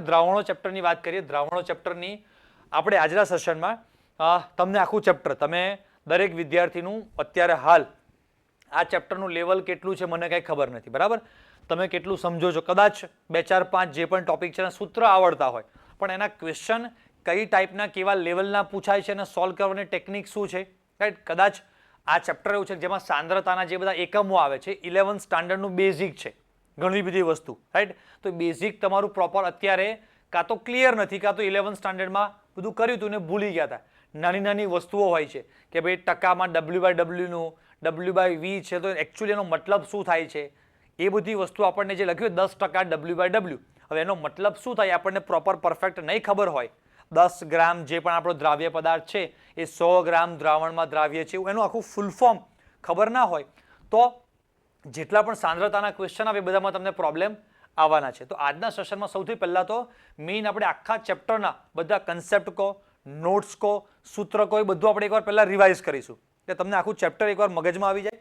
દ્રાવણો ચેપ્ટરની વાત કરીએ. દ્રાવણો ચેપ્ટરની આપણે આજના સેશનમાં તમને આખું ચેપ્ટર, તમે દરેક વિદ્યાર્થીનું અત્યારે હાલ આ ચેપ્ટરનું લેવલ કેટલું છે મને કંઈ ખબર નથી, બરાબર. તમે કેટલું સમજો છો, કદાચ 2, 4, 5 જે પણ ટોપિક છે એના સૂત્ર આવડતા હોય, પણ એના ક્વેશ્ચન કઈ ટાઈપના કેવા લેવલના પૂછાય છે અને સોલ્વ કરવાની ટેકનિક શું છે, રાઈટ. કદાચ આ ચેપ્ટર એવું છે જેમાં સાંદ્રતાના જે બધા એકમો આવે છે 11th સ્ટાન્ડર્ડનું બેઝિક છે, ઘણી બધી વસ્તુ, રાઈટ. તો બેઝિક તમારું પ્રોપર અત્યારે કાં તો ક્લિયર નથી, કાં તો 11th સ્ટાન્ડર્ડમાં બધું કર્યું હતું ને ભૂલી ગયા હતા. નાની નાની વસ્તુઓ હોય છે કે ભાઈ ટકામાં W/W નું W/V છે તો એકચ્યુઅલી એનો મતલબ શું થાય છે, એ બધી વસ્તુ આપણને જે લખ્યું 10% W/W, હવે એનો મતલબ શું થાય આપણને પ્રોપર પરફેક્ટ નહીં ખબર હોય. 10 ગ્રામ જે પણ આપણો દ્રાવ્ય પદાર્થ છે એ 100 ગ્રામ દ્રાવણમાં દ્રાવ્ય છે એનું આખું ફૂલ ફોર્મ ખબર ના હોય તો જેટલા પણ સાંદ્રતાના ક્વેશ્ચન આવે બધામાં તમને પ્રોબ્લેમ આવવાના છે. તો આજના સેશનમાં સૌથી પહેલા તો મેઇન આપણે આખા ચેપ્ટરના બધા કન્સેપ્ટ કહો, નોટ્સ કહો, સૂત્ર કહો, એ બધું આપણે એકવાર પહેલા રિવાઇઝ કરીશું કે તમને આખું ચેપ્ટર એકવાર મગજમાં આવી જાય.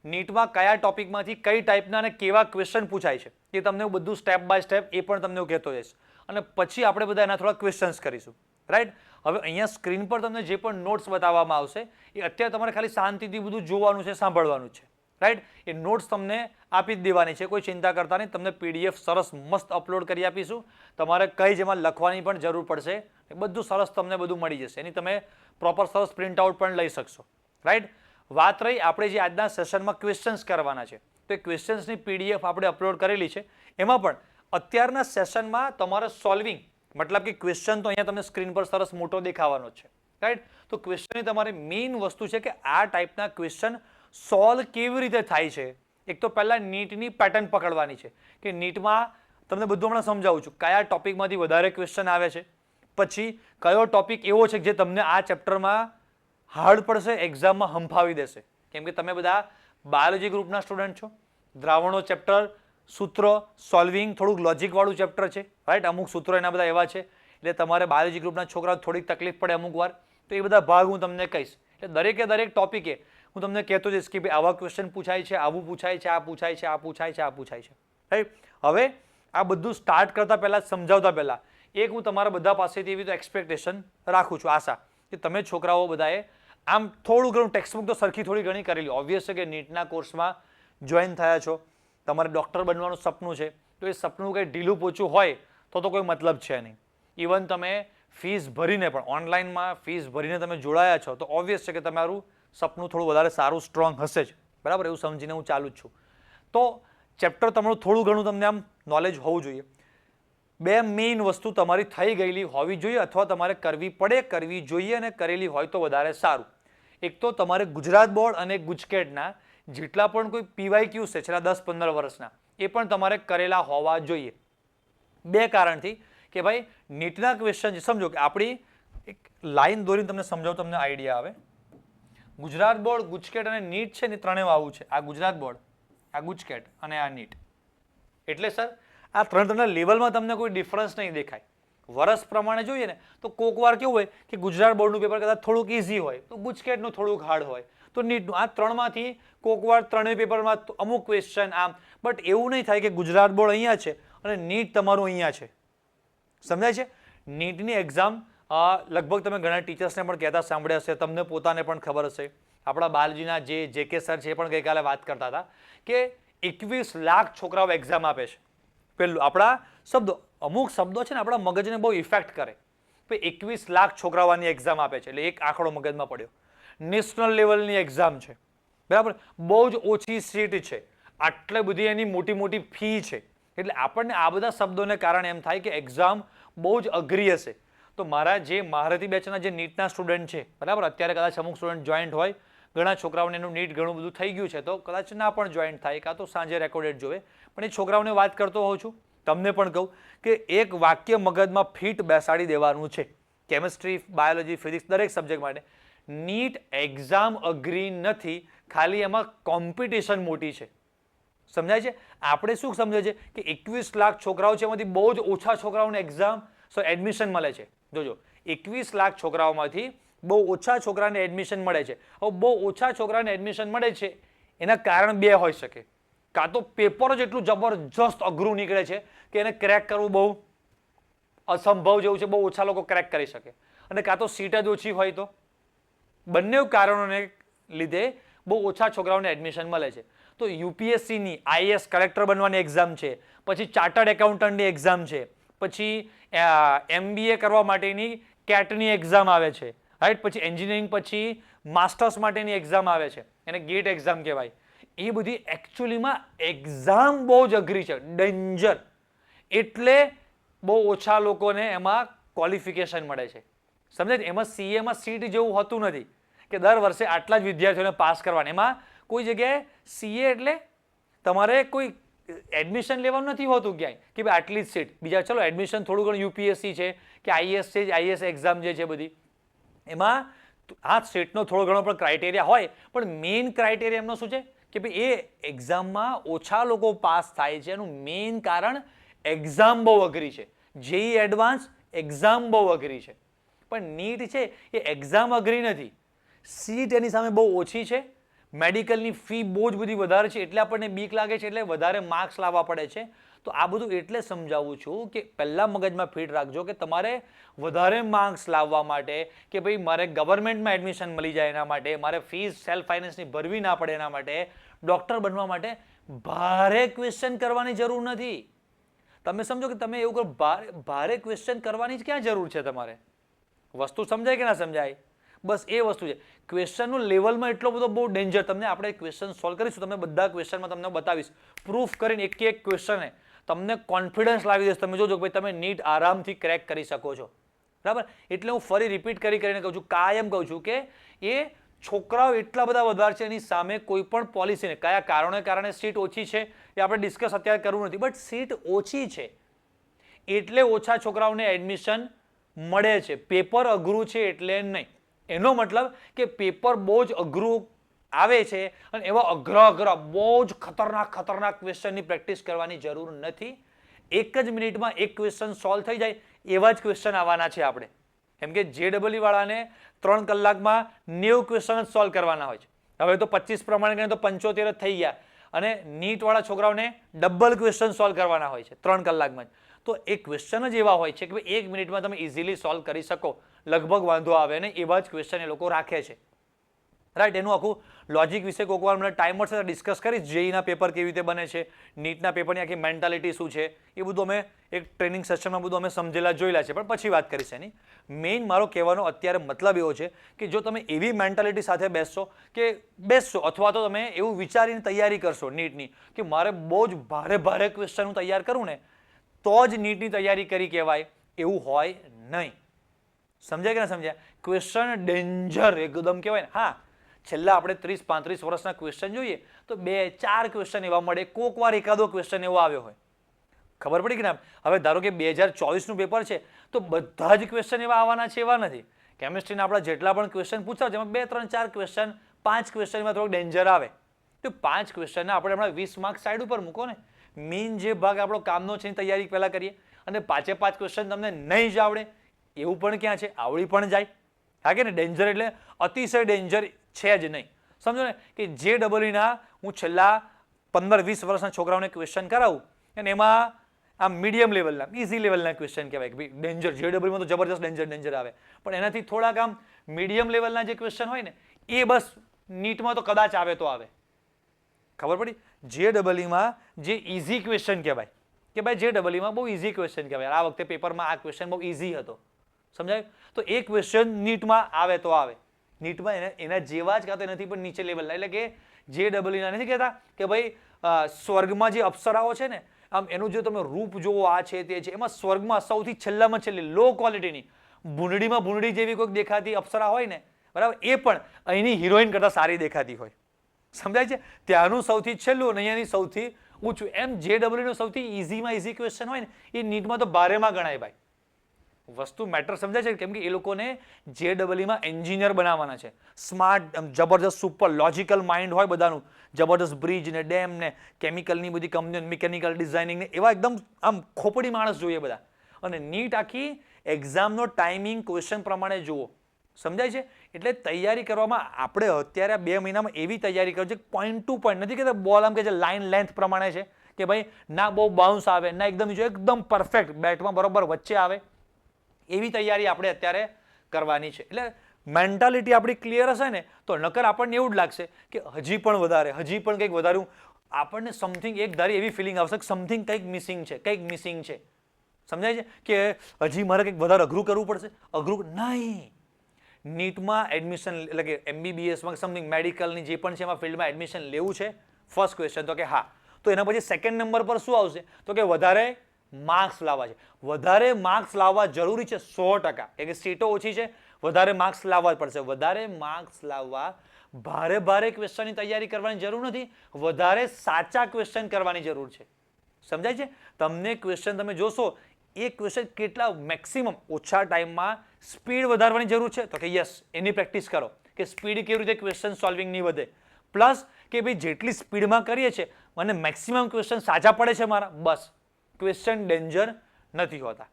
નીટમાં કયા ટોપિકમાંથી કઈ ટાઈપના અને કેવા ક્વેશ્ચન પૂછાય છે એ તમને હું બધું સ્ટેપ બાય સ્ટેપ એ પણ તમને હું કહેતો જઈશ, અને પછી આપણે બધા એના થોડા ક્વેશ્ચન્સ કરીશું, રાઈટ. હવે અહીંયા સ્ક્રીન પર તમને જે પણ નોટ્સ બતાવવામાં આવશે એ અત્યારે તમારે ખાલી શાંતિથી બધું જોવાનું છે, સાંભળવાનું છે, રાઈટ. એ નોટ્સ તમને આપી જ દેવાની છે, કોઈ ચિંતા કરતા નહીં. તમને PDF સરસ મસ્ત અપલોડ કરી આપીશું, તમારે કઈ જેમાં લખવાની પણ જરૂર પડશે એ બધું સરસ તમને બધું મળી જશે, એની તમે પ્રોપર સરસ પ્રિન્ટ આઉટ પણ લઈ શકશો, રાઈટ. વાત રહી આપણે જે આજના સેશનમાં ક્વેશ્ચન્સ કરવાના છે તો એ ક્વેશ્ચન્સની PDF આપણે અપલોડ કરેલી છે. એમાં પણ અત્યારના સેશનમાં તમારે સોલ્વિંગ મતલબ કે ક્વેશ્ચન તો અહીંયા તમને સ્ક્રીન પર સરસ મોટો દેખાવાનો છે, રાઈટ. તો ક્વેશ્ચનની તમારી મેઇન વસ્તુ છે કે આ ટાઈપના ક્વેશ્ચન સોલ્વ કેવી રીતે થાય છે. એક તો પહેલા નીટની પેટર્ન પકડવાની છે કે નીટમાં તમને બધું હમણાં સમજાવું છું કયા ટોપિકમાંથી વધારે ક્વેશ્ચન આવે છે, પછી કયો ટોપિક એવો છે જે તમને આ ચેપ્ટરમાં હાર્ડ પડશે, એક્ઝામમાં હંફાવી દેશે. કેમ કે તમે બધા બાયોલોજી ગ્રુપના સ્ટુડન્ટ છો. દ્રાવણો ચેપ્ટર, સૂત્રો, સોલ્વિંગ થોડુંક લોજિકવાળું ચેપ્ટર છે, રાઈટ. અમુક સૂત્રો એના બધા એવા છે એટલે તમારે બાયોલોજી ગ્રુપના છોકરાઓ થોડીક તકલીફ પડે અમુક વાર, તો એ બધા ભાગ હું તમને કહીશ. એટલે દરેકે દરેક ટોપિકે હું તમને કહેતો જઈશ કે ભાઈ આવા ક્વેશ્ચન પૂછાય છે, આવું પૂછાય છે, આ પૂછાય છે, આ પૂછાય છે, આ પૂછાય છે, રાઈટ. હવે આ બધું સ્ટાર્ટ કરતા પહેલા, સમજાવતા પહેલા એક હું તમારા બધા પાસેથી એવી તો એક્સપેક્ટેશન રાખું છું, આશા કે તમે છોકરાઓ બધાએ આમ થોડું ઘણું ટેક્સ્ટબુક તો સરખી થોડી ઘણી કરેલી. ઓબ્વિયસ છે કે નીટના કોર્સમાં જોઈન થયા છો, તમારે ડૉક્ટર બનવાનું સપનું છે, તો એ સપનું કંઈ ઢીલું પોચું હોય તો કોઈ મતલબ છે નહીં. ઇવન તમે ફીસ ભરીને પણ ઓનલાઈનમાં ફીસ ભરીને તમે જોડાયા છો તો ઓબ્વિયસ છે કે તમારું સપનું થોડું વધારે સારું સ્ટ્રોંગ હશે જ, બરાબર. એવું સમજીને હું ચાલુ જ છું. તો ચેપ્ટર તમારું થોડું ઘણું તમને આમ નોલેજ હોવું જોઈએ. બે મેઇન વસ્તુ તમારી થઈ ગયેલી હોવી જોઈએ અથવા તમારે કરવી પડે, કરવી જોઈએ અને કરેલી હોય તો વધારે સારું. એક તો તમારે ગુજરાત બોર્ડ અને ગુજકેટના જેટલા પણ કોઈ PYQ છે છેલ્લા 10-15 વર્ષના એ પણ તમારે કરેલા હોવા જોઈએ. બે કારણથી કે ભાઈ નીટના ક્વેશ્ચન સમજો કે આપણી એક લાઈન દોરીને તમને સમજાવું, તમને આઈડિયા આવે. ગુજરાત બોર્ડ, ગુજકેટ અને નીટ છે ને ત્રણેય આવું છે. આ ગુજરાત બોર્ડ, આ ગુજકેટ અને આ નીટ. એટલે સર આ ત્રણના લેવલમાં તમને કોઈ ડિફરન્સ નહીં દેખાય. વર્ષ પ્રમાણે જોઈએ ને તો કોક વાર કેવું હોય કે ગુજરાત બોર્ડનું પેપર કદાચ થોડુંક ઇઝી હોય તો ગુજકેટનું થોડુંક હાર્ડ હોય તો નીટનું. આ ત્રણમાંથી કોક વાર ત્રણેય પેપરમાં અમુક ક્વેશ્ચન આમ, બટ એવું નહીં થાય કે ગુજરાત બોર્ડ અહીંયા છે અને નીટ તમારું અહીંયા છે. સમજાય છે? નીટની એક્ઝામ લગભગ તમે ઘણા ટીચર્સને પણ કહેતા સાંભળ્યા હશે, તમને પોતાને પણ ખબર હશે. આપણા બાયોલોજીના જે JK સર છે એ પણ ગઈકાલે વાત કરતા હતા કે 21 લાખ છોકરાઓ એક્ઝામ આપે છે. પેલું આપણા શબ્દો, અમુક શબ્દો છે ને આપણા મગજને બહુ ઇફેક્ટ કરે. 21 લાખ છોકરાઓની એક્ઝામ આપે છે એટલે એક આંકડો મગજમાં પડ્યો. નેશનલ લેવલની એક્ઝામ છે, બરાબર. બહુ જ ઓછી સીટ છે, આટલી બધી એની મોટી મોટી ફી છે. એટલે આપણને આ બધા શબ્દોને કારણે એમ થાય કે એક્ઝામ બહુ જ અઘરી હશે. તો મારા જે મહારથી બેચના જે નીટના સ્ટુડન્ટ છે, બરાબર, અત્યારે કદાચ અમુક સ્ટુડન્ટ જોઈન્ટ હોય, ઘણા છોકરાઓને એનું નીટ ઘણું બધું થઈ ગયું છે તો કદાચ ના પણ જોઈન્ટ થાય, કાં તો સાંજે રેકોર્ડેડ જોવે. પણ એ છોકરાઓને વાત કરતો હોઉં છું, તમને પણ કહું કે એક વાક્ય મગજમાં ફિટ બેસાડી દેવાનું છે. કેમિસ્ટ્રી, બાયોલોજી, ફિઝિક્સ દરેક સબ્જેક્ટ માટે નીટ એક્ઝામ અઘરી નથી, ખાલી એમાં કોમ્પિટિશન મોટી છે. સમજાય છે? આપણે શું સમજે છે કે 21 લાખ છોકરાઓ છે એમાંથી બહુ જ ઓછા છોકરાઓને એડમિશન મળે છે. જોજો, 21 લાખ છોકરાઓમાંથી બહુ ઓછા છોકરાને એડમિશન મળે છે. હવે બહુ ઓછા છોકરાને એડમિશન મળે છે એના કારણ બે હોઈ શકે. કાં તો પેપર જ એટલું જબરજસ્ત અઘરું નીકળે છે કે એને ક્રેક કરવું બહુ અસંભવ જેવું છે, બહુ ઓછા લોકો ક્રેક કરી શકે. અને કાં તો સીટ જ ઓછી હોય તો બંને કારણોને લીધે બહુ ઓછા છોકરાઓને એડમિશન મળે છે. તો યુપીએસસીની આઈએએસ કલેક્ટર બનવાની એક્ઝામ છે, પછી ચાર્ટર્ડ એકાઉન્ટન્ટની એક્ઝામ છે, પછી MBA કરવા માટેની કેટની એક્ઝામ આવે છે, રાઈટ. પછી એન્જિનિયરિંગ પછી માસ્ટર્સ માટેની એક્ઝામ આવે છે, એને ગેટ એક્ઝામ કહેવાય. એ બધી એકચ્યુઅલીમાં એક્ઝામ બહુ જ અઘરી છે, ડેન્જર. એટલે બહુ ઓછા લોકોને એમાં ક્વોલિફિકેશન મળે છે, સમજાય. એમાં સીએમાં સીટ જેવું હોતું નથી કે દર વર્ષે આટલા જ વિદ્યાર્થીઓને પાસ કરવાના. એમાં કોઈ જગ્યાએ સીએ એટલે તમારે કોઈ એડમિશન લેવાનું નથી હોતું ક્યાંય કે ભાઈ આટલી જ સીટ. બીજા ચલો એડમિશન થોડું ઘણું યુપીએસસી છે કે આઈએએસ છે, આઈએએસ એક્ઝામ જે છે બધી, એમાં આ સીટનો થોડો ઘણો પણ ક્રાઇટેરિયા હોય, પણ મેઇન ક્રાઇટેરિયા એમનો શું છે કે ભાઈ એ એક્ઝામમાં ઓછા લોકો પાસ થાય છે. એનું મેઇન કારણ એક્ઝામ બહુ અઘરી છે. જેઈ એડવાન્સ એક્ઝામ બહુ અઘરી છે. પણ નીટ છે એ એક્ઝામ અઘરી નથી, સીટ એની સામે બહુ ઓછી છે. મેડિકલની ફી બહુ જ બધી વધારે છે, એટલે આપણને બીક લાગે છે, એટલે વધારે માર્ક્સ લાવવા પડે છે. તો આ બધું એટલે સમજાવું છું કે પહેલા મગજમાં ફિટ રાખજો કે તમારે વધારે માર્ક્સ લાવવા માટે કે ભાઈ મારે ગવર્મેન્ટમાં એડમિશન મળી જાય એના માટે, મારે ફીસ સેલ્ફ ફાઇનાન્સની ભરવી ના પડે એના માટે, ડોક્ટર બનવા માટે ભારે ક્વેશ્ચન કરવાની જરૂર નથી. તમે સમજો કે તમે એવું કરો, ભારે ક્વેશ્ચન કરવાની જ ક્યાં જરૂર છે તમારે? વસ્તુ સમજાય કે ના સમજાય? બસ એ વસ્તુ છે. ક્વેશ્ચનનું લેવલમાં એટલો બધો બહુ ડેન્જર. તમને આપણે ક્વેશ્ચન સોલ્વ કરીશું, તમને બધા ક્વેશ્ચનમાં તમને બતાવીશ, પ્રૂફ કરીને એક એક ક્વેશ્ચન તમને કોન્ફિડન્સ લાવી દેશે. તમે જોજો કે ભાઈ તમે નીટ આરામથી ક્રેક કરી શકો છો, બરાબર. એટલે હું ફરી રિપીટ કરીને કહું છું, કાયમ કહું છું કે એ છોકરાઓ એટલા બધા વધારે છે, એની સામે કોઈ પણ પોલિસીને કયા કારણે સીટ ઓછી છે એ આપણે ડિસ્કસ અત્યારે કરવું નથી, બટ સીટ ઓછી છે એટલે ઓછા છોકરાઓને એડમિશન મળે છે. પેપર અઘરું છે એટલે નહીં. એનો મતલબ કે પેપર બહુ જ અઘરું આવે છે અને એવા અઘરા બહુ જ ખતરનાક ક્વેશ્ચનની પ્રેક્ટિસ કરવાની જરૂર નથી. એક જ મિનિટમાં એક ક્વેશ્ચન સોલ્વ થઈ જાય એવા જ ક્વેશ્ચન આવવાના છે આપણે. કેમ કે JEE વાળાને 3 કલાકમાં 90 ક્વેશ્ચન જ સોલ્વ કરવાના હોય છે. હવે તો 25 પ્રમાણે ગણીએ તો 75 જ થઈ ગયા. અને નીટ વાળા છોકરાઓને ડબલ ક્વેશ્ચન સોલ્વ કરવાના હોય છે 3 કલાકમાં જ. તો એ ક્વેશ્ચન જ એવા હોય છે કે એક મિનિટમાં તમે ઇઝીલી સોલ્વ કરી શકો, લગભગ વાંધો આવે ને એવા જ ક્વેશ્ચન એ લોકો રાખે છે, રાઈટ. એનું આખું લોજિક વિશે કોઈક વાર મને ટાઈમ મળશે તો ડિસ્કસ કરીશ. જેઈના પેપર કેવી રીતે બને છે, નીટના પેપરની આખી મેન્ટાલિટી શું છે, એ બધું અમે એક ટ્રેનિંગ સેશનમાં બધું અમે સમજેલા જોયેલા છે, પણ પછી વાત કરીશ એની. મેઇન મારો કહેવાનો અત્યારે મતલબ એવો છે કે જો તમે એવી મેન્ટાલિટી સાથે બેસશો અથવા તો તમે એવું વિચારીને તૈયારી કરશો નીટની કે મારે બહુ જ ભારે ક્વેશ્ચન હું તૈયાર કરું ને તો જ નીટની તૈયારી કરી કહેવાય, એવું હોય નહીં. સમજાય કે ના સમજાય? ક્વેશ્ચન ડેન્જર એકદમ કહેવાય ને. હા, છેલ્લા આપણે 30-35 વર્ષના ક્વેશ્ચન જોઈએ તો 2-4 ક્વેશ્ચન એવા મળે, કોક વાર એકાદો ક્વેશ્ચન એવો આવ્યો હોય. ખબર પડી કે ના? હવે ધારો કે 2024નું પેપર છે તો બધા જ ક્વેશ્ચન એવા આવવાના છે એવા નથી. કેમિસ્ટ્રીના આપણા જેટલા પણ ક્વેશ્ચન પૂછાય છે એમાં 2-3-4 ક્વેશ્ચન, 5 ક્વેશ્ચનમાં થોડોક ડેન્જર આવે. તો 5 ક્વેશ્ચનને આપણે હમણાં 20 માર્ક્સ સાઈડ ઉપર મૂકો ને. મેઇન જે ભાગ આપણો કામનો છે એની તૈયારી પહેલા કરીએ. અને 5 ક્વેશ્ચન તમને નહીં જ આવડે એવું પણ ક્યાં છે, આવડી પણ જાય. હા કે ને? ડેન્જર એટલે અતિશય ડેન્જર છે જ નહીં. સમજો ને કે JEE હું છેલ્લા 15-20 વર્ષના છોકરાઓને ક્વેશ્ચન કરાવું અને એમાં આ મીડિયમ લેવલના, ઇઝી લેવલના ક્વેશ્ચન કહેવાય કે ભાઈ ડેન્જર. JEE તો જબરજસ્ત ડેન્જર આવે, પણ એનાથી થોડાક આમ મીડિયમ લેવલના જે ક્વેશ્ચન હોય ને એ બસ નીટમાં તો કદાચ આવે તો આવે. ખબર પડી? JEE જે ઇઝી ક્વેશ્ચન કહેવાય કે ભાઈ JEE બહુ ઇઝી ક્વેશ્ચન કહેવાય. આ વખતે પેપરમાં આ ક્વેશ્ચન બહુ ઇઝી હતો, સમજાય? તો એ ક્વેશ્ચન નીટમાં આવે તો આવે. નીટમાં એના જેવા જ કાં તો નથી પણ નીચે લેવલના. એટલે કે JEE નથી કહેતા કે ભાઈ સ્વર્ગમાં જે અપ્સરાઓ છે ને, આમ એનું જો તમે રૂપ જોવો આ છે તે છે, એમાં સ્વર્ગમાં સૌથી છેલ્લામાં છેલ્લી લો ક્વોલિટીની ભૂંડી જેવી કોઈક દેખાતી અપ્સરા હોય ને, બરાબર, એ પણ અહીંની હિરોઈન કરતાં સારી દેખાતી હોય. સમજાય છે? ત્યાંનું સૌથી છેલ્લું અને અહીંયાની સૌથી ઊંચું. એમ JEE સૌથી ઇઝીમાં ઇઝી ક્વેશ્ચન હોય ને એ નીટમાં તો ભારેમાં ગણાય ભાઈ. વસ્તુ મેટર સમજાય છે? કેમ કે એ લોકોને JEE એન્જિનિયર બનાવવાના છે. સ્માર્ટ, જબરદસ્ત, સુપર લોજિકલ માઇન્ડ હોય બધાનું, જબરદસ્ત બ્રિજ ને ડેમ ને કેમિકલની બધી કંપનીઓ, મિકેનિકલ ડિઝાઇનિંગ ને એવા એકદમ આમ ખોપડી માણસ જોઈએ બધા. અને નીટ આખી એક્ઝામનો ટાઈમિંગ ક્વેશ્ચન પ્રમાણે જુઓ. સમજાય છે? એટલે તૈયારી કરવામાં આપણે અત્યારે 2 મહિનામાં એવી તૈયારી કરજો પોઈન્ટ ટુ પોઈન્ટ. નથી કે બોલ આમ કે જે લાઇન લેન્થ પ્રમાણે છે કે ભાઈ ના બહુ બાઉન્સ આવે ના એકદમ પરફેક્ટ બેટમાં બરોબર વચ્ચે આવે, એવી તૈયારી આપણે અત્યારે કરવાની છે. એટલે મેન્ટાલિટી આપણી ક્લિયર હશે ને તો નકર આપણને એવું જ લાગશે કે હજી પણ કંઈક વધારું, આપણને સમથિંગ એક ધારી એવી ફિલિંગ આવશે કે સમથિંગ કંઈક મિસિંગ છે. સમજાય છે કે હજી મારે કંઈક વધારે અઘરું કરવું પડશે? અઘરું નહીં. નીટમાં એડમિશન એટલે કે MBBSમાં સમથિંગ મેડિકલની જે પણ છે એમાં ફિલ્ડમાં એડમિશન લેવું છે, ફર્સ્ટ ક્વેશ્ચન તો કે હા. તો એના પછી સેકન્ડ નંબર પર શું આવશે? તો કે વધારે માર્ક્સ લાવવા છે. વધારે માર્ક્સ લાવવા જરૂરી છે 100%, કે સીટો ઓછી છે, વધારે માર્ક્સ લાવવા જ પડશે. વધારે માર્ક્સ લાવવા ભારે ક્વેશ્ચનની તૈયારી કરવાની જરૂર નથી, વધારે સાચા ક્વેશ્ચન કરવાની જરૂર છે. સમજાય છે? તમને ક્વેશ્ચન તમે જોશો એ ક્વેશ્ચન કેટલા મેક્સિમમ ઓછા ટાઈમમાં સ્પીડ વધારવાની જરૂર છે તો કે યસ, એની પ્રેક્ટિસ કરો કે સ્પીડ કેવી રીતે ક્વેશ્ચન સોલ્વિંગની વધે. પ્લસ કે ભાઈ જેટલી સ્પીડમાં કરીએ છીએ મને મેક્સિમમ ક્વેશ્ચન સાચા પડે છે મારા, બસ ક્વેશ્ચન ડેન્જર નથી હોતા.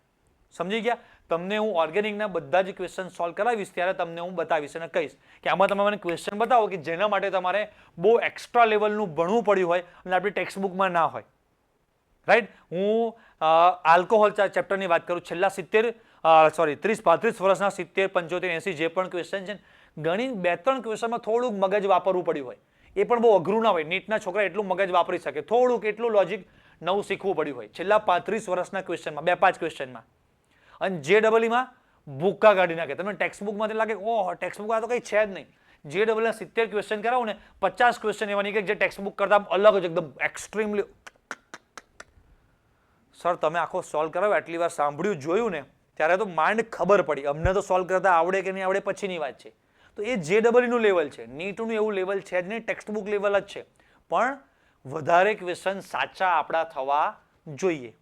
સમજી ગયા? તમને હું ઓર્ગેનિકના બધા જ ક્વેશ્ચન સોલ્વ કરાવીશ ત્યારે તમને હું બતાવીશ અને કહીશ કે આમાં તમે મને ક્વેશ્ચન બતાવો કે જેના માટે તમારે બહુ એક્સ્ટ્રા લેવલનું ભણવું પડ્યું હોય અને આપણી ટેક્સ્ટ બુકમાં ના હોય. રાઈટ? હું આલ્કોહોલ ચેપ્ટરની વાત કરું, છેલ્લા 30-35 વર્ષના 70, 75, 80 જે પણ ક્વેશ્ચન છે ગણી 2-3 ક્વેશ્ચનમાં થોડુંક મગજ વાપરવું પડ્યું હોય. એ પણ બહુ અઘરું ના હોય. નીટના છોકરા એટલું મગજ વાપરી શકે, થોડુંક એટલું લોજિક નવું શીખવું પડ્યું હોય છેલ્લા 35 વર્ષના ક્વેશ્ચનમાં, 2-5 ક્વેશ્ચનમાં. અને JEE ભૂક્કા કાઢી નાખે. તમને ટેક્સ્ટ બુકમાંથી લાગે ઓહો ટેક્સ્ટ બુક આ તો કંઈ છે જ નહીં. JEE 70 ક્વેશ્ચન કરાવો ને 50 ક્વેશ્ચન એવા નીકળે જે ટેક્સ્ટ બુક કરતા અલગ જ એકદમ એક્સ્ટ્રીમલી. સર તમે આખો સોલ્વ કરાવો આટલી વાર સાંભળ્યું જોયું ને ત્યારે તો માંડ ખબર પડી. અમને તો સોલ્વ કરતા આવડે કે નહીં આવડે પછીની વાત છે. તો એ JEE નું લેવલ છે. નીટનું એવું લેવલ છે જ નહીં, ટેક્સ્ટ બુક લેવલ જ છે. પણ વધારે ક્વેશ્ચન સાચા આપણા થવા જોઈએ.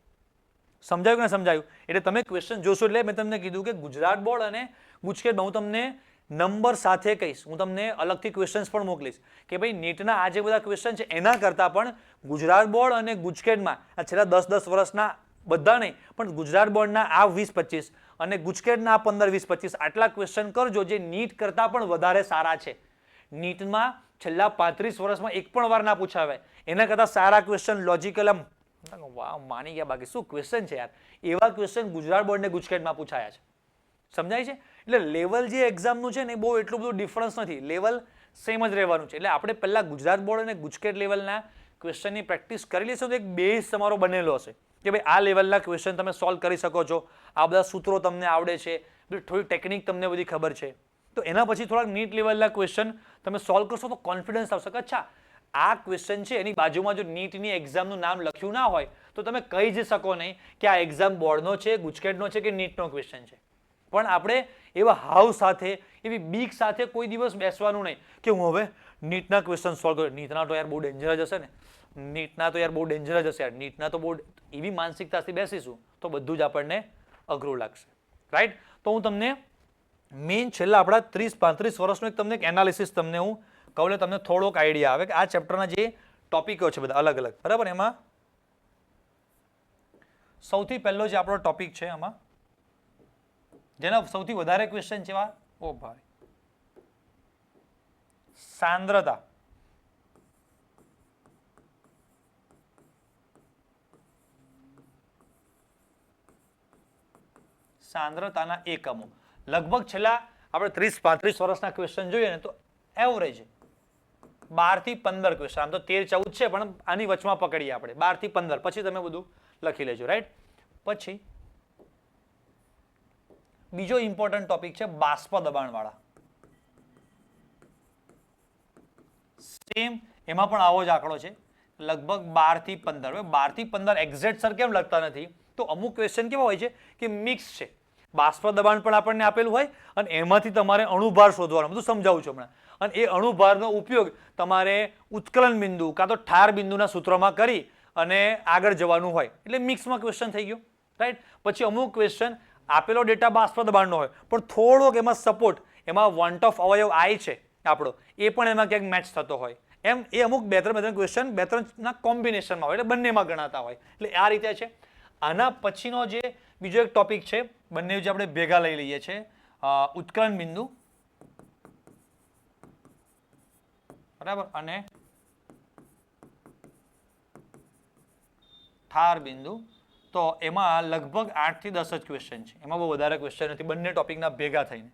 સમજાયું કે ના સમજાયું? એટલે તમે ક્વેશ્ચન જોશો એટલે મેં તમને કીધું કે ગુજરાત બોર્ડ અને ગુજકેટમાં હું તમને નંબર સાથે કહીશ, હું તમને અલગથી ક્વેશ્ચન્સ પણ મોકલીશ કે ભાઈ નીટના આ જે બધા ક્વેશ્ચન છે એના કરતાં પણ ગુજરાત બોર્ડ અને ગુજકેટમાં આ છેલ્લા 10-10 વર્ષના બધા નહીં પણ ગુજરાત બોર્ડના આ 20-25 અને ગુજકેટના આ 15-20-25 આટલા ક્વેશ્ચન કરજો જે નીટ કરતાં પણ વધારે સારા છે. નીટમાં છેલ્લા 35 વર્ષમાં એક પણ વાર ના પૂછાવે એના કરતાં સારા ક્વેશ્ચન લોજિકલ વાહ માની ગયા. બાકી શું ક્વેશ્ચન છે યાર, એવા ક્વેશ્ચન ગુજરાત બોર્ડ ને ગુજકેટમાં પૂછાયા છે. સમજાય છે? એટલે લેવલ જે એક્ઝામનું છે ને બહુ એટલું બધું ડિફરન્સ નથી, લેવલ સેમ જ રહેવાનું છે. એટલે આપણે પહેલા ગુજરાત બોર્ડ અને ગુજકેટ લેવલના ક્વેશ્ચનની પ્રેક્ટિસ કરી લેશો તો એક બેઝ તમારો બનેલો હશે કે ભાઈ આ લેવલના ક્વેશ્ચન તમે સોલ્વ કરી શકો છો, આ બધા સૂત્રો તમને આવડે છે, થોડી ટેકનિક તમને બધી ખબર છે. તો એના પછી થોડાક નીટ લેવલના ક્વેશ્ચન તમે સોલ્વ કરશો તો કોન્ફિડન્સ આવશે કે અચ્છા આ ક્વેશ્ચન છે એની બાજુમાં જો નીટની એક્ઝામનું નામ લખ્યું ના હોય તો તમે કહી જ શકો નહીં કે આ એક્ઝામ બોર્ડનો છે, ગુજકેટનો છે કે નીટનો ક્વેશ્ચન છે. પણ આપણે એવા હાવ સાથે એવી બીક સાથે કોઈ દિવસ બેસવાનું નહીં કે હું હવે નીટના ક્વેશ્ચન સોલ્વ કરું. નીટના તો યાર બહુ ડેન્જર જ હશે ને, નીટના તો યાર બહુ ડેન્જર જ હશે યાર, નીટના તો બહુ એવી માનસિકતાથી બેસીશું તો બધું જ આપણને અઘરું લાગશે. રાઈટ? તો હું તમને મેઇન છેલ્લા આપણા 30-35 વર્ષનું તમને એક એનાલિસિસ તમને હું કહું એટલે તમને થોડોક આઈડિયા આવે કે આ ચેપ્ટરના જે ટોપિકો છે બધા અલગ અલગ. બરાબર? એમાં સૌથી પહેલો જે આપણો ટોપિક છે આમાં જેના સૌથી વધારે ક્વેશ્ચન છે ઓ ભાઈ સાંદ્રતા. સાંદ્રતાના એકમો લગભગ છેલ્લા આપણે 30-35 વર્ષના ક્વેશ્ચન જોઈએ ને તો એવરેજ 12 થી 15 ક્વેશ્ચન, આમ તો 13-14 છે પણ આની વચમાં પકડીએ આપણે 12 થી 15, પછી તમે બધું લખી લેજો. રાઈટ? પછી બીજો ઇમ્પોર્ટન્ટ ટોપિક છે બાષ્પ દબાણ વાળા. સેમ એમાં પણ આવો જ આંકડો છે લગભગ 12 થી 15. 12 થી 15 એક્ઝેક્ટ સર કેમ લખતા નથી તો અમુક ક્વેશ્ચન કેવા હોય છે કે મિક્સ છે. બાષ્પ દબાણ પણ આપણને આપેલું હોય અને એમાંથી તમારે અણુભાર શોધવાનો, બધું સમજાવું છું હમણાં. અને એ અણુભારનો ઉપયોગ તમારે ઉત્કલન બિંદુ કાં તો ઠાર બિંદુના સૂત્રમાં કરી અને આગળ જવાનું હોય એટલે મિક્સમાં ક્વેશ્ચન થઈ ગયો. રાઈટ? પછી અમુક ક્વેશ્ચન આપેલો ડેટા બાષ્પ દબાણનો હોય પણ થોડોક એમાં સપોર્ટ, એમાં વોન્ટ ઓફ અવયવ આઈ છે આપણો, એ પણ એમાં ક્યાંક મેચ થતો હોય એમ એ અમુક 2-3 ક્વેશ્ચન 2-3ના કોમ્બિનેશનમાં હોય એટલે બંનેમાં ગણાતા હોય. એટલે આ રીતે છે. આના પછીનો જે બીજો એક ટોપિક છે બંને જે આપણે ભેગા લઈ લઈએ છીએ ઉત્કલન બિંદુ બરાબર અને ઠાર બિંદુ તો એમાં લગભગ 8 થી 10 જ ક્વેશ્ચન છે, એમાં બહુ વધારે ક્વેશ્ચન નથી, બંને ટોપિકના ભેગા થઈને.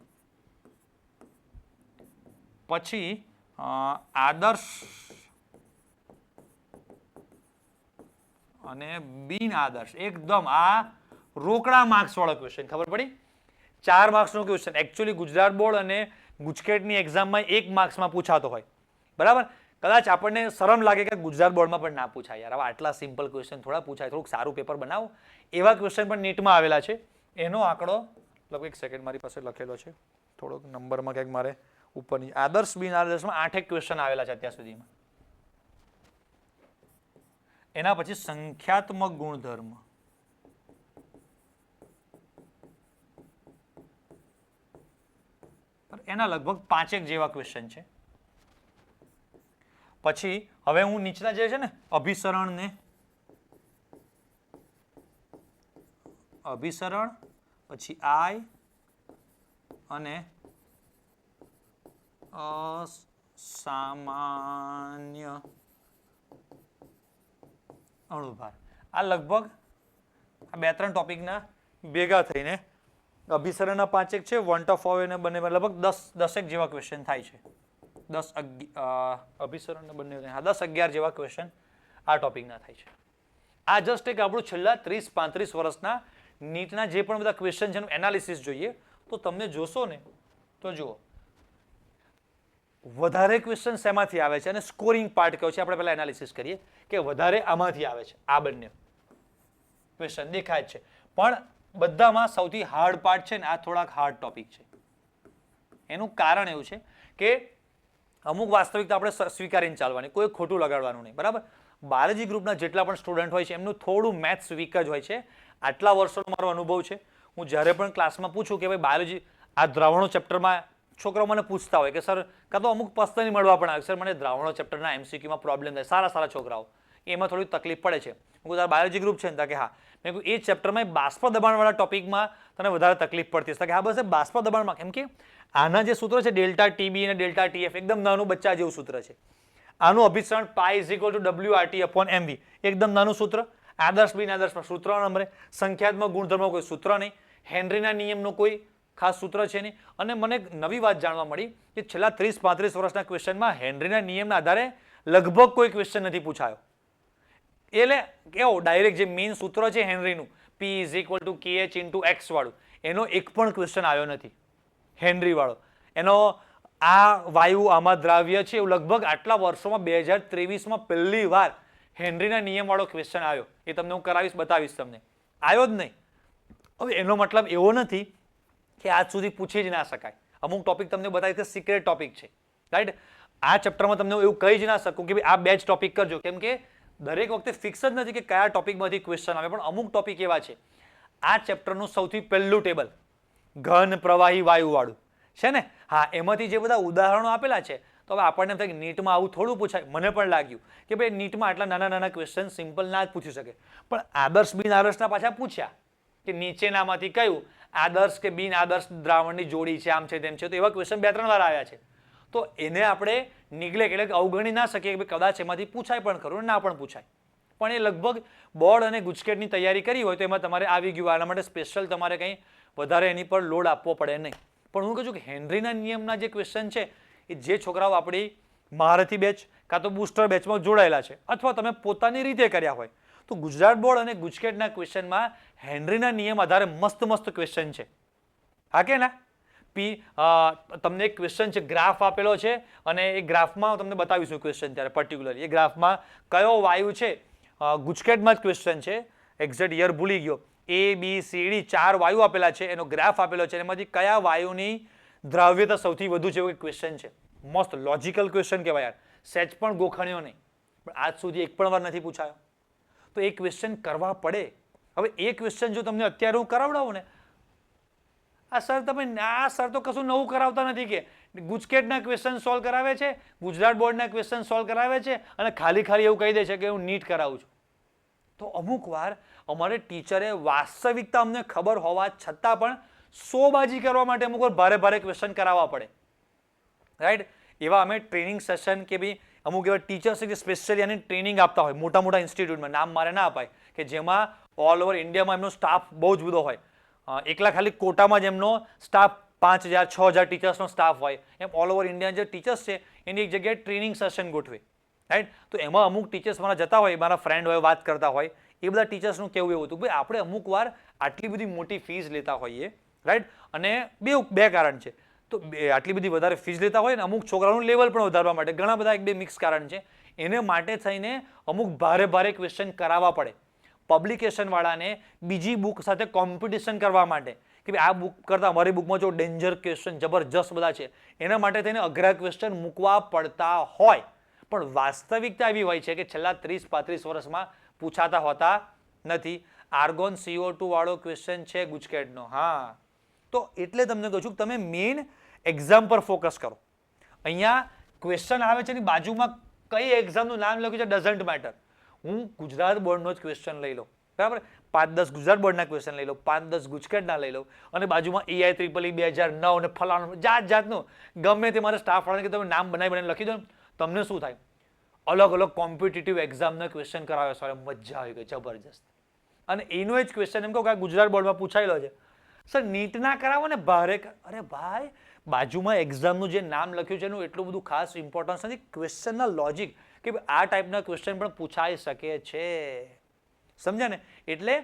પછી આદર્શ અને બિન આદર્શ, એકદમ આ રોકડા માર્ક્સ વાળો ક્વેશ્ચન. ખબર પડી? 4 માર્ક્સનો ક્વેશ્ચન એકચ્યુઅલી ગુજરાત બોર્ડ અને ગુજકેટની એક્ઝામમાં 1 માર્ક્સમાં પૂછાતો હોય, બરાબર. કદાચ આપણને શરમ લાગે કે ગુજરાત બોર્ડમાં પણ ના પૂછાય યાર, હવે આટલા સિમ્પલ ક્વેશ્ચન થોડા પૂછાય, થોડુંક સારું પેપર બનાવો. એવા ક્વેશ્ચન પણ નીટમાં આવેલા છે. એનો આંકડો લગભગ 1 સેકન્ડ મારી પાસે લખેલો છે, થોડોક નંબરમાં ક્યાંક મારે ઉપરની. આદર્શ બિન આદર્શમાં 8 ક્વેશ્ચન આવેલા છે અત્યાર સુધીમાં. એના પછી સંખ્યાત્મક ગુણધર્મ, એના લગભગ 5 જેવા ક્વેશ્ચન છે. પછી હવે હું નીચેના જે છે ને અભિસરણ, પછી આય અને અસામાન્ય અણુભાર, આ લગભગ આ 2-3 ટોપિકના ભેગા થઈને અભિસરણના 5 છે, વોન્ટ ઓફ એને બંને લગભગ 10 જેવા ક્વેશ્ચન થાય છે. 10-11 બંને 10-11 જેવા ક્વેશ્ચન આ ટોપિકના થાય છે. આ જસ્ટ એક આપણું છેલ્લા 30-35 વર્ષના નીટના જે પણ બધા ક્વેશ્ચન છે એનું એનાલિસિસ જોઈએ તો તમને જોશો ને તો જુઓ વધારે ક્વેશ્ચન શેમાંથી આવે છે અને સ્કોરિંગ પાર્ટ કયો છે આપણે પહેલા એનાલિસિસ કરીએ કે વધારે આમાંથી આવે છે. આ બંને ક્વેશ્ચન દેખાય છે પણ બધામાં સૌથી હાર્ડ પાર્ટ છે ને આ થોડાક હાર્ડ ટોપિક છે. એનું કારણ એવું છે કે અમુક વાસ્તવિકતા આપણે સ્વીકારીને ચાલવાની, કોઈ ખોટું લગાડવાનું નહીં, બરાબર. બાયોલોજી ગ્રુપના જેટલા પણ સ્ટુડન્ટ હોય છે એમનું થોડું મેથ્સ વીક જ હોય છે. આટલા વર્ષોનો મારો અનુભવ છે. હું જ્યારે પણ ક્લાસમાં પૂછું કે ભાઈ બાયોલોજી આ દ્રાવણો ચેપ્ટરમાં છોકરાઓ મને પૂછતા હોય કે સર કાં તો અમુક પર્સનલી મળવા પણ આવે સર મને દ્રાવણો ચેપ્ટરના એમસીક્યુમાં પ્રોબ્લેમ થાય, સારા છોકરાઓ એમાં થોડી તકલીફ પડે છે. હું તારા બાયોલોજી ગ્રુપ છે ને કે હા, મેં કહ્યું એ ચેપ્ટરમાં બાષ્પ દબાણવાળા ટોપિકમાં તને વધારે તકલીફ પડતી હશે કે હા બસ એ બાષ્પ દબાણમાં, કેમ કે આના જે સૂત્રો છે ડેલ્ટા ટીબી અને ડેલ્ટા ટીએફ એકદમ નાનું બચ્ચા જેવું સૂત્ર છે. આનું અભિસરણ pi is equal to WRT upon MV એકદમ નાનું સૂત્ર. આદર્શ બિન આદર્શમાં સૂત્ર નંબરે, સંખ્યાત્મક ગુણધર્મો કોઈ સૂત્ર નહીં, હેનરીના નિયમનો કોઈ ખાસ સૂત્ર છે નહીં. અને મને એક નવી વાત જાણવા મળી કે છેલ્લા 30-35 વર્ષના ક્વેશ્ચનમાં હેનરીના નિયમના આધારે લગભગ કોઈ ક્વેશ્ચન નથી પૂછાયો. એટલે કેવો ડાયરેક્ટ જે મેઇન સૂત્ર છે હેનરીનું P is equal two KH into X વાળું એનો એક પણ ક્વેશ્ચન આવ્યો નથી હેનરી વાળો. એનો આ વાયુ આમાં દ્રાવ્ય છે એવું લગભગ આટલા વર્ષોમાં 2023માં પહેલી વાર હેનરીના નિયમ વાળો ક્વેશ્ચન આવ્યો. એ તમને હું કરાવીશ, બતાવીશ તમને. આવ્યો જ નહીં. હવે એનો મતલબ એવો નથી કે આજ સુધી પૂછી જ ના શકાય. અમુક ટોપિક તમને બતાવીશ કે સિક્રેટ ટોપિક છે, રાઈટ. આ ચેપ્ટરમાં તમને એવું કહી જ ના શકું કે આ 2 જ ટોપિક કરજો, કેમ કે દરેક વખતે ફિક્સ જ નથી કે કયા ટોપિકમાંથી ક્વેશ્ચન આવે, પણ અમુક ટોપિક એવા છે. આ ચેપ્ટરનું સૌથી પહેલું ટેબલ ઘન પ્રવાહી વાયુ વાળું છે ને, હા એમાંથી જે બધા ઉદાહરણો આપેલા છે તો હવે આપણને એમ થાય કે નીટમાં આવું થોડું પૂછાય. મને પણ લાગ્યું કે ભાઈ નીટમાં આટલા નાના ક્વેશ્ચન સિમ્પલ ના જ પૂછી શકે, પણ આદર્શ બિન આદર્શના પાછા પૂછ્યા કે નીચેનામાંથી કયું આદર્શ કે બિન આદર્શ દ્રાવણની જોડી છે, આમ છે તેમ છે, તો એવા ક્વેશ્ચન 2-3 વાર આવ્યા છે. તો એને આપણે નિગ્લેક્ટ એટલે કે અવગણી ના શકીએ કે કદાચ એમાંથી પૂછાય પણ ખરું ના પણ પૂછાય. પણ એ લગભગ બોર્ડ અને ગુજકેટની તૈયારી કરી હોય તો એમાં તમારે આવી ગયું, આના માટે સ્પેશિયલ તમારે કંઈ વધારે એની પર લોડ આપવો પડે નહીં. પણ હું કહું છું કે હેનરીના નિયમના જે ક્વેશ્ચન છે એ જે છોકરાઓ આપણી મહારથી બેચ કાં તો બુસ્ટર બેચમાં જોડાયેલા છે અથવા તમે પોતાની રીતે કર્યા હોય તો ગુજરાત બોર્ડ અને ગુજકેટના ક્વેશ્ચનમાં હેનરીના નિયમ આધારે મસ્ત ક્વેશ્ચન છે. હા કે ના? તમને એક ક્વેશ્ચન છે, ગ્રાફ આપેલો છે અને એ ગ્રાફમાં તમને બતાવીશું ક્વેશ્ચન ત્યારે પર્ટિક્યુલરલી એ ગ્રાફમાં કયો વાયુ છે. ગુજકેટમાં જ ક્વેશ્ચન છે, એક્ઝેક્ટ યર ભૂલી ગયો. ABCD 4 વાયુ આપેલા છે, એનો ગ્રાફ આપેલો છે, એમાંથી કયા વાયુની દ્રાવ્યતા સૌથી વધુ છે એવું ક્વેશ્ચન છે. મસ્ત લોજિકલ ક્વેશ્ચન કહેવાય યાર, સેચ પણ ગોખણ્યો નહીં, પણ આજ સુધી એક પણ વાર નથી પૂછાયો. તો એ ક્વેશ્ચન કરવા પડે. હવે એ ક્વેશ્ચન જો તમને અત્યારે હું કરાવડાવું ને આ સર તો કશું નવું કરાવતા નથી કે ગુજકેટના ક્વેશ્ચન સોલ્વ કરાવે છે, ગુજરાત બોર્ડના ક્વેશ્ચન સોલ્વ કરાવે છે અને ખાલી એવું કહી દે છે કે હું નીટ કરાવું છું. તો અમુક વાર અમારે ટીચરે વાસ્તવિકતા અમને ખબર હોવા છતાં પણ શોબાજી કરવા માટે અમુક વાર ભારે ક્વેશ્ચન કરાવવા પડે, રાઈટ. એવા અમે ટ્રેનિંગ સેશન કે ભાઈ અમુક એવા ટીચર્સ કે સ્પેશિયલી આની ટ્રેનિંગ આપતા હોય મોટા ઇન્સ્ટિટ્યૂટમાં, નામ મારે ના અપાય, કે જેમાં ઓલ ઓવર ઇન્ડિયામાં એમનો સ્ટાફ બહુ જ બધો હોય. એકલા ખાલી કોટામાં જ એમનો સ્ટાફ 5000 6000 ટીચર્સનો સ્ટાફ હોય. એમ ઓલ ઓવર ઇન્ડિયા જે ટીચર્સ છે એની એક જગ્યાએ ટ્રેનિંગ સેશન ગોઠવે, રાઈટ. તો એમાં અમુક ટીચર્સ મારા જતા હોય, મારા ફ્રેન્ડ હોય, વાત કરતા હોય, એ બધા ટીચર્સનું કેવું એવું હતું કે ભાઈ આપણે અમુક વાર આટલી બધી મોટી ફીસ લેતા હોઈએ, રાઈટ. અને બે કારણ છે. તો આટલી બધી વધારે ફીસ લેતા હોય ને અમુક છોકરાઓનું લેવલ પણ વધારવા માટે ઘણા બધા 1-2 મિક્સ કારણ છે. એને માટે થઈને અમુક ભારે ક્વેશ્ચન કરાવવા પડે પબ્લિકેશન વાળાને, બીજી બુક સાથે કોમ્પિટિશન કરવા માટે કે ભાઈ આ બુક કરતાં અમારી બુકમાં જો ડેન્જર ક્વેશ્ચન જબરજસ્ત બધા છે, એના માટે થઈને અઘરા ક્વેશ્ચન મૂકવા પડતા હોય. પણ વાસ્તવિકતા એવી હોય છે કે છેલ્લા 30-35 વર્ષમાં પૂછાતા હોતા નથી. આર્ગોન CO2 વાળો ક્વેશ્ચન છે ગુજકેટનો. હા, તો એટલે તમને કહું છું કે તમે મેઇન એક્ઝામ પર ફોકસ કરો. અહીંયા ક્વેશ્ચન આવે છે એની બાજુમાં કઈ એક્ઝામનું નામ લખ્યું છે ડઝન્ટ મેટર. હું ગુજરાત બોર્ડનો જ ક્વેશ્ચન લઈ લઉં, બરાબર, 5-10 ગુજરાત બોર્ડના ક્વેશ્ચન લઈ લઉં, 5-10 ગુજકેટના લઈ લઉં, અને બાજુમાં AI EEE 2009 અને ફલાણું જાતનું ગમે તે મારા સ્ટાફ વાળાને કે તમે નામ બનાવીને લખી દો, તમને શું થાય? અલગ કોમ્પિટિટિવ એક્ઝામના ક્વેશ્ચન કરાવે, સર મજા આવી ગઈ, જબરજસ્ત. અને એનો જ ક્વેશ્ચન એમ કહું કે ગુજરાત બોર્ડમાં પૂછાયેલો છે, સર નીટના કરાવો ને ભારે. અરે ભાઈ, બાજુમાં એક્ઝામનું જે નામ લખ્યું છે એનું એટલું બધું ખાસ ઇમ્પોર્ટન્સ નથી. ક્વેશ્ચનના લોજિક કે આ ટાઈપના ક્વેશ્ચન પણ પૂછાઈ શકે છે, સમજ્યા ને. એટલે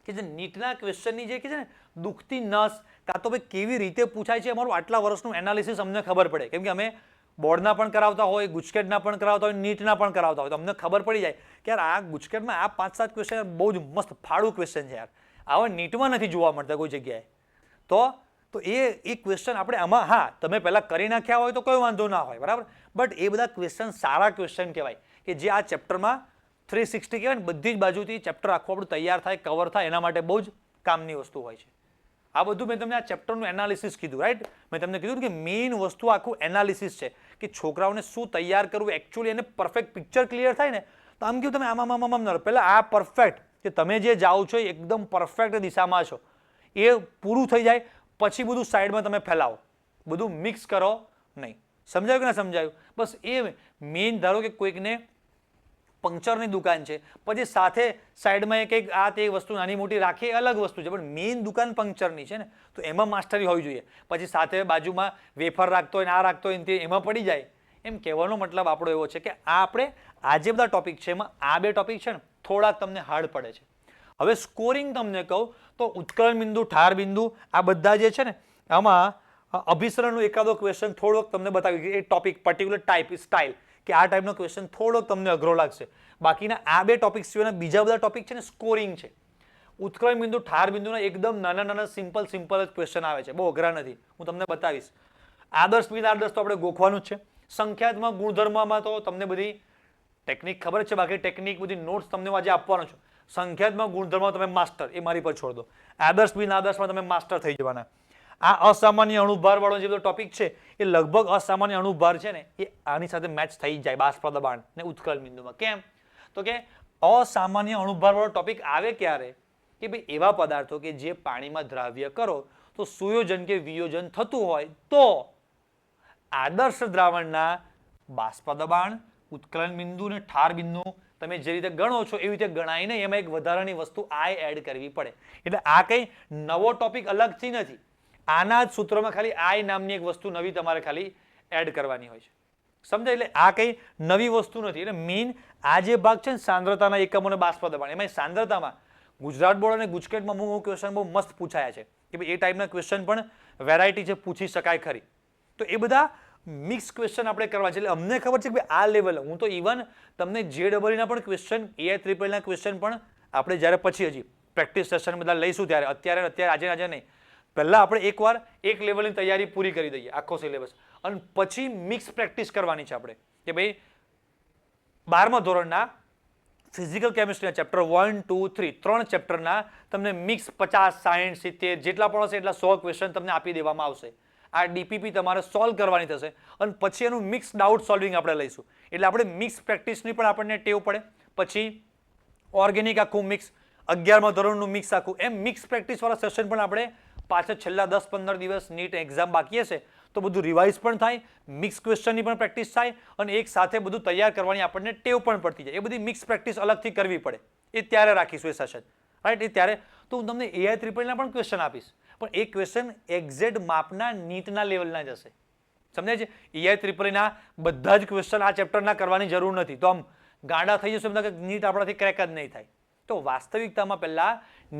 કે જે નીટના ક્વેશ્ચનની જે કે છે ને દુખતી નસ કાં તો ભાઈ કેવી રીતે પૂછાય છે, અમારું આટલા વર્ષનું એનાલિસિસ અમને ખબર પડે, કેમ કે અમે બોર્ડના પણ કરાવતા હોય, ગુજકેટના પણ કરાવતા હોય, નીટના પણ કરાવતા હોય, તો અમને ખબર પડી જાય કે યાર આ ગુજકેટમાં આ 5-7 ક્વેશ્ચન બહુ જ મસ્ત ફાડું ક્વેશ્ચન છે યાર, આવા નીટમાં નથી જોવા મળતા કોઈ જગ્યાએ. તો એ ક્વેશ્ચન આપણે આમાં, હા તમે પહેલાં કરી નાખ્યા હોય તો કોઈ વાંધો ના હોય, બરાબર. બટ એ બધા ક્વેશ્ચન સારા ક્વેશ્ચન કહેવાય કે જે આ ચેપ્ટરમાં 360 કહેવાય ને, બધી જ બાજુથી ચેપ્ટર આખું આપણું તૈયાર થાય, કવર થાય, એના માટે બહુ જ કામની વસ્તુ હોય છે. આ બધું મેં તમને આ ચેપ્ટરનું એનાલિસિસ કીધું, રાઈટ. મેં તમને કીધું કે મેઇન વસ્તુ આખું એનાલિસિસ છે કે છોકરાઓને શું તૈયાર કરવું, એકચ્યુઅલી એને પરફેક્ટ પિક્ચર ક્લિયર થાય ને તો આમ કહ્યું તમે આમ પહેલાં આ પરફેક્ટ કે તમે જે જાઓ છો એ એકદમ પરફેક્ટ દિશામાં છો, એ પૂરું થઈ જાય પછી બધું સાઈડમાં તમે ફેલાવો, બધું મિક્સ કરો નહીં. સમજાયું કે ના સમજાયું? બસ એ મેઇન. ધારો કે કોઈકને પંક્ચરની દુકાન છે, પછી સાથે સાઈડમાં કંઈક આ તે વસ્તુ નાની મોટી રાખી, એ અલગ વસ્તુ છે, પણ મેઇન દુકાન પંક્ચરની છે ને, તો એમાં માસ્ટરી હોવી જોઈએ. પછી સાથે બાજુમાં વેફર રાખતો હોય ને આ રાખતો હોય ને એમાં પડી જાય. એમ કહેવાનો મતલબ આપણો એવો છે કે આ આપણે આ જે બધા ટોપિક છે એમાં આ 2 ટોપિક છે ને થોડાક તમને હાર્ડ પડે છે. હવે સ્કોરિંગ તમને કહું તો ઉત્કલન બિંદુ, ઠાર બિંદુ, આ બધા જે છે ને આમાં અભિસરણનો એકાદો ક્વેશ્ચન થોડોક તમને બતાવી, એ ટોપિક પર્ટિક્યુલર ટાઈપ સ્ટાઇલ કે આ ટાઈપનો ક્વેશ્ચન થોડોક તમને અઘરો લાગશે. બાકીના આ 2 ટોપિક સિવાયના બીજા બધા ટોપિક છે ને સ્કોરિંગ છે. ઉત્કલન બિંદુ, ઠાર બિંદુના એકદમ નાના સિમ્પલ જ ક્વેશ્ચન આવે છે, બહુ અઘરા નથી, હું તમને બતાવીશ. આદર્શ બિનઆદર્શ તો આપણે ગોખવાનું જ છે. સંખ્યાત્મક ગુણધર્મમાં તો તમને બધી ટેકનિક ખબર છે, બાકી ટેકનિક બધી નોટ્સ તમને આજે આપવાનો છું. સંખ્યાત્મક ગુણધર્મ તમે માસ્ટર, એ મારી પર છોડ દો. આદર્શ બિનઆદર્શમાં તમે માસ્ટર થઈ જવાના. આ અસામાન્ય અણુભાર વાળો જે બધો ટોપિક છે એ લગભગ અસામાન્ય અણુભાર છે ને એ આની સાથે મેચ થઈ જાય બાષ્પ દબાણ ને ઉત્કલન બિંદુમાં. કેમ? તો કે અસામાન્ય અણુભાર વાળો ટોપિક આવે ક્યારે કે ભાઈ એવા પદાર્થો કે જે પાણીમાં દ્રાવ્ય કરો તો સુયોજન કે વિયોજન થતું હોય તો આદર્શ દ્રાવણના બાષ્પ દબાણ, ઉત્કલન બિંદુ ને ઠાર બિંદુ તમે જે રીતે ગણો છો એવી રીતે ગણાઈને એમાં એક વધારાની વસ્તુ આઈ એડ કરવી પડે. એટલે આ કંઈ નવો ટોપિક અલગથી નથી, આના જ સૂત્રમાં ખાલી આઈ નામની એક વસ્તુ નવી તમારે ખાલી એડ કરવાની હોય છે, સમજાય? એટલે આ કંઈ નવી વસ્તુ નથી. એટલે મેઇન આ જે ભાગ છે ને સાંદ્રતાના એકમો અને બાષ્પ દબાણ, એમાં સાંદ્રતામાં ગુજરાત બોર્ડ અને ગુજકેટમાં અમુક ક્વેશ્ચન બહુ મસ્ત પૂછાયા છે કે ભાઈ એ ટાઈપના ક્વેશ્ચન પણ વેરાયટી છે, પૂછી શકાય ખરી. તો એ બધા મિક્સ ક્વેશ્ચન આપણે કરવા છે. એટલે અમને ખબર છે કે ભાઈ આ લેવલ, હું તો ઇવન તમને JEE ના પણ ક્વેશ્ચન, AI EEE ના ક્વેશ્ચન પણ આપણે જ્યારે પછી હજી પ્રેક્ટિસ સેશન બધા લઈશું ત્યારે, અત્યારે આજે નહીં, પહેલા આપણે એકવાર એક લેવલની તૈયારી પૂરી કરી દઈએ આખો સિલેબસ, અને પછી મિક્સ પ્રેક્ટિસ કરવાની છે આપણે કે ભાઈ 12મા ધોરણના ફિઝિકલ કેમિસ્ટ્રીના ચેપ્ટર 1, 2, 3 3 ચેપ્ટરના તમને મિક્સ 50, 60, 70 જેટલા પણ હશે એટલા 100 ક્વેશ્ચન તમને આપી દેવામાં આવશે. આ DPP તમારે સોલ્વ કરવાની થશે અને પછી એનું મિક્સ ડાઉટ સોલ્વિંગ આપણે લઈશું. એટલે આપણે મિક્સ પ્રેક્ટિસની પણ આપણને ટેવ પડે. પછી ઓર્ગેનિક આખું મિક્સ, 11મા ધોરણનું મિક્સ આખું, એમ મિક્સ પ્રેક્ટિસવાળા સેશન પણ આપણે પાછળ છેલ્લા 10-15 દિવસ નીટ એક્ઝામ બાકી હશે તો બધું રિવાઇઝ પણ થાય, મિક્સ ક્વેશ્ચનની પણ પ્રેક્ટિસ થાય અને એક સાથે બધું તૈયાર કરવાની આપણને ટેવ પણ પડતી જાય. એ બધી મિક્સ પ્રેક્ટિસ અલગથી કરવી પડે, એ ત્યારે રાખીશું એ સેશન. રાઈટ. એ ત્યારે તો હું તમને AI ટ્રિપલના પણ ક્વેશ્ચન આપીશ, પણ એ ક્વેશ્ચન એક્ઝેક્ટ માપના નીટના લેવલના જ હશે. સમજાય છે? AI ટ્રિપલના બધા જ ક્વેશ્ચન આ ચેપ્ટરના કરવાની જરૂર નથી, તો આમ ગાંડા થઈ જશે બધા કે નીટ આપણાથી ક્રેક જ નહીં થાય. તો વાસ્તવિકતામાં પહેલા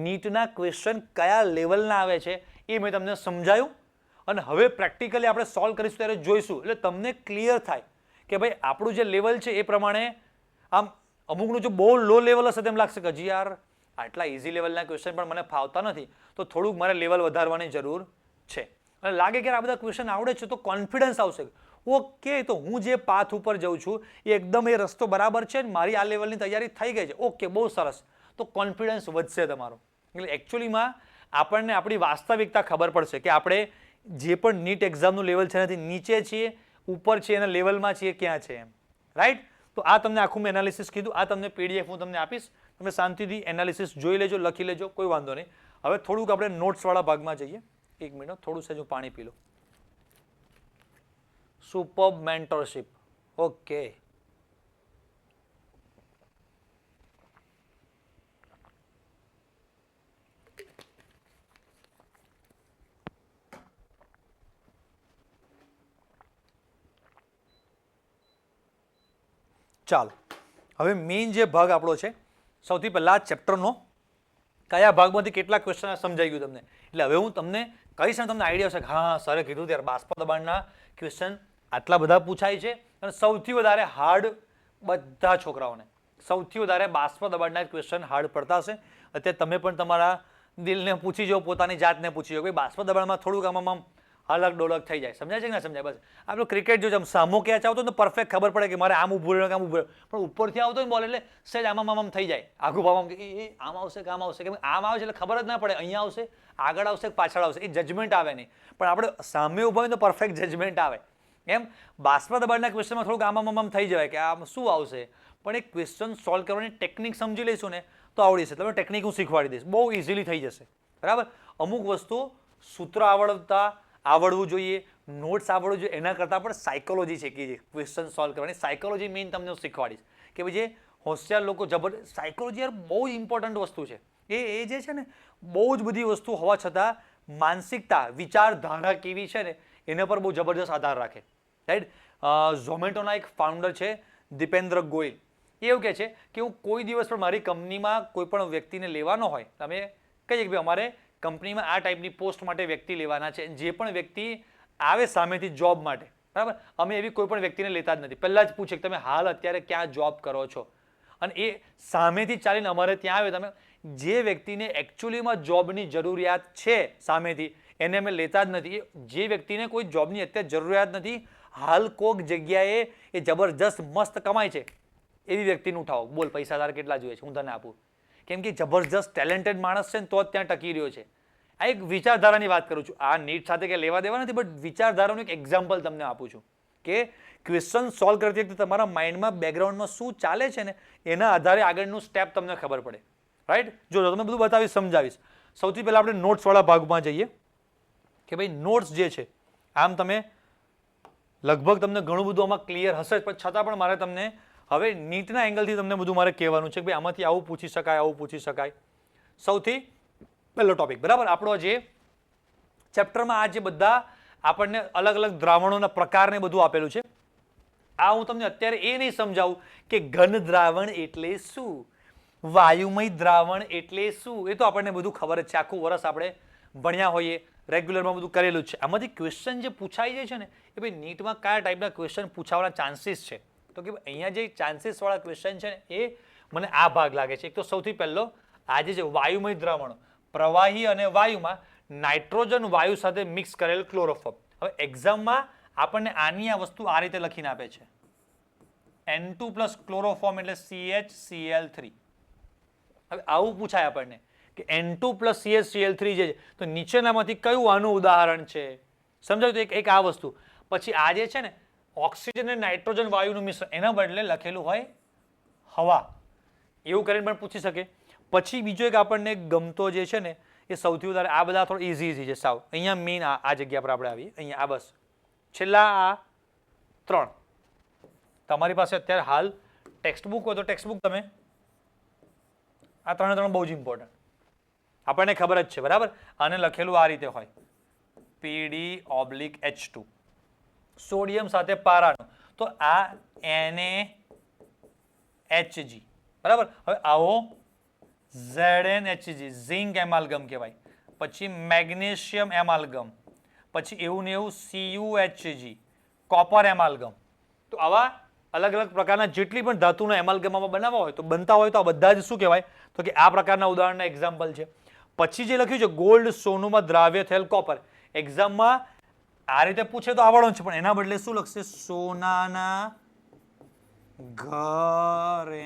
નીટના ક્વેશ્ચન કયા લેવલના આવે છે એ મેં તમને સમજાયું, અને હવે પ્રેક્ટિકલી આપણે સોલ્વ કરીશું ત્યારે જોઈશું, એટલે તમને ક્લિયર થાય કે ભાઈ આપણું જે લેવલ છે એ પ્રમાણે. આમ અમુકનું જો બહુ લો લેવલ હશે તેમ લાગશે કે હજી યાર આટલા ઇઝી લેવલના ક્વેશ્ચન પણ મને ફાવતા નથી, તો થોડુંક મારે લેવલ વધારવાની જરૂર છે. અને લાગે કે આ બધા ક્વેશ્ચન આવડે છે તો કોન્ફિડન્સ આવશે, ઓકે તો હું જે પાથ ઉપર જઉં છું એ એકદમ એ રસ્તો બરાબર છે, મારી આ લેવલની તૈયારી થઈ ગઈ છે, ઓકે બહુ સરસ, તો કોન્ફિડન્સ વધશે તમારો. એટલે એકચ્યુઅલીમાં આપણને આપણી વાસ્તવિકતા ખબર પડશે કે આપણે જે પણ નીટ એક્ઝામનું લેવલ છે એનાથી નીચે છીએ, ઉપર છીએ, એના લેવલમાં છીએ, ક્યાં છે એમ. રાઈટ. તો આ તમને આખું મેં એનાલિસિસ કીધું, આ તમને PDF હું તમને આપીશ, તમે શાંતિથી એનાલિસિસ જોઈ લેજો, લખી લેજો, કોઈ વાંધો નહીં. હવે થોડુંક આપણે નોટ્સવાળા ભાગમાં જઈએ. એક મિનિટ, થોડું સહેજ પાણી પી લો. Superb mentorship, okay. ચાલો, હવે મેઇન જે ભાગ આપણો છે, સૌથી પહેલા ચેપ્ટરનો કયા ભાગમાંથી કેટલા ક્વેશ્ચન સમજાઈ ગયું તમને, એટલે હવે હું તમને કહીશ ને તમને આઈડિયા હશે કે હા સરે કીધું ત્યારે બાષ્પ દબાણના ક્વેશ્ચન આટલા બધા પૂછાય છે, અને સૌથી વધારે હાર્ડ બધા છોકરાઓને સૌથી વધારે બાષ્પ દબાણના ક્વેશ્ચન હાર્ડ પડતા હશે. અત્યારે તમે પણ તમારા દિલને પૂછી જાઓ, પોતાની જાતને પૂછી જાઓ કે બાષ્પ દબાણમાં થોડુંક આમાં અલગ ડોલક થઈ જાય. સમજાય છે કે ના સમજાય? બસ આપણું ક્રિકેટ જો સામો કેચ આવતો ને પરફેક્ટ ખબર પડે કે મારે આમ ઊભું રહેવું, આમ ઊભું રહેવું, પણ ઉપરથી આવતો ને બોલ એટલે સહેજ આમ થઈ જાય, આઘું ભાવ એ આમ આવશે કે આમ આવશે, કે આમ આવે છે એટલે ખબર જ ના પડે અહીંયા આવશે, આગળ આવશે કે પાછળ આવશે, એ જજમેન્ટ આવે નહીં. પણ આપણે સામે ઊભા હોય તો પરફેક્ટ જજમેન્ટ આવે. એમ બાષ્પ દબાણના ક્વેશ્ચનમાં થોડુંક આમ થઈ જવાય કે આમ શું આવશે, પણ એ ક્વેશ્ચન સોલ્વ કરવાની ટેકનિક સમજી લઈશું ને તો આવડી જશે. તમે ટેકનિક હું શીખવાડી દઈશ, બહુ ઇઝીલી થઈ જશે. બરાબર. અમુક વસ્તુ સૂત્ર આવડવું જોઈએ, નોટ્સ આવડવું જોઈએ, એના કરતાં પણ સાયકોલોજી છે કે ક્વેશ્ચન સોલ્વ કરવાની સાયકોલોજી મેઇન તમને હું શીખવાડીશ કે ભાઈ જે હોશિયાર લોકો જબરદસ્ત સાયકોલોજી યાર બહુ ઇમ્પોર્ટન્ટ વસ્તુ છે. એ જે છે ને બહુ જ બધી વસ્તુ હોવા છતાં માનસિકતા, વિચારધારા કેવી છે ને એના પર બહુ જબરદસ્ત આધાર રાખે. રાઈટ. ઝોમેટોના એક ફાઉન્ડર છે દીપેન્દ્ર ગોયલ, એ એવું કહે છે કે હું કોઈ દિવસ પણ મારી કંપનીમાં કોઈ પણ વ્યક્તિને લેવાનો હોય, તમે કહીએ કે ભાઈ અમારે કંપનીમાં આ ટાઈપની પોસ્ટ માટે વ્યક્તિ લેવાના છે, જે પણ વ્યક્તિ આવે સામેથી જોબ માટે, બરાબર, અમે એવી કોઈ પણ વ્યક્તિને લેતા જ નથી. પહેલાં જ પૂછે કે તમે હાલ અત્યારે ક્યાં જોબ કરો છો, અને એ સામેથી ચાલીને અમારે ત્યાં આવે, તમે જે વ્યક્તિને એકચ્યુઅલીમાં જોબની જરૂરિયાત છે સામેથી એને અમે લેતા જ નથી. જે વ્યક્તિને કોઈ જોબની અત્યારે જરૂરિયાત નથી, હાલ કોઈક જગ્યાએ એ જબરજસ્ત મસ્ત કમાય છે, એવી વ્યક્તિને ઉઠાવો, બોલ પૈસા તારે કેટલા જોઈએ છે હું તને આપું. કેમ કે જબરજસ્ત ટેલેન્ટેડ માણસ છે ને તો જ ત્યાં ટકી રહ્યો છે. આ એક વિચારધારાની વાત કરું છું, આ નીટ સાથે કંઈ લેવા દેવા નથી, બટ વિચારધારાનું એક એક્ઝામ્પલ તમને આપું છું કે ક્વેશ્ચન સોલ્વ કરતી વખતે તમારા માઇન્ડમાં બેકગ્રાઉન્ડમાં શું ચાલે છે ને એના આધારે આગળનું સ્ટેપ તમને ખબર પડે. રાઈટ. જો તમે બધું બતાવીશ, સમજાવીશ. સૌથી પહેલાં આપણે નોટ્સવાળા ભાગમાં જઈએ કે ભાઈ નોટ્સ જે છે, આમ તમે લગભગ તમને ઘણું બધું આમાં ક્લિયર હશે જ, પણ છતાં પણ મારે તમને હવે નીટના એંગલથી તમને બધું મારે કહેવાનું છે કે ભાઈ આમાંથી આવું પૂછી શકાય, આવું પૂછી શકાય. સૌથી પહેલો ટોપિક, બરાબર, આપણો જે ચેપ્ટરમાં આ જે બધા આપણને અલગ અલગ દ્રાવણોના પ્રકારને બધું આપેલું છે, આ હું તમને અત્યારે એ નહીં સમજાવું કે ઘન દ્રાવણ એટલે શું, વાયુમય દ્રાવણ એટલે શું, એ તો આપણને બધું ખબર જ છે, આખું વર્ષ આપણે ભણ્યા હોઈએ, રેગ્યુલરમાં બધું કરેલું જ છે. આમાંથી ક્વેશ્ચન જે પૂછાઈ જાય છે ને એ ભાઈ નીટમાં કયા ટાઈપના ક્વેશ્ચન પૂછાવાના ચાન્સીસ છે, તો કે અહીંયા જે ચાન્સીસવાળા ક્વેશ્ચન છે ને એ મને આ ભાગ લાગે છે. એક તો સૌથી પહેલો આજે જે વાયુમય દ્રાવણ, પ્રવાહી અને વાયુમાં નાઇટ્રોજન વાયુ સાથે મિક્સ કરેલ ક્લોરોફોર્મ. હવે એક્ઝામમાં આપણને આની આ વસ્તુ આ રીતે લખીને આપે છે, N2 પ્લસ ક્લોરોફોર્મ એટલે CHCl3. હવે આવું પૂછાય આપણને કે N2 પ્લસ CHCl3 જે છે તો નીચેનામાંથી કયું આનું ઉદાહરણ છે, સમજાયું? તો એક આ વસ્તુ. પછી આ જે છે ને ઓક્સિજન અને નાઇટ્રોજન વાયુનું મિશ્રણ, એના બદલે લખેલું હોય હવા, એવું કરીને પણ પૂછી શકે. પછી બીજો એક આપણને ગમતો જે છે ને એ સૌથી વધારે, આ બધા થોડું ઇઝી છે સાવ, અહીંયા મેઇન આ જગ્યા પર આપણે આવીએ, અહીંયા આ બસ છેલ્લા આ 3. તમારી પાસે અત્યારે હાલ ટેક્સ્ટ બુક હોય તો ટેક્સ્ટ બુક તમે આ 3 બહુ જ ઇમ્પોર્ટન્ટ. આપણને ખબર જ છે બરાબર. આને લખેલું આ રીતે હોય PD/H2 સોડિયમ સાથે પારાનું, તો આ NaHg બરાબર. હવે આવો ZnHg ઝિંક એમાલ્ગમ કહેવાય, પછી મેગ્નેશિયમ એમાલ્ગમ, પછી એવું ને એવું CuHg કોપર એમાલ્ગમ. તો આવા અલગ અલગ પ્રકારના જેટલી પણ ધાતુના એમાલ્ગમમાં બનાવવા હોય તો બનતા હોય તો આ બધા જ શું કહેવાય તો કે આ પ્રકારના ઉદાહરણના એક્ઝામ્પલ છે. પછી જે લખ્યું છે ગોલ્ડ સોનુમાં દ્રાવ્ય થયેલ કોપર, એક્ઝામમાં આ રીતે પૂછે તો આવડવાનું છે, પણ એના બદલે શું લખશે સોનાના ઘરેણા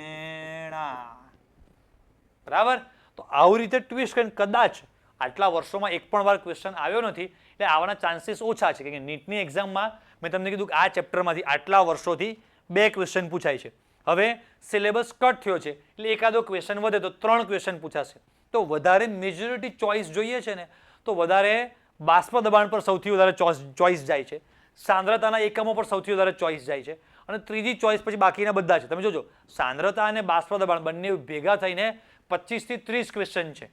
બરાબર. તો આવી રીતે ટ્વિસ્ટ કરીને કદાચ આટલા વર્ષોમાં એક પણ વાર ક્વેશ્ચન આવ્યો નથી એટલે આવવાના ચાન્સીસ ઓછા છે, કે નીટની એક્ઝામમાં મેં તમને કીધું કે આ ચેપ્ટરમાંથી આટલા વર્ષોથી 2 ક્વેશ્ચન પૂછાય છે. હવે સિલેબસ કટ થયો છે એટલે એકાદો ક્વેશ્ચન વધે તો 3 ક્વેશ્ચન પૂછાશે. તો વધારે મેજોરિટી ચોઇસ જોઈએ છે ને તો વધારે બાષ્પ દબાણ પર સૌથી વધારે ચોઇસ જાય છે, સાંદ્રતાના એકમો પર સૌથી વધારે ચોઇસ જાય છે, અને ત્રીજી ચોઇસ પછી બાકીના બધા છે. તમે જોજો સાંદ્રતા અને બાષ્પ દબાણ બંને ભેગા થઈને 25 થી 30 ક્વેશ્ચન છે.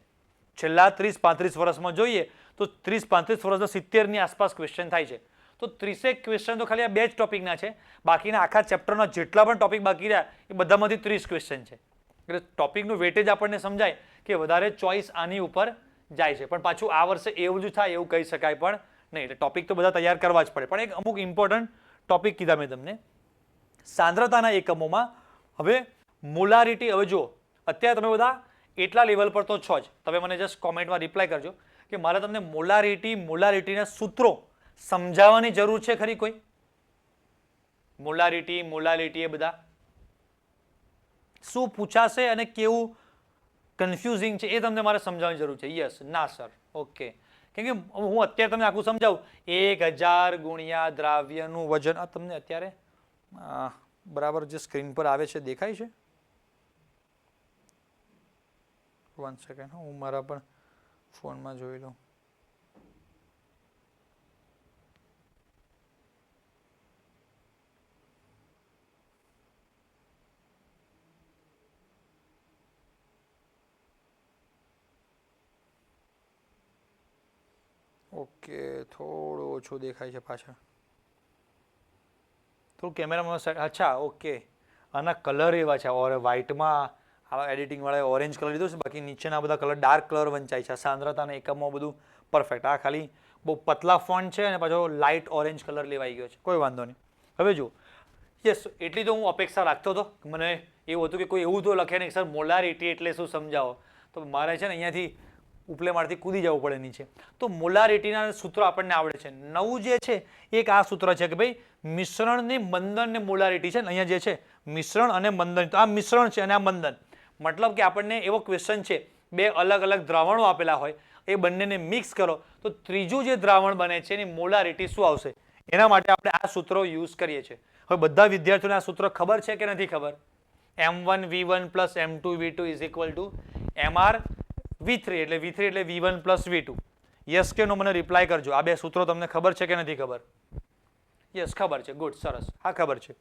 છેલ્લા 30-35 વર્ષમાં જોઈએ તો 30-35 વર્ષના 70 ની આસપાસ ક્વેશ્ચન થાય છે. તો 30 ક્વેશ્ચન તો ખાલી આ 2 જ ટોપિકના છે, બાકીના આખા ચેપ્ટરના જેટલા પણ ટોપિક બાકી રહ્યા એ બધામાંથી 30 ક્વેશ્ચન છે. એટલે ટોપિકનું વેટેજ આપણને સમજાય કે વધારે ચોઇસ આની ઉપર જાય છે. પણ પાછું આ વર્ષે એવું જ થાય એવું કહી શકાય પણ નહીં, એટલે ટોપિક તો બધા તૈયાર કરવા જ પડે. પણ એક અમુક ઇમ્પોર્ટન્ટ ટોપિક કીધા મેં તમને સાંદ્રતાના એકમોમાં. હવે મોલારિટી, હવે જુઓ અત્યારે તમે બધા એટલા લેવલ પર તો છો જ, તમે મને જસ્ટ કોમેન્ટમાં રિપ્લાય કરજો કે મારે તમને મોલારિટીના સૂત્રો સમજાવવાની જરૂર છે ખરી કોઈ? મોલારિટી એ બધા શું પૂછાશે અને કેવું કન્ફ્યુઝિંગ છે એ તમને મારે સમજાવવાની જરૂર છે. યસ, ના સર, ઓકે. કેમ કે હું અત્યારે તમને આખું સમજાવું 1000 ગુણ્યા દ્રાવ્યનું વજન, આ તમને અત્યારે બરાબર જે સ્ક્રીન પર આવે છે દેખાય છે? 1 સેકન્ડ, હું મારા પણ ફોનમાં જોઈ લઉં. ઓકે, થોડું ઓછું દેખાય છે પાછળ, થોડું કેમેરામાં. અચ્છા, ઓકે, આના કલર એવા છે, ઓર વ્હાઇટમાં આવા એડિટિંગ વાળા ઓરેન્જ કલર લીધો છે, બાકી નીચેના બધા કલર ડાર્ક કલર વંચાય છે. સાંદ્રતાના એકમો બધું પરફેક્ટ. આ ખાલી બહુ પતલા ફોન્ટ છે અને પાછો લાઇટ ઓરેન્જ કલર લેવાઈ ગયો છે, કોઈ વાંધો નહીં. હવે જુઓ, યસ, એટલી તો હું અપેક્ષા રાખતો હતો. મને એવું હતું કે કોઈ એવું તો લખે નહીં સર મોલારિટી એટલે શું સમજાવો, તો મારે છે ને અહીંયાથી ઉપલે માળથી કૂદી જવું પડે નીચે. તો મોલારિટીના સૂત્રો આપણને આવડે છે. નવું જે છે એક આ સૂત્ર છે કે ભાઈ મિશ્રણની મંદન ને મોલારિટી છે ને, અહીંયા જે છે મિશ્રણ અને મંદન, તો આ મિશ્રણ છે અને આ મંદન. મતલબ કે આપણને એવો ક્વેશ્ચન છે, 2 અલગ અલગ દ્રાવણો આપેલા હોય, એ બંનેને મિક્સ કરો તો ત્રીજું જે દ્રાવણ બને છે એની મોલારિટી શું આવશે, એના માટે આપણે આ સૂત્રો યુઝ કરીએ છીએ. હવે બધા વિદ્યાર્થીઓને આ સૂત્ર ખબર છે કે નથી ખબર? M1V1 + M2V2 = MrV3, એટલે V3 એટલે V1 + V2. યસ કે નો મને રિપ્લાય કરજો. આ 2 સૂત્રો તમને ખબર છે કે નથી ખબર? યસ, ખબર છે, ગુડ, સરસ, હા ખબર છે.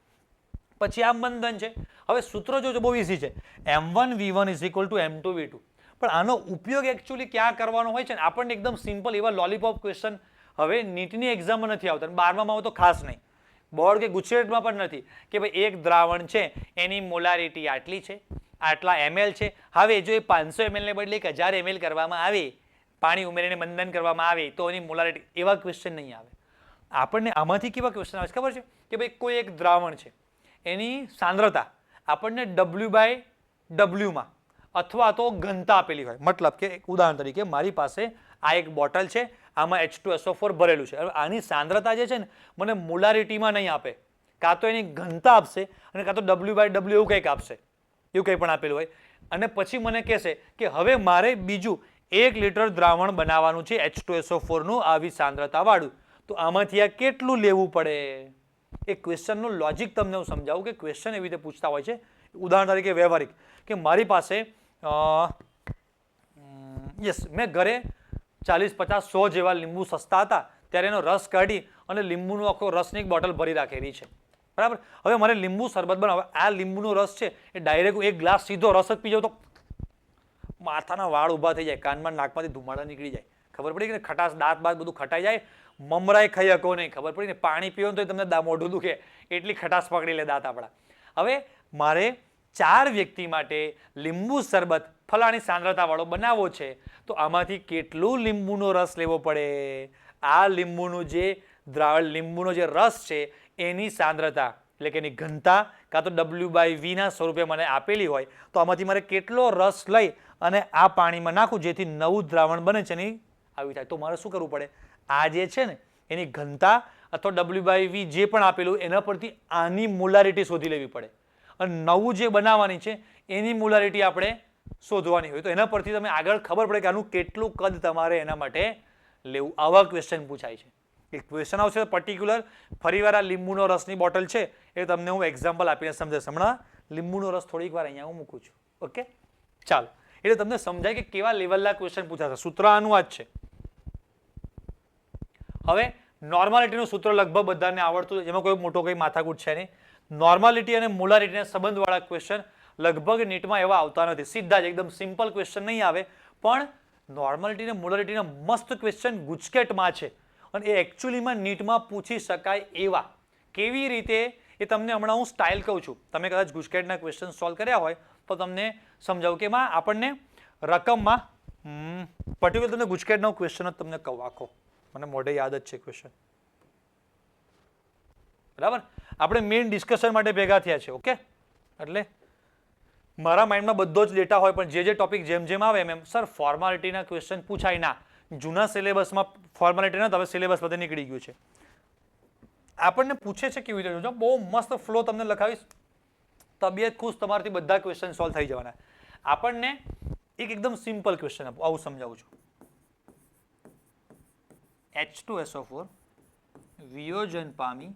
પછી આ બંધન છે. હવે સૂત્રો જો બહુ ઈઝી છે, M1V1 = M2V2. પણ આનો ઉપયોગ એકચ્યુઅલી ક્યાં કરવાનો હોય છે ને, આપણને એકદમ સિમ્પલ એવા લોલીપોપ ક્વેશ્ચન હવે નીટની એક્ઝામમાં નથી આવતા, 12માં હોય તો ખાસ નહીં, બોર્ડ કે ગુજકેટમાં પણ નથી, કે ભાઈ એક દ્રાવણ છે એની મોલારિટી આટલી છે, આટલા ml છે. હવે જો એ 500 ml ને બદલે 1000 ml કરવામાં આવે, પાણી ઉમેરીને મંદન કરવામાં આવે તો એની મોલારિટી, એવા ક્વેશ્ચન નહીં આવે. આપણને આમાંથી કેવા ક્વેશ્ચન આવે છે ખબર છે કે ભાઈ કોઈ એક દ્રાવણ છે, એની સાંદ્રતા આપણને W/W માં અથવા તો ઘનતા આપેલી હોય. મતલબ કે ઉદાહરણ તરીકે મારી પાસે આ એક બોટલ છે, આમાં H2SO4 ભરેલું છે. હવે આની સાંદ્રતા જે છે ને મને મોલારિટીમાં નહીં આપે, કાં તો એની ઘનતા આપશે અને કાં તો W/W એવું કંઈક આપશે, એવું કંઈ પણ આપેલું હોય. અને પછી મને કહેશે કે હવે મારે બીજું 1 લિટર દ્રાવણ બનાવવાનું છે H2SO4 નું આવી સાંદ્રતા વાળું, તો આમાંથી આ કેટલું લેવું પડે? એ ક્વેશ્ચનનું લોજિક તમને હું સમજાવું કે ક્વેશ્ચન એવી રીતે પૂછતા હોય છે. ઉદાહરણ તરીકે વ્યવહારિક, કે મારી પાસે યસ, મેં ઘરે 40, 50, 100 જેવા લીંબુ સસ્તા હતા ત્યારે એનો રસ કાઢી અને લીંબુનો આખો રસની એક બોટલ ભરી રાખેલી છે, બરાબર. હવે મારે લીંબુ શરબત બનાવવા, આ લીંબુનો રસ છે એ ડાયરેક્ટ 1 ગ્લાસ સીધો રસ જ પી જાવ તો માથાના વાળ ઊભા થઈ જાય, કાનમાં નાકમાંથી ધુમાડા નીકળી જાય, ખબર પડી કે ખટાશ દાંત બાત બધું ખટાઈ જાય, મમરાય ખાઈ શકો નહીં, ખબર પડી ને પાણી પીવો તો તમને મોઢું દુખે એટલી ખટાશ પકડી લે દાંત આપણા. હવે મારે 4 વ્યક્તિ માટે લીંબુ શરબત ફલાણી સાંદ્રતા વાળો બનાવવો છે, તો આમાંથી કેટલું લીંબુનો રસ લેવો પડે? આ લીંબુનો જે રસ છે એની સાંદ્રતા એટલે કે એની ઘનતા કાં તો W/V ના સ્વરૂપે મને આપેલી હોય, તો આમાંથી મારે કેટલો રસ લઈ અને આ પાણીમાં નાખું જેથી નવું દ્રાવણ બને છે એની આવી થાય. તો મારે શું કરવું પડે? આ જે છે ને એની ઘનતા અથવા W/V જે પણ આપેલું એના પરથી આની મોલારિટી શોધી લેવી પડે, અને નવું જે બનાવવાની છે એની મોલારિટી આપણે શોધવાની હોય. તો એના પરથી તમે આગળ ખબર પડે કે આનું કેટલું કદ તમારે એના માટે લેવું. આવા ક્વેશ્ચન પૂછાય છે. એક ક્વેશ્ચન આવશે પર્ટિક્યુલર, ફરીવાર આ લીંબુનો રસની બોટલ છે એ તમને હું એક્ઝામ્પલ આપીને સમજાવીશ. હમણાં લીંબુનો રસ થોડીક વાર અહીંયા હું મૂકું છું. ઓકે, ચાલો, એટલે તમને સમજાય કે કેવા લેવલના ક્વેશ્ચન પૂછાશે. સૂત્ર આનું આ જ છે. હવે નોર્માલિટીનું સૂત્ર લગભગ બધાને આવડતું છે, એમાં કોઈ મોટો કોઈ માથાકૂટ છે નહીં. નોર્માલિટી અને મોલારિટીના સંબંધવાળા ક્વેશ્ચન લગભગ નીટમાં એવા આવતા નથી. સીધા જ એકદમ સિમ્પલ ક્વેશ્ચન નહીં આવે, પણ નોર્માલિટી અને મોલારિટીના મસ્ત ક્વેશ્ચન ગુજકેટમાં છે, અને એ એકચ્યુઅલીમાં નીટમાં પૂછી શકાય એવા. કેવી રીતે એ તમને હમણાં હું સ્ટાઇલ કહું છું. તમે કદાચ ગુજકેટના ક્વેશ્ચન સોલ્વ કર્યા હોય તો તમને સમજાવું કે એમાં આપણને રકમમાં પર્ટિક્યુલર તમને ગુજકેટનો ક્વેશ્ચન જ તમને કહું આખો, મને મોઢે યાદ જ છે ક્વેશ્ચન. બરાબર, આપણે મેઇન ડિસ્કશન માટે ભેગા થયા છે. ઓકે, એટલે મારા માઇન્ડમાં બધો જ ડેટા હોય, પણ જે ટોપિક જેમ જેમ આવે એમ સર ફોર્માલિટીના ક્વેશ્ચન પૂછાય ના. જૂના સિલેબસમાં ફોર્માલિટી ના, હવે સિલેબસ બધે નીકળી ગયું છે. આપણને પૂછે છે કેવી રીતે, બહુ મસ્ત ફ્લો તમને લખાવીશ, તબિયત ખુશ, તમારાથી બધા ક્વેશ્ચન સોલ્વ થઈ જવાના. આપણને એકદમ સિમ્પલ ક્વેશ્ચન આપું, આવું સમજાવું છું. H2SO4 વિયોજન પામી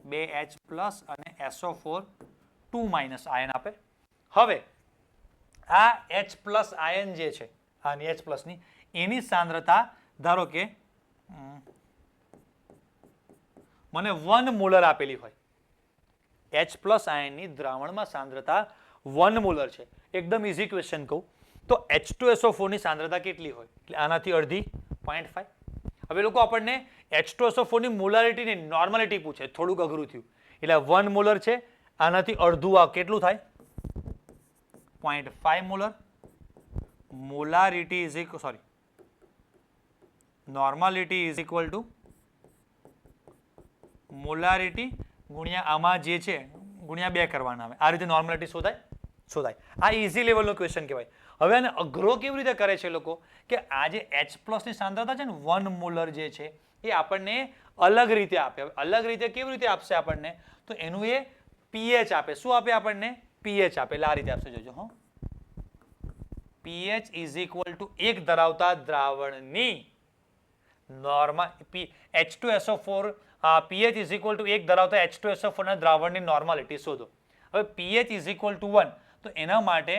2H+ અને SO4 2- આયન આપે. હવે આ H+ આયન જે છે, આની H+ ની એની સાંદ્રતા ધારો કે મને 1 મોલર આપેલી હોય. H+ આયનની દ્રાવણમાં સાંદ્રતા 1 મોલર છે. એકદમ ઇઝી ક્વેશ્ચન કહું તો H2SO4 ની સાંદ્રતા કેટલી હોય? એટલે આનાથી અડધી 0.5. હવે લોકો આપણને H2SO4 ની મોલારિટી ને નોર્માલિટી પૂછે, થોડુંક અઘરું થયું. એટલે 1 મોલર છે, આનાથી અડધું આ કેટલું થાય? 0.5 molar. Molarity normality is equal two molarity ગુણ્યા આમાં જે છે ગુણ્યા 2 કરવાના આવે. આ રીતે નોર્માલિટી શોધાય. આ ઇઝી લેવલનો ક્વેશ્ચન કહેવાય. હવે આને અઘરો કેવી રીતે કરે છે લોકો કે આ જે H+ ની સાંદ્રતા છે ને 1 મોલર જે છે એ આપણને અલગ રીતે આપે. અલગ રીતે કેવી રીતે આપશે આપણને? તો એનું એ pH આપે. શું આપે આપણને? pH આપે. એટલે આ રીતે આપશે, જોજો હો. pH ઇઝ ઇક્વલ ટુ 1 ધરાવતા દ્રાવણની normal H2SO4 pH is equal to 1 ધરાવતા H2SO4 ના દ્રાવણની નોર્માલિટી શોધો. હવે pH ઇઝ ઇક્વલ ટુ 1, તો એના માટે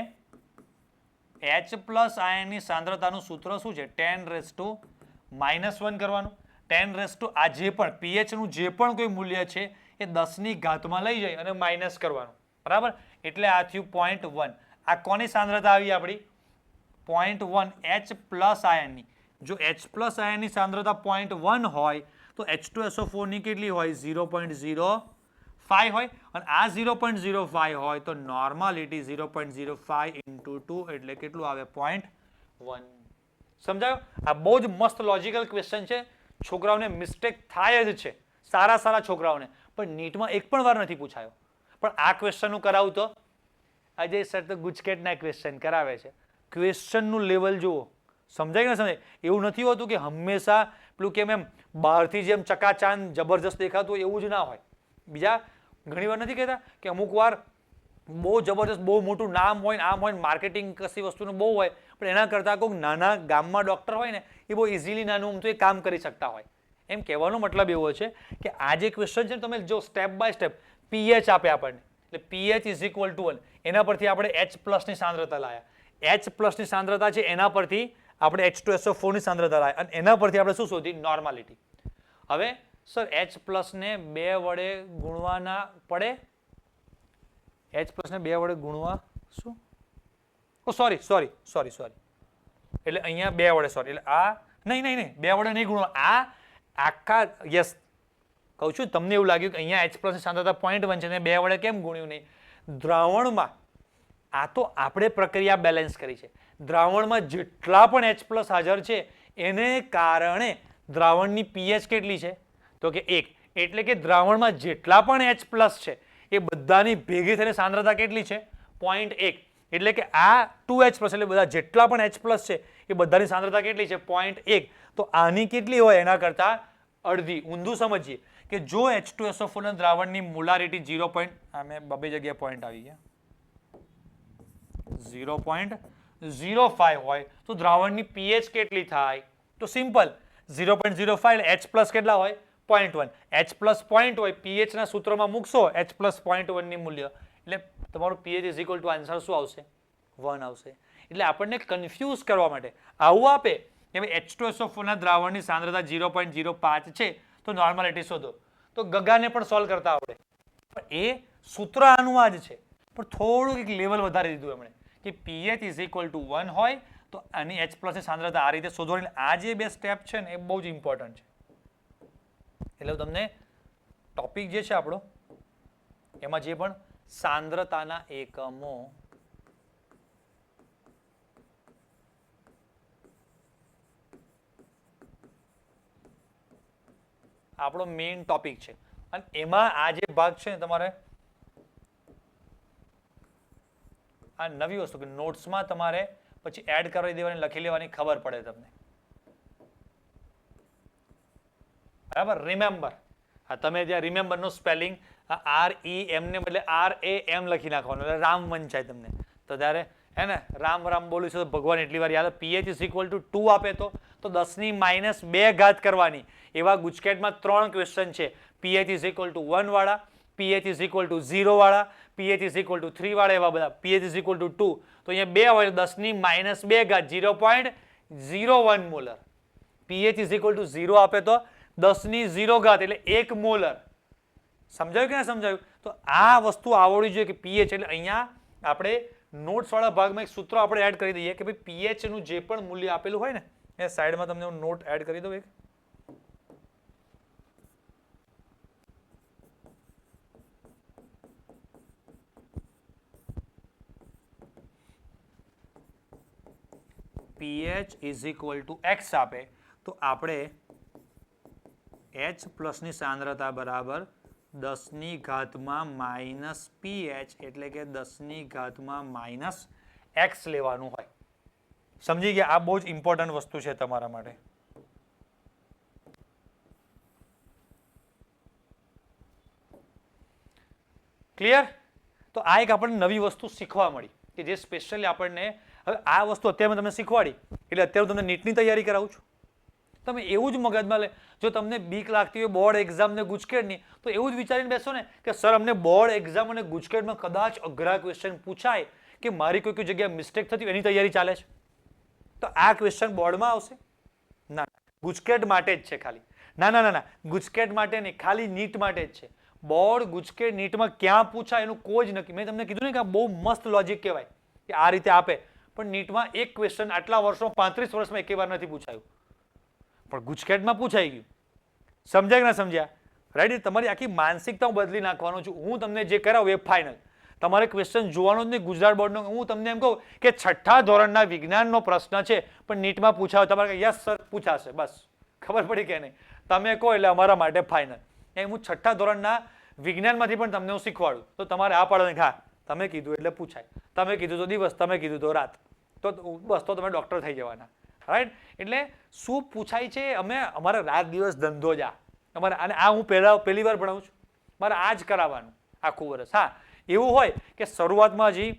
H+ આયનની સાંદ્રતાનું સૂત્ર શું છે? 10⁻⁻1 કરવાનું. 10 આ જે પણ pH નું જે પણ કોઈ મૂલ્ય છે એ 10 ની ઘાતમાં લઈ જઈ અને માઇનસ કરવાનું. બરાબર, એટલે આ થયું 0.1. આ કોની સાંદ્રતા આવી આપણી? 0.1 H+ આયનની. જો H+ આયનની સાંદ્રતા 0.1 હોય તો H2SO4 ની કેટલી હોય? 0.05 હોય, અને આ 0.05 હોય તો નોર્માલિટી 0.05 × 2 એટલે કેટલું આવે? 0.1. સમજાયો? આ બહુ જ મસ્ત લોજિકલ ક્વેશ્ચન છે. છોકરાઓને મિસ્ટેક થાય જ છે, સારા છોકરાઓને, પણ નીટમાં એક પણ વાર નથી પૂછાયો. પણ આ ક્વેશ્ચનનું કરાવું તો અજય સર તો ગુજકેટના ક્વેશ્ચન કરાવે છે. ક્વેશ્ચનનું લેવલ જુઓ, સમજાય કે ના સમજાય? એવું નથી હોતું કે હંમેશા પેલું કેમ એમ બહારથી જેમ ચકાચાંદ જબરજસ્ત દેખાતું હોય એવું જ ના હોય. બીજા ઘણી વાર નથી કહેતા કે અમુક વાર બહુ જબરજસ્ત બહુ મોટું નામ હોય ને આમ હોય ને માર્કેટિંગ કશી વસ્તુનું બહુ હોય, પણ એના કરતાં કોઈક નાના ગામમાં ડૉક્ટર હોય ને એ બહુ ઇઝીલી નાનું તો એ કામ કરી શકતા હોય. એમ કહેવાનો મતલબ એવો છે કે આ જે ક્વેશ્ચન છે તમે જો સ્ટેપ બાય સ્ટેપ pH આપે આપણને, એટલે pH ઇઝ ઇક્વલ ટુ 1. એના પરથી આપણે H+ ની સાંદ્રતા લાયા. H+ ની સાંદ્રતા છે એના પરથી આપણે H2SO4 ની સાંદ્રતા લાયા, અને એના પરથી આપણે શું શોધી? નોર્માલિટી. હવે સર H+ ને 2 વડે ગુણવાના પડે? H+ ને 2 વડે ગુણવા શું? ઓ સોરી એટલે અહીંયા 2 વડે સોરી એટલે આ નહીં 2 વડે નહીં ગુણો આ આખા યસ કહું છું તમને એવું લાગ્યું કે અહીંયા H+ ની સાંદ્રતા 0.1 છે ને 2 વડે કેમ ગુણ્યું નહીં દ્રાવણમાં આ તો આપણે પ્રક્રિયા બેલેન્સ કરી છે દ્રાવણમાં જેટલા પણ H+ હાજર છે એને કારણે દ્રાવણની pH કેટલી છે તો કે 1 એટલે કે દ્રાવણમાં જેટલા પણ H+ છે એ બધાની ભેગી થઈને સાંદ્રતા કેટલી છે 0.1 એટલે કે આ 2H+ એટલે બધા જેટલા પણ H+ છે એ બધાની સાંદ્રતા કેટલી છે 0.1 તો આની કેટલી હોય એના કરતા અડધી ઊંધું સમજીએ કે જો H2SO4 ના દ્રાવણની મોલારિટી 0. મેં બબે જગ્યાએ પોઈન્ટ આવી ગયા 0.05 હોય તો દ્રાવણની pH કેટલી થાય તો સિમ્પલ 0.05 એટલે H+ કેટલા હોય 0.1 H+ 0.1 હોય pH ના સૂત્રમાં મૂકશો H+ 0.1 ની મૂલ્ય એટલે તમારું pH = આન્સર શું આવશે 1 આવશે એટલે આપણને કન્ફ્યુઝ કરવા માટે આવું આપે કે H2SO4 ના દ્રાવણની સાંદ્રતા 0.05 છે તો નોર્માલિટી શોધો તો ગગાને પણ સોલ્વ કરતા આવડે પણ એ સૂત્ર આનું આ જ છે પણ થોડું એક લેવલ વધારી દીધું એમણે કે pH = 1 હોય તો આની H+ ની સાંદ્રતા આ રીતે શોધવાની આ જે બે સ્ટેપ છે ને એ બહુ જ ઇમ્પોર્ટન્ટ છે એટલે તમને ટોપિક જે છે આપણો એમાં જે પણ સાંદ્રતાના એકમો આપણો મેઇન ટોપિક છે અને એમાં આ જે ભાગ છે ને તમારે આ નવી વસ્તુ કે નોટ્સમાં તમારે પછી એડ કરી દેવાની લખી લેવાની ખબર પડે તમને બરાબર રિમેમ્બર હા તમે જ્યાં રિમેમ્બર નો સ્પેલિંગ REM ને બદલે RAM લખી નાખવાનું એટલે રામ વંચાય તમને તો ત્યારે હે ને રામ રામ બોલું છું તો ભગવાન એટલી વાર યાદ pH = 2 આપે તો 10⁻2 ઘાત કરવાની એવા ગુજકેટમાં 3 ક્વેશ્ચન છે pH = 1 વાળા pH = 0 વાળા pH = 3 વાળા એવા બધા pH = 2 તો અહીંયા 2 હોય 10⁻2 ઘાત 0.01 મોલર pH = 0 આપે તો 10⁻0 ઘાત એટલે 1 મોલર સમજાયું કે ના સમજાયું તો આ વસ્તુ આવડવી જોઈએ કે pH એટલે અહીંયા આપણે નોટ્સ વાળા ભાગમાં એક સૂત્ર આપણે એડ કરી દઈએ કે ભાઈ pH નું જે પણ મૂલ્ય આપેલું હોય ને એ સાઈડમાં તમને હું નોટ એડ કરી દઉં એક pH = x આપે તો આપણે H+ ની સાંદ્રતા બરાબર 10⁻⁻ pH એટલે કે 10⁻⁻x લેવાનું હોય સમજી ગયા આ બહુ જ ઇમ્પોર્ટન્ટ વસ્તુ છે તમારા માટે ક્લિયર તો આ એક આપણને નવી વસ્તુ શીખવા મળી કે જે સ્પેશિયલી આપણને હવે આ વસ્તુ અત્યારે મેં તમને શીખવાડી એટલે અત્યારે તમને નીટની તૈયારી કરાવું છું તમે એવું જ મગજમાં લે જો તમને બીક લાગતી હોય બોર્ડ એક્ઝામ ને ગુજકેટની તો એવું જ વિચારીને બેસો ને કે સર અમને બોર્ડ એક્ઝામ અને ગુજકેટમાં કદાચ અઘરા ક્વેશ્ચન પૂછાય કે મારી કોઈ જગ્યાએ મિસ્ટેક થતી એની તૈયારી ચાલે છે તો આ ક્વેશ્ચન બોર્ડમાં આવશે ના ગુજકેટ માટે જ છે ખાલી ના ગુજકેટ માટે નહીં ખાલી નીટ માટે જ છે બોર્ડ ગુજકેટ નીટમાં ક્યાં પૂછાય એનું કોઈ જ નક્કી મેં તમને કીધું ને કે આ બહુ મસ્ત લોજિક કહેવાય કે આ રીતે આપે પણ નીટમાં એક ક્વેશ્ચન આટલા વર્ષમાં 35 વર્ષમાં એક વાર નથી પૂછાયું પણ ગુજકેટમાં પૂછાઈ ગયું સમજાય કે ના સમજ્યા રાઈટ તમારી આખી માનસિકતા હું બદલી નાખવાનો છું હું તમને જે કરાવું એ ફાઇનલ તમારે ક્વેશ્ચન જોવાનો જ નહીં ગુજરાત બોર્ડનો હું તમને એમ કહું કે 6ઠ્ઠા ધોરણના વિજ્ઞાનનો પ્રશ્ન છે પણ નીટમાં પૂછાયો તમારે યસ સર પૂછાશે બસ ખબર પડી કે નહીં તમે કહો એટલે અમારા માટે ફાઇનલ એ હું 6ઠ્ઠા ધોરણના વિજ્ઞાનમાંથી પણ તમને હું શીખવાડું તો તમારે આ પાડવાનું હા તમે કીધું એટલે પૂછાય તમે કીધું તો દિવસ તમે કીધું તો રાત તો બસ તો તમે ડોક્ટર થઈ જવાના રાઈટ એટલે શું પૂછાય છે અમે અમારા રાત દિવસ ધંધો જ અમારે અને આ હું પહેલી વાર ભણાવું છું મારે આ જ કરાવવાનું આખું વર્ષ હા એવું હોય કે શરૂઆતમાં હજી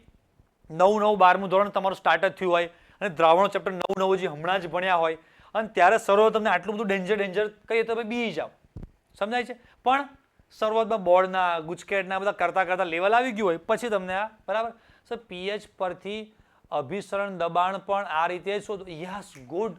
9 12મું ધોરણ તમારું સ્ટાર્ટ જ થયું હોય અને દ્રાવણો ચેપ્ટર 9 હજી હમણાં જ ભણ્યા હોય અને ત્યારે શરૂઆત તમને આટલું બધું ડેન્જર કહીએ તો બી જાઓ સમજાય છે પણ શરૂઆતમાં બોર્ડના ગુજકેટના બધા કરતા લેવલ આવી ગયું હોય પછી તમને આ બરાબર સર pH પરથી અભિસરણ દબાણ પણ આ રીતે શોધો યસ ગુડ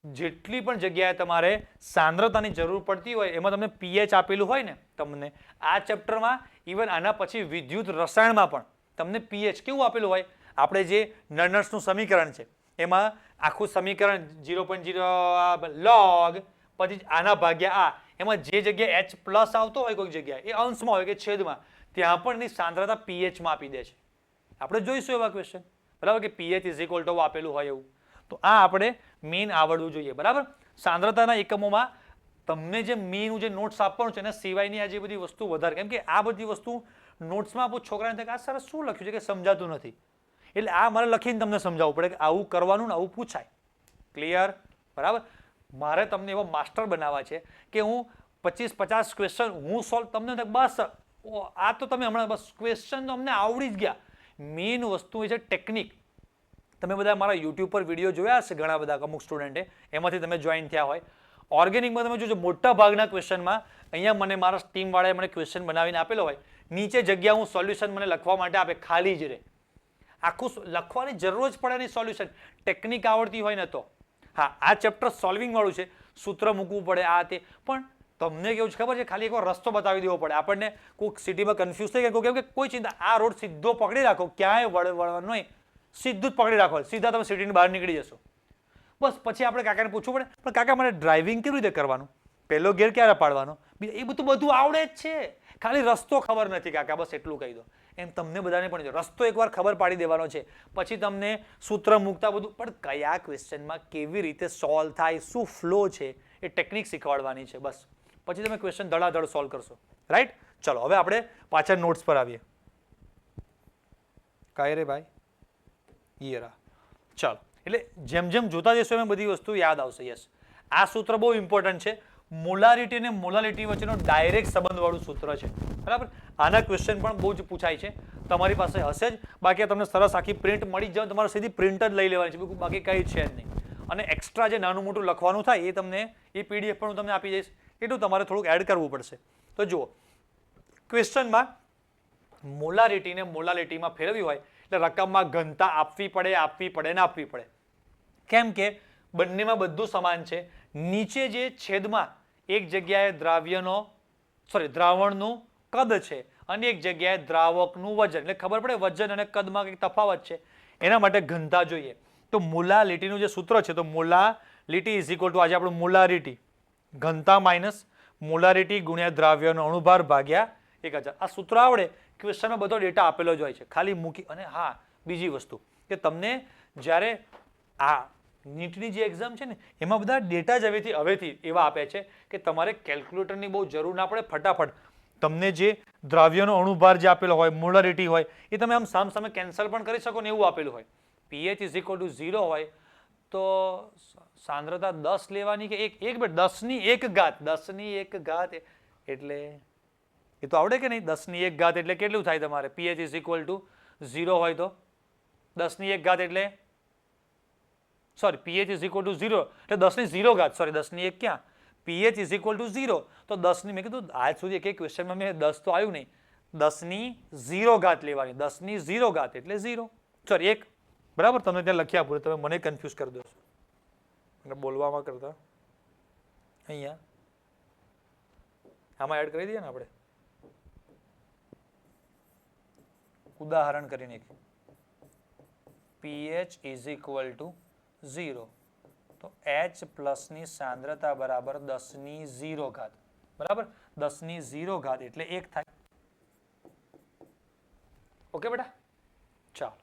જેટલી પણ જગ્યાએ તમારે સાંદ્રતાની જરૂર પડતી હોય એમાં તમને pH આપેલું હોય ને તમને આ ચેપ્ટરમાં ઇવન આના પછી વિદ્યુત રસાયણમાં પણ તમને pH કેવું આપેલું હોય આપણે જે નર્નર્સનું સમીકરણ છે એમાં આખું સમીકરણ 0.0 log પછી આના ભાગ્યા આ, એમાં જે જગ્યાએ h પ્લસ આવતો હોય કોઈક જગ્યાએ એ અંશમાં હોય કે છેદમાં, ત્યાં પણ એની સાંદ્રતા pH માં આપી દે છે. આપણે જોઈશું એવા ક્વેશ્ચન, બરાબર, કે pH ઇઝ ઇક્વલ ટુ આપેલું હોય એવું. તો આ આપણે મેઇન આવડવું જોઈએ, બરાબર. સાંદ્રતાના એકમોમાં તમને જે મેઇન જે નોટ્સ આપવાનું છે એના સિવાયની આ જે બધી વસ્તુ વધારે, કેમ કે આ બધી વસ્તુ નોટ્સમાં આપણું છોકરાને થાય કે આ સર શું લખ્યું છે કે સમજાતું નથી, એટલે આ મારે લખીને તમને સમજાવવું પડે કે આવું કરવાનું ને આવું પૂછાય. ક્લિયર? બરાબર. મારે તમને એવો માસ્ટર બનાવવા છે કે હું 25-50 ક્વેશ્ચન હું સોલ્વ તમને બસ આ તો તમે હમણાં બસ ક્વેશ્ચન તો અમને આવડી જ ગયા. મેઇન વસ્તુ એ છે ટેકનિક. તમે બધા મારા યુટ્યુબ પર વિડીયો જોયા હશે ઘણા બધા અમુક સ્ટુડન્ટે, એમાંથી તમે જોઈન થયા હોય. ઓર્ગેનિકમાં તમે જોજો મોટા ભાગના ક્વેશ્ચનમાં અહીંયા મને મારા ટીમ વાળાએ મને ક્વેશ્ચન બનાવીને આપેલો હોય, નીચે જગ્યા હું સોલ્યુશન મને લખવા માટે આપે, ખાલી જ રહે. આખું લખવાની જરૂર જ પડે નહીં સોલ્યુશન, ટેકનિક આવડતી હોય ને તો. હા, આ ચેપ્ટર સોલ્વિંગ વાળું છે, સૂત્ર મૂકવું પડે આ તે, પણ તમને કેવું છે ખબર છે, ખાલી એકવાર રસ્તો બતાવી દેવો પડે. આપણને કોઈક સિટીમાં કન્ફ્યુઝ થઈ ગયા, કેમ કે કોઈ ચિંતા, આ રોડ સીધો પકડી રાખો, ક્યાંય વળવાનું નહીં, સીધું જ પકડી રાખો, સીધા તમે સિટીની બહાર નીકળી જશો. બસ પછી આપણે કાકાને પૂછવું પડે, પણ કાકા મને ડ્રાઇવિંગ કેવી રીતે કરવાનું, પહેલો ગેર ક્યારે પાડવાનો, એ બધું આવડે જ છે, ખાલી રસ્તો ખબર નથી કાકા, બસ એટલું કહી દો. એમ તમને બધાને પણ રસ્તો એકવાર ખબર પાડી દેવાનો છે, પછી તમને સૂત્ર મૂકતા બધું, પણ કયા ક્વેશ્ચનમાં કેવી રીતે સોલ્વ થાય, શું ફ્લો છે, એ ટેકનિક શીખવાડવાની છે. બસ પછી તમે ક્વેશ્ચન ધડાધડ સોલ્વ કરશો. રાઈટ? ચલો હવે આપણે પાછા નોટ્સ પર આવીએ. કાંઈ રે ભાઈ યરા. ચાલો, એટલે જેમ જેમ જોતા જશો એમ બધી વસ્તુ યાદ આવશે. યસ, આ સૂત્ર બહુ ઇમ્પોર્ટન્ટ છે. મોલારિટી અને મોલાલિટી વચ્ચેનો ડાયરેક્ટ સંબંધવાળું સૂત્ર છે, બરાબર. આના ક્વેશ્ચન પણ બહુ જ પૂછાય છે, તમારી પાસે હશે જ. બાકી તમને સરસ આખી પ્રિન્ટ મળી જ જાય, તમારે સીધી પ્રિન્ટ જ લઈ લેવાની છે, બાકી કંઈ છે જ નહીં. અને એક્સ્ટ્રા જે નાનું મોટું લખવાનું થાય એ તમને એ પીડીએફ પણ હું તમને આપી દઈશ, એટલું તમારે થોડુંક એડ કરવું પડશે. તો જુઓ, ક્વેશ્ચનમાં મોલારિટી ને મોલાલિટીમાં ફેરવી હોય એટલે રકમમાં ઘનતા આપવી પડે ને આપવી પડે. કેમ કે બંનેમાં બધું સમાન છે. નીચે જે છેદમાં એક જગ્યાએ દ્રાવણનું કદ છે અને એક જગ્યાએ દ્રાવકનું વજન, એટલે ખબર પડે વજન અને કદમાં કંઈક તફાવત છે, એના માટે ઘનતા જોઈએ. તો મોલાલિટીનું જે સૂત્ર છે, તો મોલાલિટી ઇઝ ઇક્વલ ટુ આજે આપણું મોલારિટી ઘનતા માઇનસ મોલારિટી ગુણ્યા દ્રાવ્યનો અણુભાર ભાગ્યા 1000. આ સૂત્ર આવડે, ક્વેશ્ચનમાં બધો ડેટા આપેલો જ હોય છે, ખાલી મૂકી. અને હા, બીજી વસ્તુ કે તમને જ્યારે આ નીટની જે એક્ઝામ છે ને એમાં બધા ડેટા જ હવેથી એવા આપે છે કે તમારે કેલ્ક્યુલેટરની બહુ જરૂર ના પડે, ફટાફટ તમને જે દ્રાવ્યનો અણુભાર જે આપેલો હોય, મોલારિટી હોય, એ તમે આમ સામસામે કેન્સલ પણ કરી શકો ને એવું આપેલું હોય. pH ઇઝ ઇક્વલ ટુ 0 હોય તો સાંદ્રતા 10 લેવાની કે 10 ઘાત 10 ઘાત એટલે એ તો આવડે કે નહીં? 10 ઘાત એટલે કેટલું થાય તમારે? pH ઇઝ ઇક્વલ ટુ 0 હોય તો 10 ઘાત એટલે pH ઇઝ ઇક્વલ ટુ 0 એટલે 10 ઘાત, 10 ક્યાં? pH ઇઝ ઇક્વલ ટુ 0 તો 10 મેં કીધું આજ સુધી એક ક્વેશ્ચનમાં મેં 10 તો આવ્યું નહીં, 10 ઘાત લેવાની, 10 ઘાત એટલે 0, 1, બરાબર. તમને ત્યાં લખ્યા પૂરે, તમે મને કન્ફ્યુઝ કરી દો છો અને બોલવામાં કરતા અહીંયા આમાં એડ કરી દઈએ ને આપણે ઉદાહરણ કરીને. pH ઇઝ ઇક્વલ ટુ 0 તો H પ્લસની સાંદ્રતા બરાબર 10 ઘાત, બરાબર. 10 ઘાત એટલે 1 થાય. ઓકે બેટા? ચાલો,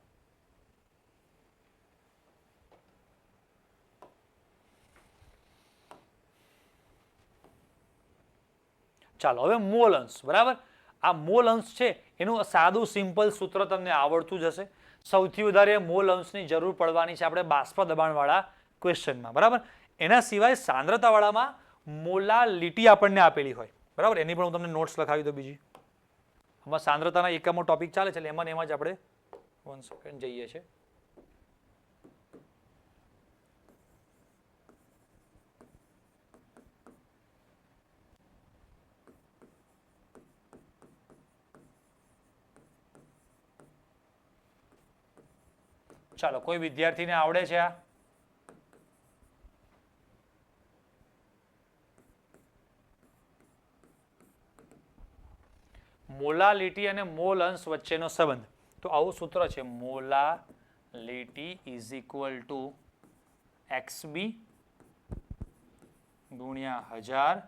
ચાલો હવે મોલ અંશ, બરાબર. આ મોલ અંશ છે એનું સાદું સિમ્પલ સૂત્ર તમને આવડતું જ હશે. સૌથી વધારે મોલ અંશની જરૂર પડવાની છે આપણે બાષ્પ દબાણવાળા ક્વેશ્ચનમાં, બરાબર. એના સિવાય સાંદ્રતાવાળામાં મોલાલિટી આપણને આપેલી હોય, બરાબર. એની પણ હું તમને નોટ્સ લખાવી દઉં બીજી. આમાં સાંદ્રતાના એકમો ટોપિક ચાલે છે એટલે એમાં જ આપણે 1 સેકન્ડ જઈએ છીએ. ચાલો, કોઈ વિદ્યાર્થીને આવડે છે આ? મોલાલિટી અને મોલ અંશ વચ્ચેનો સંબંધ. તો આવું સૂત્ર છે, molality is equal two XB ગુણ્યા 1000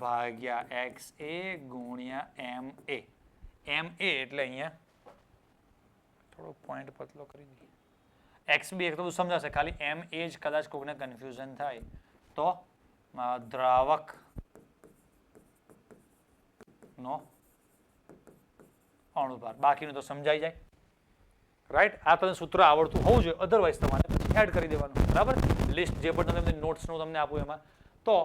ભાગ્યા XA ગુણ્યા MA. MA એટલે અહીંયા થોડો પોઈન્ટ પતલો કરી દઈએ. XB એક તો સમજાશે, ખાલી MA જ કદાચ કોઈને કન્ફ્યુઝન થાય તો દ્રાવક નો અણુભાર, બાકીનું તો સમજાઈ જાય. રાઈટ, આ તમને સૂત્ર આવડતું હોવું જોઈએ, અધરવાઇઝ તમારે પછી એડ કરી દેવાનું. બરાબર, લિસ્ટ જે પણ તમને નોટ્સનું તમને આપું એમાં. તો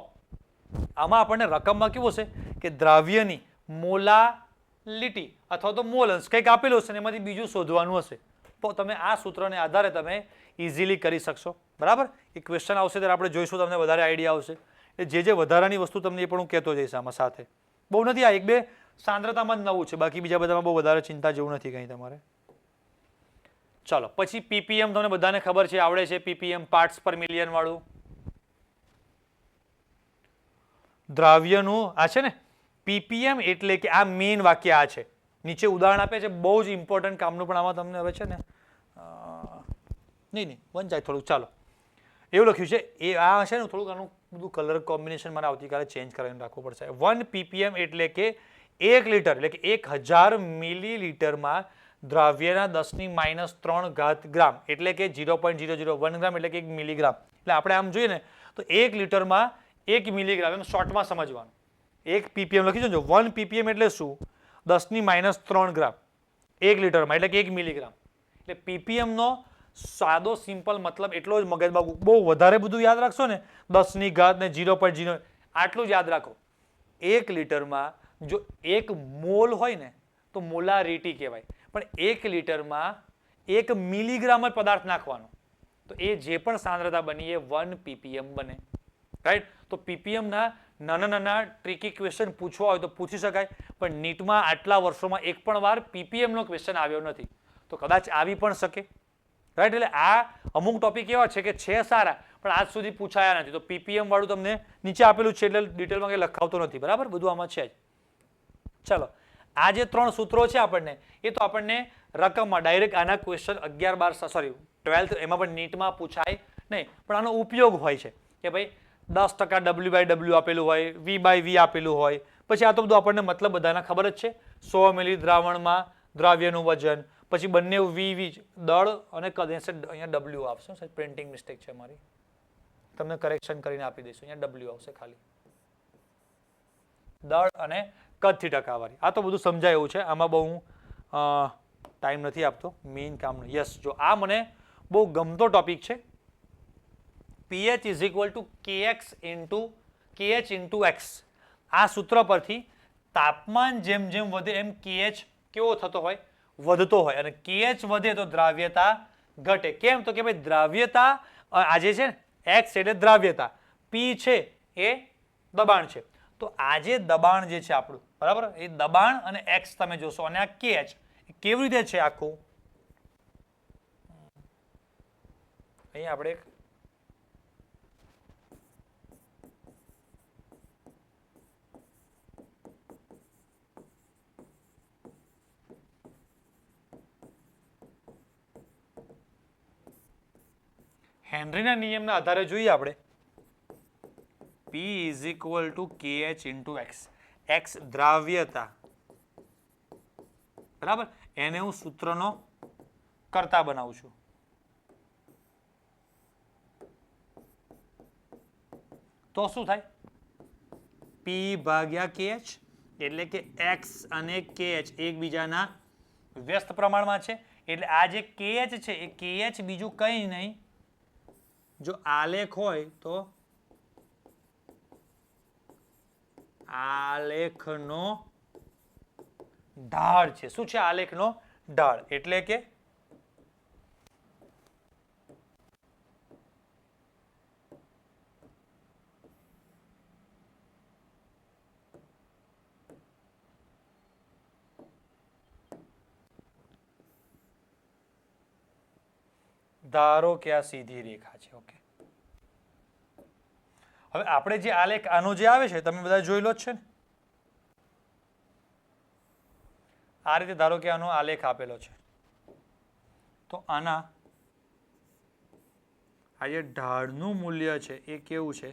આમાં આપણને રકમમાં કેવું હશે કે દ્રાવ્યની મોલાલિટી અથવા તો મોલ અંશ કંઈક આપેલું હશે ને એમાંથી બીજું શોધવાનું હશે. તો તમે આ સૂત્રને આધારે તમે ઇઝીલી કરી શકશો. બરાબર, એ ક્વેશ્ચન આવશે ત્યારે આપણે જોઈશું, તમને વધારે આઈડિયા આવશે. એ જે વધારાની વસ્તુ તમને એ પણ હું કહેતો જઈશ આમાં સાથે. બહુ નથી, આ એક બે સાંદ્રતામાં જ નવું છે, બાકી બીજા બધામાં બહુ વધારે ચિંતા જેવું નથી કંઈ તમારે. ચલો પછી પીપીએમ તમને બધાને ખબર છે, આવડે છે. પીપીએમ પાર્ટ્સ પર મિલિયન વાળું દ્રાવ્યનું આ છે ને પીપીએમ એટલે કે આ મેઇન વાક્ય આ છે. નીચે ઉદાહરણ આપે છે, બહુ જ ઇમ્પોર્ટન્ટ કામનું, પણ આમાં તમને હવે છે ને નહીં વંચાય થોડુંક. ચાલો, એવું લખ્યું છે એ આ છે ને થોડુંક આનું બધું કલર કોમ્બિનેશન મારે આવતીકાલે ચેન્જ કરીને રાખવું પડશે. 1 ppm એટલે કે 1 લીટર એટલે કે 1000 મિલીલીટરમાં દ્રાવ્યના 10⁻³ ગ્રામ એટલે કે 0.001 ગ્રામ એટલે કે 1 મિલીગ્રામ. એટલે આપણે આમ જોઈએ ને તો 1 લીટરમાં 1 મિલીગ્રામ, એમ શોર્ટમાં સમજવાનું. 1 ppm લખી જો, 1 ppm એટલે શું? 10⁻³ ગ્રામ 1 લીટરમાં એટલે કે 1 મિલીગ્રામ. એટલે ppm નો સાદો સિમ્પલ મતલબ એટલો જ મગજમાં, બહુ વધારે બધું યાદ રાખશો ને 10 ની ઘાત ને 0.0 આટલું જ યાદ રાખો. 1 લીટરમાં જો 1 મોલ હોય ને તો મોલારિટી કહેવાય, પણ 1 લીટરમાં 1 મિલીગ્રામ જ પદાર્થ નાખવાનો, તો એ જે પણ સાંદ્રતા બની એ 1 ppm બને. રાઈટ, તો ppm ના નાના નાના ટ્રિકી ક્વેશ્ચન પૂછવા હોય તો પૂછી શકાય, પણ નીટમાં આટલા વર્ષોમાં એક પણ વાર ppm નો ક્વેશ્ચન આવ્યો નથી, તો કદાચ આવી પણ શકે. રાઈટ, એટલે આ અમુક ટોપિક એવા છે કે છે સારા પણ આજ સુધી પૂછાયા નથી. તો પીપીએમ વાળું તમને નીચે આપેલું છે એટલે ડિટેલમાં કંઈ લખાવતો નથી. બરાબર, બધું આમાં છે જ. ચલો, આ જે 3 સૂત્રો છે આપણને, એ તો આપણને રકમમાં ડાયરેક્ટ આના ક્વેશ્ચન 11, 12 સોરી 12 એમાં પણ નીટમાં પૂછાય નહીં, પણ આનો ઉપયોગ હોય છે કે ભાઈ 10% W/W આપેલું હોય, V/V આપેલું હોય. પછી આ તો બધું આપણને મતલબ બધાના ખબર જ છે. 100 મિલી દ્રાવણમાં દ્રાવ્યનું વજન, પછી બંને V દળ અને કદ, અહીંયા W આવશે. સાહેબ પ્રિન્ટિંગ મિસ્ટેક છે મારી, તમને કરેક્શન કરીને આપી દઈશું. અહીંયા W આવશે ખાલી, દળ અને કદથી ટકાવારી. આ તો બધું સમજાય એવું છે, આમાં બહુ હું ટાઈમ નથી આપતો મેઇન કામનો. યસ, જો આ મને બહુ ગમતો ટોપિક છે. pH is equal to KH into X. આ સૂત્ર પરથી તાપમાન જેમ જેમ વધે એમ KH કેવો થતો હોય? વધતો હોય. અને KH વધે તો દ્રાવ્યતા ઘટે. કેમ? તો કે ભાઈ દ્રાવ્યતા આજે છે X એટલે દ્રાવ્યતા, P છે એ દબાણ છે. તો આ જે દબાણ જે છે આપણું, બરાબર, એ દબાણ અને X તમે જોશો, અને આ KH કેવી રીતે છે આખું, અહીંયા આપણે હેનરીના નિયમના આધારે જોઈએ આપણે. P is equal to KH into X. X દ્રાવ્યતા, બરાબર, એને હું સૂત્રનો કર્તા બનાવું છું. તો શું થાય? P ભાગ્યા KH એટલે કે X અને KH એકબીજાના વ્યસ્ત પ્રમાણમાં છે. એટલે આ જે KH છે એ KH બીજું કંઈ નહીં, જો આલેખ હોય તો આલેખનો ઢાળ છે. શું છે? આલેખનો ઢાળ. એટલે કે ધારો કે આ સીધી રેખા છે. ઓકે, હવે આપણે જે આલેખ આનો જે આવે છે તમે બધા જોઈ લો જ છે ને, આ રીતે ધારો કે આનો આલેખ આપેલો છે. તો આના આ જે ઢાળનું મૂલ્ય છે એ કેવું છે?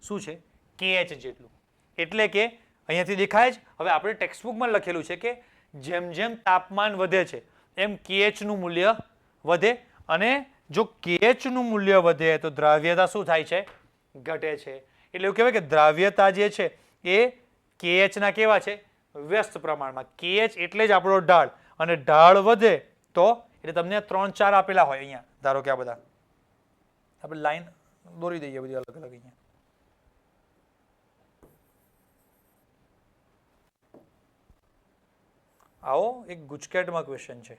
શું છે? KH જેટલું. એટલે કે અહીંયાથી દેખાય જ. હવે આપણે ટેક્સ્ટબુકમાં લખેલું છે કે જેમ જેમ તાપમાન વધે છે એમ KH નું મૂલ્ય વધે, અને જો KH નું મૂલ્ય વધે તો દ્રાવ્યતા શું થાય છે? ઘટે છે. એટલે એવું કહેવાય કે દ્રાવ્યતા જે છે એ KH ના કેવા છે? વ્યસ્ત પ્રમાણમાં. KH એટલે જ આપણો ઢાળ, અને ઢાળ વધે તો એટલે તમને 3 4 આપેલા હોય અહીંયા, ધારો કે આ બધા આપણે લાઈન દોરી દઈએ બધી અલગ અલગ અહીંયા. આવો એક ગુજકેટમાં ક્વેશ્ચન છે,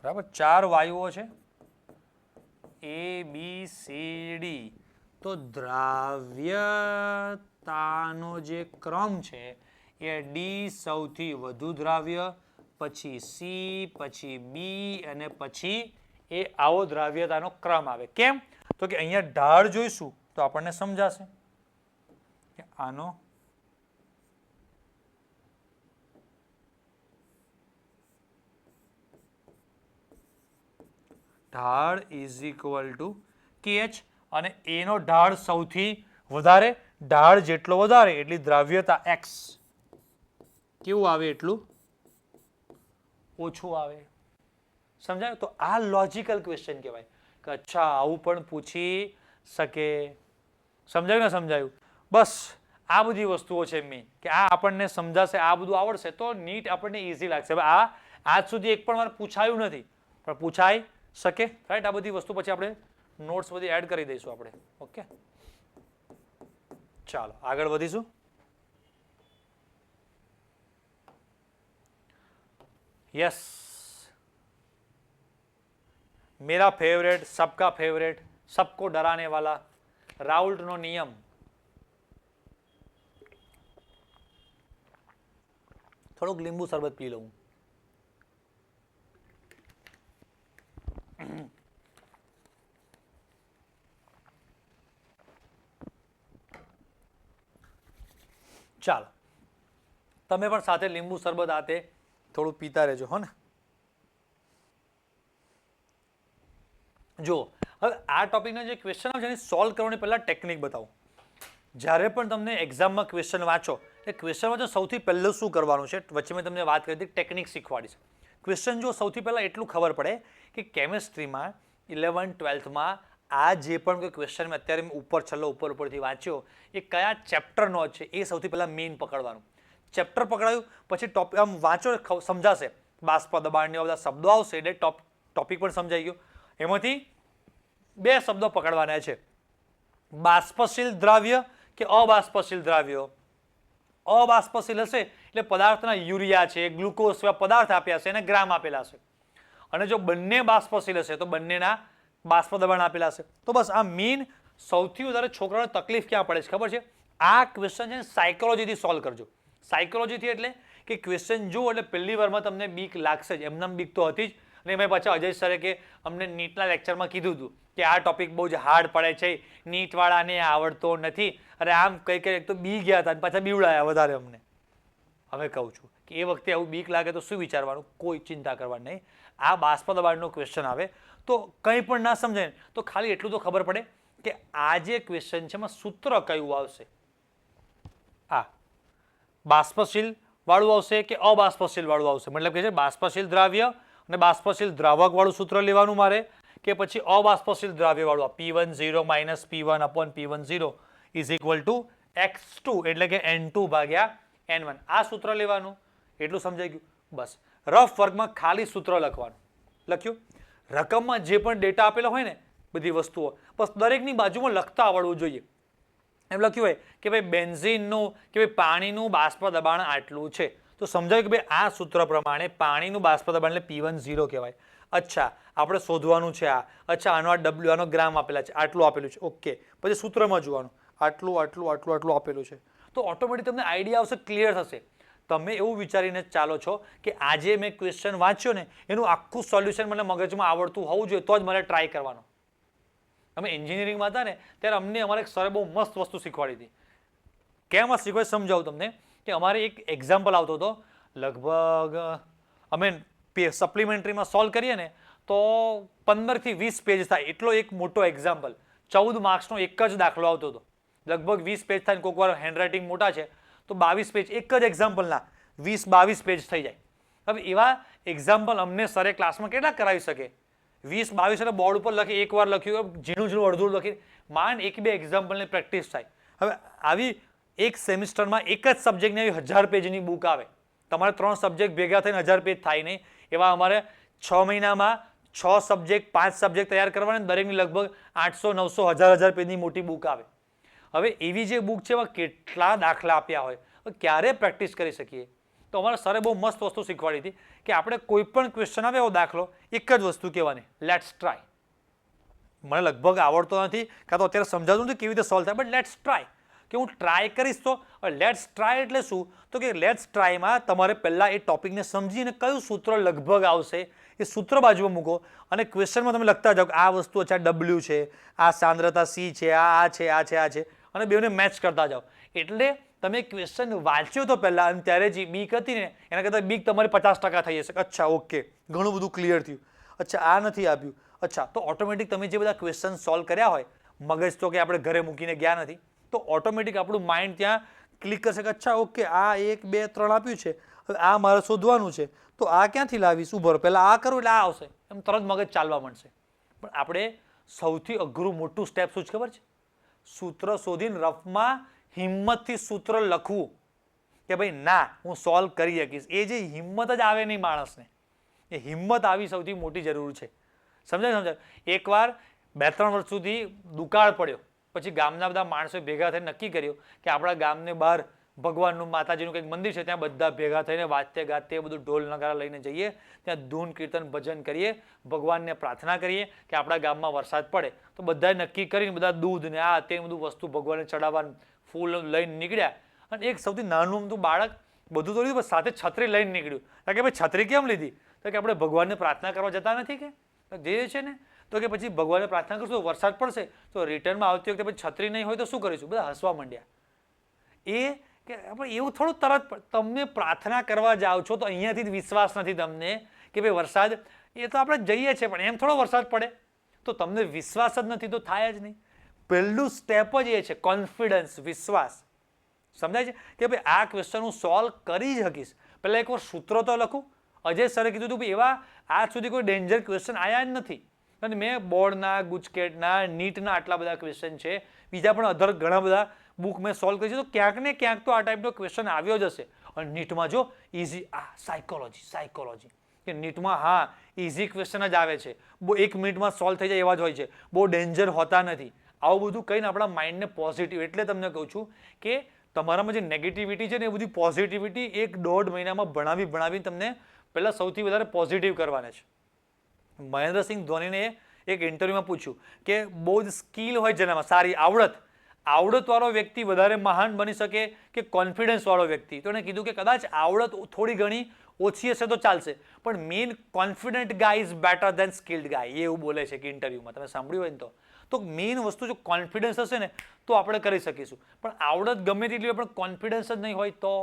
બરાબર? 4 વાયુઓ છે ABCD. તો દ્રાવ્યતાનો જે ક્રમ છે એ D સૌથી વધુ દ્રાવ્ય, પછી C, પછી B અને પછી એ આવો દ્રાવ્યતાનો ક્રમ આવે. કેમ? તો કે અહીંયા ઢાળ જોઈશું તો આપણને સમજાશે કે આનો ઢાળ ઇઝ ઇક્વલ ટુ KH, અને એનો ઢાળ સૌથી વધારે, ઢાળ જેટલો વધારે એટલી દ્રાવ્યતા X કેવું આવે? એટલું ઓછું આવે. સમજાયું? તો આ લોજિકલ ક્વેશ્ચન કહેવાય કે અચ્છા આવું પણ પૂછી શકે. સમજાયું ને? સમજાયું? બસ આ બધી વસ્તુઓ છે મેઇન, કે આ આપણને સમજાશે, આ બધું આવડશે તો નીટ આપણને ઈઝી લાગશે. હવે આ આજ સુધી એક પણ વાર પૂછાયું નથી, પણ પૂછાઈ શકે, રાઈટ? આ બધી વસ્તુ પછી આપણે નોટ્સ બધી એડ કરી દઈશું આપણે. ઓકે, ચાલો આગળ વધીશું. यस, मेरा फेवरेट, सबका फेवरेट, सबको डराने वाला राउल्ट नो नियम. થોડુંક લીંબુ શરબત પી લઉં. ચાલો તમે પણ સાથે લીંબુ શરબત આતે થોડું પીતા રહેજો, હો ને? જો હવે આ ટોપિકનો જે ક્વેશ્ચન આવે છે એને સોલ્વ કરવાની પહેલા ટેકનિક બતાવું. જ્યારે પણ તમને એક્ઝામમાં ક્વેશ્ચન વાંચો એ ક્વેશ્ચન વાંચો સૌથી પહેલું શું કરવાનું છે, વચ્ચે મેં તમને વાત કરી હતી ટેકનિક શીખવાડીશ. ક્વેશ્ચન જો સૌથી પહેલા એટલું ખબર પડે કે કેમેસ્ટ્રીમાં 11 12માં આ જે પણ કોઈ ક્વેશ્ચન મેં અત્યારે ઉપર છેલ્લો ઉપરથી વાંચ્યો એ કયા ચેપ્ટરનો છે એ સૌથી પહેલા મેઇન પકડવાનું. ચેપ્ટર પકડાયું પછી ટોપિક આમ વાંચો સમજાશે, બાષ્પ દબાણને બધા શબ્દો આવશે એટલે ટોપિક પણ સમજાઈ ગયો. એમાંથી 2 શબ્દો પકડવાના છે, બાષ્પશીલ દ્રાવ્ય કે અબાષ્પશીલ દ્રાવ્ય. અબાષ્પશીલ હશે એટલે પદાર્થના યુરિયા છે, ગ્લુકોઝ જેવા પદાર્થ આપ્યા છે અને ગ્રામ આપેલા છે, અને જો બંને બાષ્પશીલ હશે તો બંનેના બાષ્પ દબાણ આપેલા છે. તો બસ આ મેઇન સૌથી વધારે છોકરાઓને તકલીફ ક્યાં પડે છે ખબર છે? આ ક્વેશ્ચન છે સાયકોલોજીથી સોલ્વ કરજો. સાયકોલોજીથી એટલે કે ક્વેશ્ચન જુઓ એટલે પહેલી વારમાં તમને બીક લાગશે જ, એમનામ બીક તો હતી જ. અને એમાં પાછા અજય સરે કે અમને નીટના લેક્ચરમાં કીધું હતું કે આ ટોપિક બહુ જ હાર્ડ પડે છે, નીટવાળાને આવડતો નથી, અરે આમ કઈ કઈ તો બી ગયા હતા અને પાછા બીવડાયા વધારે અમને. હવે કહું છું કે એ વખતે આવું બીક લાગે તો શું વિચારવાનું? કોઈ ચિંતા કરવાની નહીં. આ બાષ્પ દબાણનો ક્વેશ્ચન આવે તો કંઈ પણ ના સમજાય તો ખાલી એટલું તો ખબર પડે કે આ જે ક્વેશ્ચન છે એમાં સૂત્ર કયું આવશે. આ બાષ્પશીલ વાળું આવશે કે અબાષ્પશીલ વાળું આવશે? મતલબ કે છે બાષ્પશીલ દ્રાવ્ય અને બાષ્પશીલ દ્રાવક વાળું સૂત્ર લેવાનું મારે, કે પછી અબાષ્પશીલ દ્રાવ્ય વાળું P10 minus P1 upon P10 is equal two X2 એટલે કે N2 ભાગ્યા N1 આ સૂત્ર લેવાનું. એટલું સમજાઈ ગયું? બસ રફ વર્કમાં ખાલી સૂત્ર લખવાનું. લખ્યું? રકમમાં જે પણ ડેટા આપેલો હોય ને બધી વસ્તુઓ બસ દરેકની બાજુમાં લખતા આવડવું જોઈએ. એમ લખ્યું હોય કે ભાઈ બેન્ઝીનનું કે ભાઈ પાણીનું બાષ્પ દબાણ આટલું છે તો સમજાયું કે ભાઈ આ સૂત્ર પ્રમાણે પાણીનું બાષ્પ દબાણ એટલે P10 કહેવાય. અચ્છા આપણે શોધવાનું છે આ. અચ્છા આનો આ W આનો ગ્રામ આપેલા છે, આટલું આપેલું છે. ઓકે, પછી સૂત્રમાં જોવાનું આટલું આટલું આટલું આટલું આપેલું છે તો ઓટોમેટિક તમને આઈડિયા આવશે, ક્લિયર થશે. તમે એવું વિચારીને ચાલો છો કે આજે મેં ક્વેશ્ચન વાંચ્યો ને એનું આખું સોલ્યુશન મને મગજમાં આવડતું હોવું જોઈએ તો જ મને ટ્રાય કરવાનો. અમે એન્જિનિયરિંગમાં હતા ને ત્યારે અમને અમારે એક સરે બહુ મસ્ત વસ્તુ શીખવાડી હતી. કેમ આ શીખવાડી સમજાવું તમને કે અમારે એક એક્ઝામ્પલ આવતો હતો, લગભગ અમે સપ્લિમેન્ટરીમાં સોલ્વ કરીએ ને તો 15 થી 20 પેજ થાય એટલો એક મોટો એક્ઝામ્પલ. 14 માર્ક્સનો એક જ દાખલો આવતો હતો. લગભગ 20 પેજ થાય, કોઈક વાર હેન્ડરાઇટિંગ મોટા છે તો 22 પેજ એક જ એક્ઝામ્પલના 20-22 પેજ થઈ જાય. હવે એવા એક્ઝામ્પલ અમને સરે ક્લાસમાં કેટલા કરાવી શકે? 20-22 એટલે બોર્ડ ઉપર લખી, એકવાર લખ્યું, ઝીણું અડધું લખી, માંડ 1-2 એક્ઝામ્પલની પ્રેક્ટિસ થાય. હવે આવી એક સેમિસ્ટરમાં એક જ સબ્જેક્ટની આવી 1000 પેજની બુક આવે. તમારે 3 સબ્જેક્ટ ભેગા થઈને 1000 પેજ થાય નહીં. એવા અમારે 6 મહિનામાં 6 સબ્જેક્ટ 5 સબ્જેક્ટ તૈયાર કરવાના, દરેકની લગભગ 800-900 1000 પેજની મોટી બુક આવે. હવે એવી જે બુક છે એમાં કેટલા દાખલા આપ્યા હોય, ક્યારે પ્રેક્ટિસ કરી શકીએ? તો અમારા સરે બહુ મસ્ત વસ્તુ શીખવાડી હતી કે આપણે કોઈ પણ ક્વેશ્ચન આવે એવો દાખલો એક જ વસ્તુ કહેવાની, લેટ્સ ટ્રાય. મને લગભગ આવડતો નથી કાં તો અત્યારે સમજાતું નથી કેવી રીતે સોલ્વ થાય, બટ લેટ્સ ટ્રાય, કે હું ટ્રાય કરીશ. તો લેટ્સ ટ્રાય એટલે શું? તો કે લેટ્સ ટ્રાયમાં તમારે પહેલાં એ ટોપિકને સમજીને કયું સૂત્ર લગભગ આવશે એ સૂત્ર બાજુમાં મૂકો અને ક્વેશ્ચનમાં તમે લખતા જાઓ કે આ વસ્તુ છે, આ ડબલ્યુ છે, આ સાંદ્રતા સી છે, આ છે, આ છે, આ છે, અને બેઉને મેચ કરતા જાઓ. એટલે તમે ક્વેશ્ચન વાંચ્યો તો પહેલાં અને ત્યારે જે બીક હતી ને એના કરતાં બીક તમારી 50% થઈ જશે. અચ્છા, ઓકે, ઘણું બધું ક્લિયર થયું. અચ્છા, આ નથી આપ્યું. અચ્છા, તો ઓટોમેટિક તમે જે બધા ક્વેશ્ચન સોલ્વ કર્યા હોય, મગજ તો કે આપણે ઘરે મૂકીને ગયા નથી, તો ઓટોમેટિક આપણું માઇન્ડ ત્યાં ક્લિક કરશે કે અચ્છા, ઓકે, આ 1 2 3 આપ્યું છે, હવે આ મારે શોધવાનું છે, તો આ ક્યાંથી લાવીશ? ઉભો પહેલાં આ કરું એટલે આ આવશે, એમ તરત મગજ ચાલવા માંડશે. પણ આપણે સૌથી અઘરું મોટું સ્ટેપ શું છે ખબર છે? સૂત્ર શોધીને રફમાં હિંમતથી સૂત્ર લખવું કે ભાઈ ના, હું સોલ્વ કરી શકીશ. એ જે હિંમત જ આવે નહીં માણસને, એ હિંમત આવી સૌથી મોટી જરૂર છે. સમજાય? એકવાર 2-3 વર્ષ સુધી દુકાળ પડ્યો, પછી ગામના બધા માણસોએ ભેગા થઈને નક્કી કર્યું કે આપણા ગામને બહાર ભગવાનનું, માતાજીનું કંઈક મંદિર છે, ત્યાં બધા ભેગા થઈને વાજતે ગાતે બધું ઢોલ નગારા લઈને જઈએ, ત્યાં ધૂન કીર્તન ભજન કરીએ, ભગવાનને પ્રાર્થના કરીએ કે આપણા ગામમાં વરસાદ પડે. તો બધાએ નક્કી કરીને બધા દૂધ ને આ તે બધું વસ્તુ ભગવાનને ચડાવવાનું ફૂલ લઈને નીકળ્યા. અને એક સૌથી નાનું અમથું બાળક બધું તો લીધું, સાથે છત્રી લઈને નીકળ્યું. કે ભાઈ છત્રી કેમ લીધી? તો કે આપણે ભગવાનને પ્રાર્થના કરવા જતા નથી કે જે છે ને, તો કે પછી ભગવાનને પ્રાર્થના કરશું વરસાદ પડશે, તો રિટર્નમાં આવતી વખતે પછી છત્રી નહીં હોય તો શું કરીશું? બધા હસવા માંડ્યા. એ કે આપણે એવું થોડું તરત તમને પ્રાર્થના કરવા જાઓ છો તો અહીંયાથી જ વિશ્વાસ નથી તમને કે ભાઈ વરસાદ, એ તો આપણે જઈએ છીએ પણ એમ થોડો વરસાદ પડે, તો તમને વિશ્વાસ જ નથી તો થાય જ નહીં. પહેલું સ્ટેપ જ એ છે કોન્ફિડન્સ, વિશ્વાસ. સમજાય છે કે ભાઈ આ ક્વેશ્ચન હું સોલ્વ કરી જ શકીશ. પહેલાં એકવાર સૂત્ર તો લખું. અજય સરે કીધું હતું એવા આજ સુધી કોઈ ડેન્જર ક્વેશ્ચન આવ્યા જ નથી. અને મેં બોર્ડના, ગુજકેટના, નીટના આટલા બધા ક્વેશ્ચન છે, બીજા પણ અધર ઘણા બધા બુક મેં સોલ્વ કરી છે, તો ક્યાંક ને ક્યાંક તો આ ટાઈપનો ક્વેશ્ચન આવ્યો જ હશે. અને નીટમાં જો ઇઝી, સાયકોલોજી કે નીટમાં હા ઇઝી ક્વેશ્ચન જ આવે છે, બહુ 1 મિનિટમાં સોલ્વ થઈ જાય એવા જ હોય છે, બહુ ડેન્જર હોતા નથી. આવું બધું કહીને આપણા માઇન્ડને પોઝિટિવ, એટલે તમને કહું છું કે તમારામાં જે નેગેટિવિટી છે ને એ બધી પોઝિટિવિટી 1-1.5 મહિનામાં ભણાવીને તમને પહેલાં સૌથી વધારે પોઝિટિવ કરવાના છે. મહેન્દ્રસિંહ ધોનીને એક ઇન્ટરવ્યુમાં પૂછ્યું કે બહુ જ સ્કિલ હોય જેનામાં સારી આવડતવાળો વ્યક્તિ વધારે મહાન બની શકે કે કોન્ફિડન્સવાળો વ્યક્તિ? તો એણે કીધું કે કદાચ આવડત થોડી ઘણી ઓછી હશે તો ચાલશે, પણ main confident guy is better than skilled guy. એ એવું બોલે છે કે ઇન્ટરવ્યુમાં તમે સાંભળ્યું હોય ને તો મેઇન વસ્તુ જો કોન્ફિડન્સ હશે ને તો આપણે કરી શકીશું. પણ આવડત ગમે તેટલી હોય પણ કોન્ફિડન્સ જ નહીં હોય તો,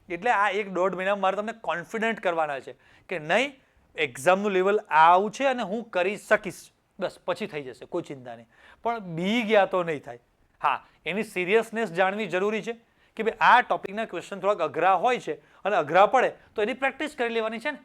એટલે આ 1-1.5 મહિનામાં મારે તમને કોન્ફિડન્ટ કરવાના છે કે નહીં, એક્ઝામનું લેવલ આવું છે અને હું કરી શકીશ, બસ પછી થઈ જશે, કોઈ ચિંતા નહીં. પણ બી ગયા તો નહીં થાય. હા, એની સિરિયસનેસ જાણવી જરૂરી છે કે ભાઈ આ ટોપિકના ક્વેશ્ચન થોડાક અઘરા હોય છે અને અઘરા પડે તો એની પ્રેક્ટિસ કરી લેવાની છે ને.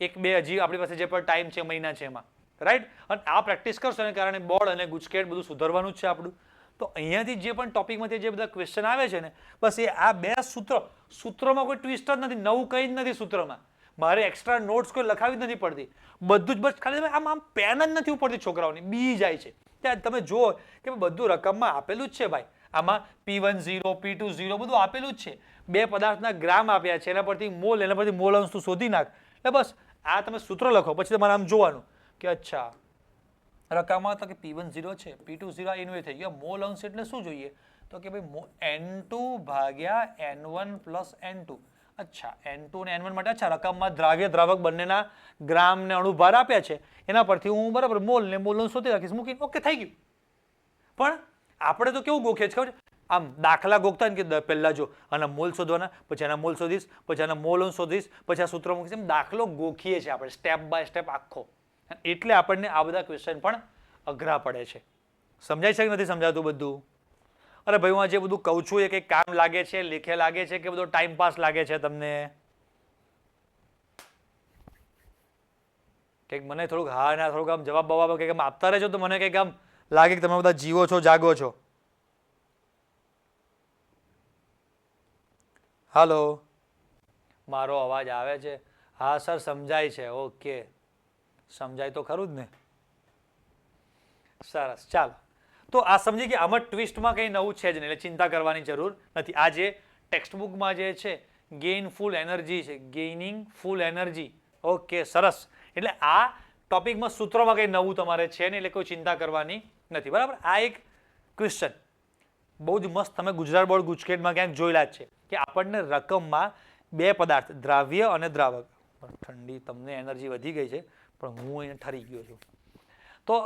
1-2 હજી આપણી પાસે જે પણ ટાઈમ છે, મહિના છે એમાં, રાઈટ? અને આ પ્રેક્ટિસ કરશો એને કારણે બોર્ડ અને ગુજકેટ બધું સુધારવાનું જ છે આપણું. તો અહીંયાથી જે પણ ટોપિકમાંથી જે બધા ક્વેશ્ચન આવે છે ને, બસ એ આ 2 સૂત્રોમાં કોઈ ટ્વિસ્ટ જ નથી, નવું કંઈ જ નથી સૂત્રમાં. મારે એક્સ્ટ્રા નોટ્સ કોઈ લખાવી જ નથી પડતી, બધું જ બસ ખાલી આમ પેન જ નથી ઉપડતી છોકરાઓની, બી જાય છે. ત્યાં તમે જુઓ કે બધું રકમમાં આપેલું જ છે ભાઈ. આમાં P10, P20 બધું આપેલું જ છે. 2 પદાર્થના ગ્રામ આપ્યા છે, એના પરથી મોલ અંશ તું શોધી નાખ. એટલે બસ આ તમે સૂત્ર લખો, પછી તમારે આમ જોવાનું કે અચ્છા રકમમાં તો કે P10 છે, P20 એનું એ થઈ ગયું. મોલ અંશ એટલે શું જોઈએ? તો કે ભાઈ N2/N1 + N2. અચ્છા, N2 ને N1 માટે અચ્છા રકમમાં દ્રાવ્ય દ્રાવક બંનેના ગ્રામ ને અણુભાર આપ્યા છે, એના પરથી હું બરાબર મોલ અંશ શોધી રાખીશ, મૂકીને ઓકે થઈ ગયું. પણ આપણે તો કેવું ગોખીએ છીએ ખબર છે? આમ દાખલા ગોખતા ને કે પહેલા જો આના મોલ શોધવાના, પછી આના મોલ શોધીશ, પછી આના મોલ શોધીશ, પછી આ સૂત્ર મૂકીશ, એમ દાખલો ગોખીએ છીએ આપણે સ્ટેપ બાય સ્ટેપ આખો. એટલે આપણને આ બધા ક્વેશ્ચન પણ અઘરા પડે છે. સમજાય છે કે નથી સમજાતું બધું? અરે ભાઈ હું આ જે બધું કહું છું એ કંઈક કામ લાગે છે, લેખે લાગે છે કે બધો ટાઈમ પાસ લાગે છે તમને? કંઈક મને થોડુંક હા ના થોડુંક આમ જવાબ બવાબ કંઈક આમ આપતા રહેજો તો મને કંઈક આમ લાગે કે તમે બધા જીવો છો, જાગો છો. હાલો, મારો અવાજ આવે છે? હા સર સમજાય છે. ઓકે, સમજાય તો ખરું જ ને? સરસ, ચાલો. તો આ સમજી કે આમાં ટ્વિસ્ટમાં કંઈ નવું છે જ નહીં, એટલે ચિંતા કરવાની જરૂર નથી. આ જે ટેક્સ્ટબુકમાં જે છે ગેઇન ફૂલ એનર્જી છે, ગેઇનિંગ ફૂલ એનર્જી. ઓકે, સરસ. એટલે આ ટોપિકમાં સૂત્રોમાં કંઈ નવું તમારે છે નહીં, એટલે કોઈ ચિંતા કરવાની નથી. બરાબર? આ એક ક્વેશ્ચન બહુ જ મસ્ત તમે ગુજરાત બોર્ડ ગુજકેટમાં ક્યાંક જોયેલા જ છે કે આપણને રકમમાં બે પદાર્થ દ્રાવ્ય અને દ્રાવક. ઠંડી તમને એનર્જી વધી ગઈ છે પણ હું અહીંયા ઠરી ગયો છું. તો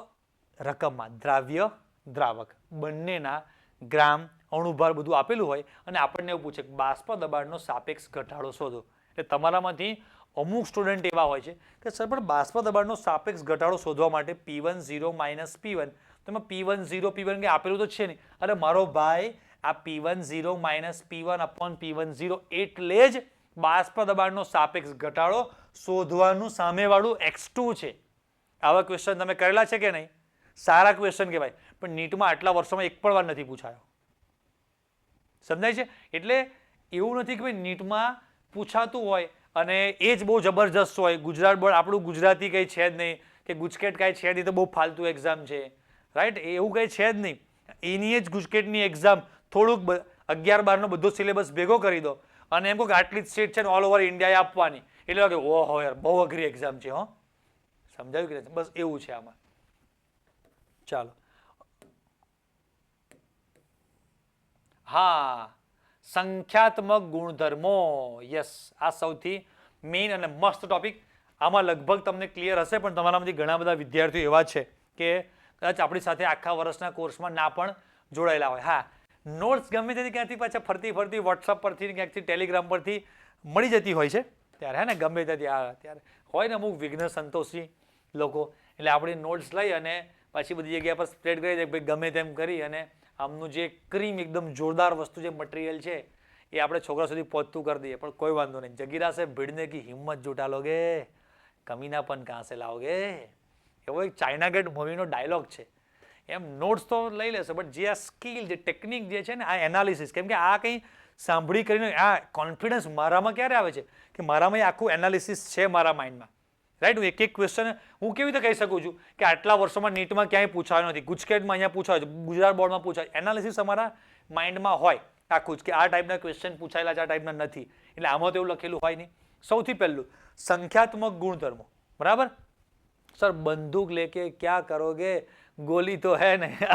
રકમમાં દ્રાવ્ય દ્રાવક બંનેના ગ્રામ અણુભાર બધું આપેલું હોય અને આપણને એવું પૂછે કે બાષ્પ દબાણનો સાપેક્ષ ઘટાડો શોધો. એટલે તમારામાંથી અમુક સ્ટુડન્ટ એવા હોય છે કે સર પણ બાષ્પ દબાણનો સાપેક્ષ ઘટાડો શોધવા માટે P10 - P1 તો એમાં P10 P1 કંઈ આપેલું તો છે નહીં. અરે મારો ભાઈ આ P10 - P1/P10 એટલે જ બાષ્પ દબાણનો સાપેક્ષ ઘટાડો શોધવાનું સામેવાળું x2 છે. આવા ક્વેશ્ચન તમે કરેલા છે કે નહીં? સારા ક્વેશ્ચન કહેવાય, પણ નીટમાં આટલા વર્ષોમાં એક પણ વાર નથી પૂછાયો. સમજાય છે? એટલે એવું નથી કે ભાઈ નીટમાં પૂછાતું હોય અને એ જ બહુ જબરજસ્ત હોય. ગુજરાત બોર્ડ આપણું ગુજરાતી કંઈ છે જ નહીં કે ગુજકેટ કાંઈ છે નહીં તો બહુ ફાલતુ એક્ઝામ છે, રાઈટ? એવું કંઈ છે જ નહીં. એની જ ગુજકેટની એક્ઝામ થોડુંક 11-12નો બધો સિલેબસ ભેગો કરી દો અને એમ કહો કે આટલી જ સીટ છે ને ઓલ ઓવર ઇન્ડિયાએ આપવાની, એટલે કે ઓહો યાર બહુ અઘરી એક્ઝામ છે. હો, સમજાયું કે બસ એવું છે આમાં. ચાલો, હા, સંખ્યાત્મક ગુણધર્મો. યસ, આ સૌથી મેઇન અને મસ્ત ટોપિક. આમાં લગભગ તમને ક્લિયર હશે, પણ તમારામાંથી ઘણા બધા વિદ્યાર્થીઓ એવા છે કે કદાચ આપણી સાથે આખા વર્ષના કોર્સમાં ના પણ જોડાયેલા હોય. હા, નોટ્સ ગમે ત્યાંથી ક્યાંથી પાછા ફરતી ફરતી વોટ્સઅપ પરથી ક્યાંકથી ટેલિગ્રામ પરથી મળી જતી હોય છે ત્યારે, હે ને? ગમે ત્યાંથી ત્યારે હોય ને અમુક વિઘ્ન સંતોષી લોકો, એટલે આપણી નોટ્સ લઈ અને પાછી બધી જગ્યા પર સ્પ્રેડ કરી દે, ભાઈ ગમે તેમ કરી અને આમનું જે ક્રીમ એકદમ જોરદાર વસ્તુ જે મટીરિયલ છે એ આપણે છોકરા સુધી પહોંચતું કરી દઈએ. પણ કોઈ વાંધો નહીં, જગીરા સે ભીડને કી હિંમત જુટા લોગે, કમીના પણ કહાં સે લાઓગે. એવો એક ચાઇના ગેટ મૂવીનો ડાયલોગ છે. એમ નોટ્સ તો લઈ લેશો, બટ જે આ સ્કિલ, જે ટેકનિક જે છે ને, આ એનાલિસિસ, કેમ કે આ કંઈ સાંભળી કરીને આ કોન્ફિડન્સ મારામાં ક્યારે આવે છે કે મારામાં આખું એનાલિસિસ છે મારા માઇન્ડમાં, રાઈટ? હું એક એક ક્વેશ્ચન હું કેવી રીતે કહી શકું છું કે આટલા વર્ષોમાં નીટમાં ક્યાંય પૂછાયો નથી, ગુજકેટમાં અહીંયા પૂછાયો છે, ગુજરાત બોર્ડમાં પૂછાય. એનાલિસિસ અમારા માઇન્ડમાં હોય આખું જ કે આ ટાઈપના ક્વેશ્ચન પૂછાયેલા છે, આ ટાઈપના નથી. એટલે આમાં તો એવું લખેલું હોય નહીં. સૌથી પહેલું સંખ્યાત્મક ગુણધર્મો. બરાબર? સર બંદૂક લેકે ક્યાં કરોગે, गोली तो है नहीं.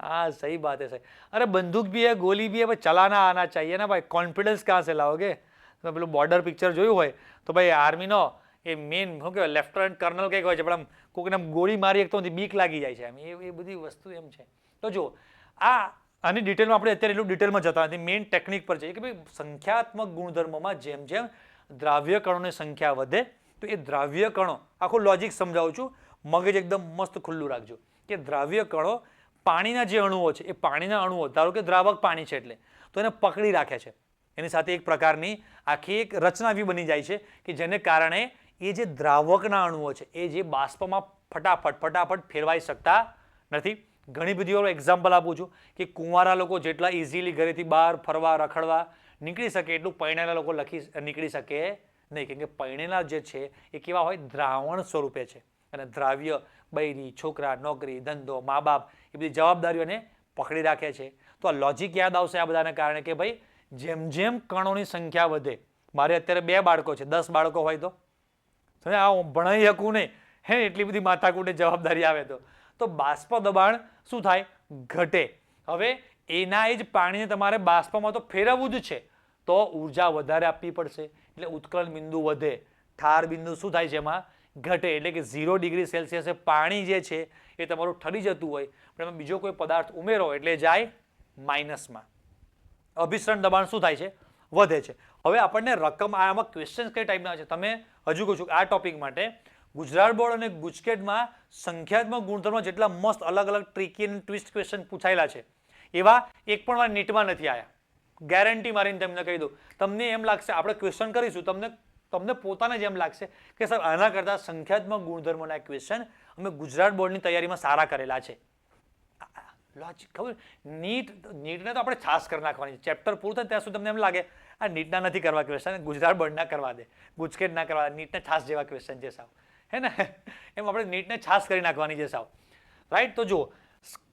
हाँ सही बात है सही. अरे बंदूक भी है, गोली भी है, भाई चलाना आना चाहिए ना भाई. कॉन्फिडेंस कहाँ से लाओगे? તમે પેલું બોર્ડર પિક્ચર જોયું હોય તો ભાઈ આર્મીનો એ મેઇન શું કહેવાય લેફ્ટનન્ટ કર્નલ કંઈક હોય છે, પણ આમ કોઈને ગોળી મારી એક તો બીક લાગી જાય છે. એમ એ બધી વસ્તુ એમ છે. તો જો આની ડિટેલમાં આપણે અત્યારે એટલું ડિટેલમાં જતા નથી, મેઇન ટેકનિક પર છે કે ભાઈ સંખ્યાત્મક ગુણધર્મોમાં જેમ જેમ દ્રાવ્ય કણોની સંખ્યા વધે તો એ દ્રાવ્ય કણો, આખું લોજિક સમજાવું છું, મગજ એકદમ મસ્ત ખુલ્લું રાખજો કે દ્રાવ્ય કણો પાણીના જે અણુઓ છે એ પાણીના અણુઓ, ધારો કે દ્રાવક પાણી છે એટલે તો એને પકડી રાખે છે. એની સાથે એક પ્રકારની આખી એક રચના એવી બની જાય છે કે જેને કારણે એ જે દ્રાવકના અણુઓ છે એ જે બાષ્પમાં ફટાફટ ફેરવાઈ શકતા નથી. ઘણી બધી વાર એક્ઝામ્પલ આપું છું કે કુંવારા લોકો જેટલા ઇઝીલી ઘરેથી બહાર ફરવા રખડવા નીકળી શકે એટલું પરણેલા લોકો નીકળી શકે નહીં, કેમ કે પરણેલા જે છે એ કેવા હોય, દ્રાવણ સ્વરૂપે છે. અને દ્રાવ્ય બૈરી, છોકરા, નોકરી, ધંધો, મા બાપ એ બધી જવાબદારીઓને પકડી રાખે છે. તો આ લોજિક યાદ આવશે આ બધાને કારણે કે ભાઈ જેમ જેમ કણોની સંખ્યા વધે, મારે અત્યારે 2 બાળકો છે, 10 બાળકો હોય તો આ ભણાઈ શકું નહીં, હે એટલી બધી માથાકૂટની જવાબદારી આવે તો બાષ્પ દબાણ શું થાય, ઘટે. હવે એના જ પાણીને તમારે બાષ્પમાં તો ફેરવવું જ છે, તો ઉર્જા વધારે આપવી પડશે, એટલે ઉત્કલન બિંદુ વધે, ઠાર બિંદુ શું થાય છે એમાં ઘટે. એટલે કે 0 ડિગ્રી સેલ્સિયસે પાણી જે છે એ તમારું ઠરી જતું હોય, પણ એમાં બીજો કોઈ પદાર્થ ઉમેરો એટલે જાય માઇનસમાં. અભિસરણ દબાણ શું થાય છે? વધે છે. હવે આપણને રકમ આમાં ક્વેશ્ચન કઈ ટાઈપના છે તમે હજુ કહું છું આ ટોપિક માટે ગુજરાત બોર્ડ અને ગુજકેટમાં સંખ્યાત્મક ગુણધર્મ જેટલા મસ્ત અલગ અલગ ટ્રિકી અને ટ્વિસ્ટ ક્વેશ્ચન પૂછાયેલા છે એવા એક પણ વાર નીટમાં નથી આવ્યા. ગેરંટી મારીને તમને કહી દઉં. તમને એમ લાગશે આપણે ક્વેશ્ચન કરીશું તમને પોતાને જ એમ લાગશે કે સાહેબ આના કરતા સંખ્યાત્મક ગુણધર્મોના ક્વેશ્ચન અમે ગુજરાત બોર્ડની તૈયારીમાં સારા કરેલા છે. લોજિક ખબર નીટને તો આપણે છાસ કરી નાખવાની છે. ચેપ્ટર પૂરું થાય ત્યાં સુધી તમને એમ લાગે આ નીટના નથી કરવા ક્વેશ્ચન, ગુજરાત બોર્ડના કરવા દે, ગુજકેટ ના કરવા દે, નીટને છાસ જેવા ક્વેશ્ચન છે સાવ, હે ને? એમ આપણે નીટને છાસ કરી નાખવાની છે સાવ, રાઈટ? તો જુઓ,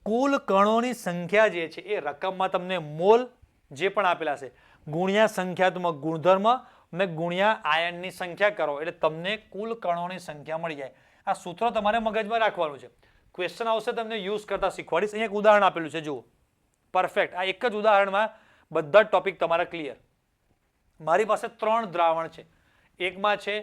કુલ કણોની સંખ્યા જે છે એ રકમમાં તમને મોલ જે પણ આપેલા છે ગુણ્યા સંખ્યાત્મક ગુણધર્મ અને ગુણ્યા આયનની સંખ્યા કરો એટલે તમને કુલ કણોની સંખ્યા મળી જાય. આ સૂત્ર તમારે મગજમાં રાખવાનું છે. ક્વેશ્ચન આવશે તમને યુઝ કરતા શીખવાડીશ. અહીંયા એક ઉદાહરણ આપેલું છે જુઓ, પરફેક્ટ. આ એક જ ઉદાહરણમાં બધા જ ટોપિક તમારા ક્લિયર. મારી પાસે 3 દ્રાવણ છે. એકમાં છે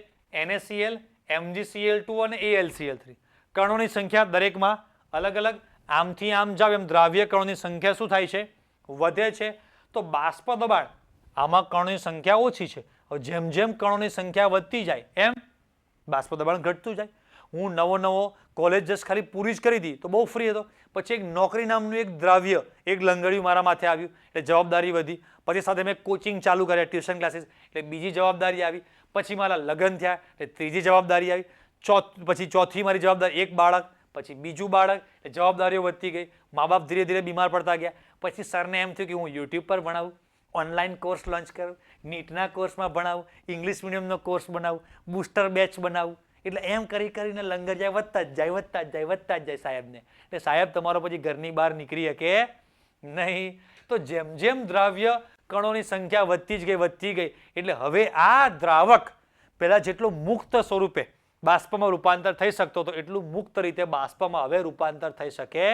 NaCl, MgCl2 અને AlCl3. કણોની સંખ્યા દરેકમાં અલગ અલગ. આમથી આમ જાવ એમ દ્રાવ્ય કણોની સંખ્યા શું થાય છે? વધે છે. તો બાષ્પ દબાણ આમાં કણોની સંખ્યા ઓછી છે. હવે જેમ જેમ કણોની સંખ્યા વધતી જાય એમ બાષ્પ દબાણ ઘટતું જાય. હું નવો કોલેજ જસ્ટ ખાલી પૂરી જ કરી હતી તો બહુ ફ્રી હતો. પછી એક નોકરી નામનું એક દ્રાવ્ય, એક લંગડિયું મારા માથે આવ્યું એટલે જવાબદારી વધી. પછી સાથે મેં કોચિંગ ચાલુ કર્યા, ટ્યુશન ક્લાસીસ, એટલે બીજી જવાબદારી આવી. પછી મારા લગ્ન થયા એટલે ત્રીજી જવાબદારી આવી. પછી ચોથી મારી જવાબદારી એક બાળક, પછી બીજું બાળક, એટલે જવાબદારીઓ વધતી ગઈ. મા બાપ ધીરે ધીરે બીમાર પડતા ગયા. પછી સરને એમ થયું કે હું યુટ્યુબ પર ભણાવું, ઓનલાઈન કોર્સ લોન્ચ કરું, નીટના કોર્સમાં ભણાવું, ઇંગ્લિશ મીડિયમનો કોર્સ બનાવું, બુસ્ટર બેચ બનાવું. એટલે એમ કરીને લંગર વધતા જ જાય સાહેબને. એટલે સાહેબ તમારો પછી ઘરની બહાર નીકળી શકે નહીં. તો જેમ જેમ દ્રાવ્ય કણોની સંખ્યા વધતી ગઈ એટલે હવે આ દ્રાવક પહેલા જેટલું મુક્ત સ્વરૂપે બાષ્પમાં રૂપાંતર થઈ શકતો હતો એટલું મુક્ત રીતે બાષ્પમાં હવે રૂપાંતર થઈ શકે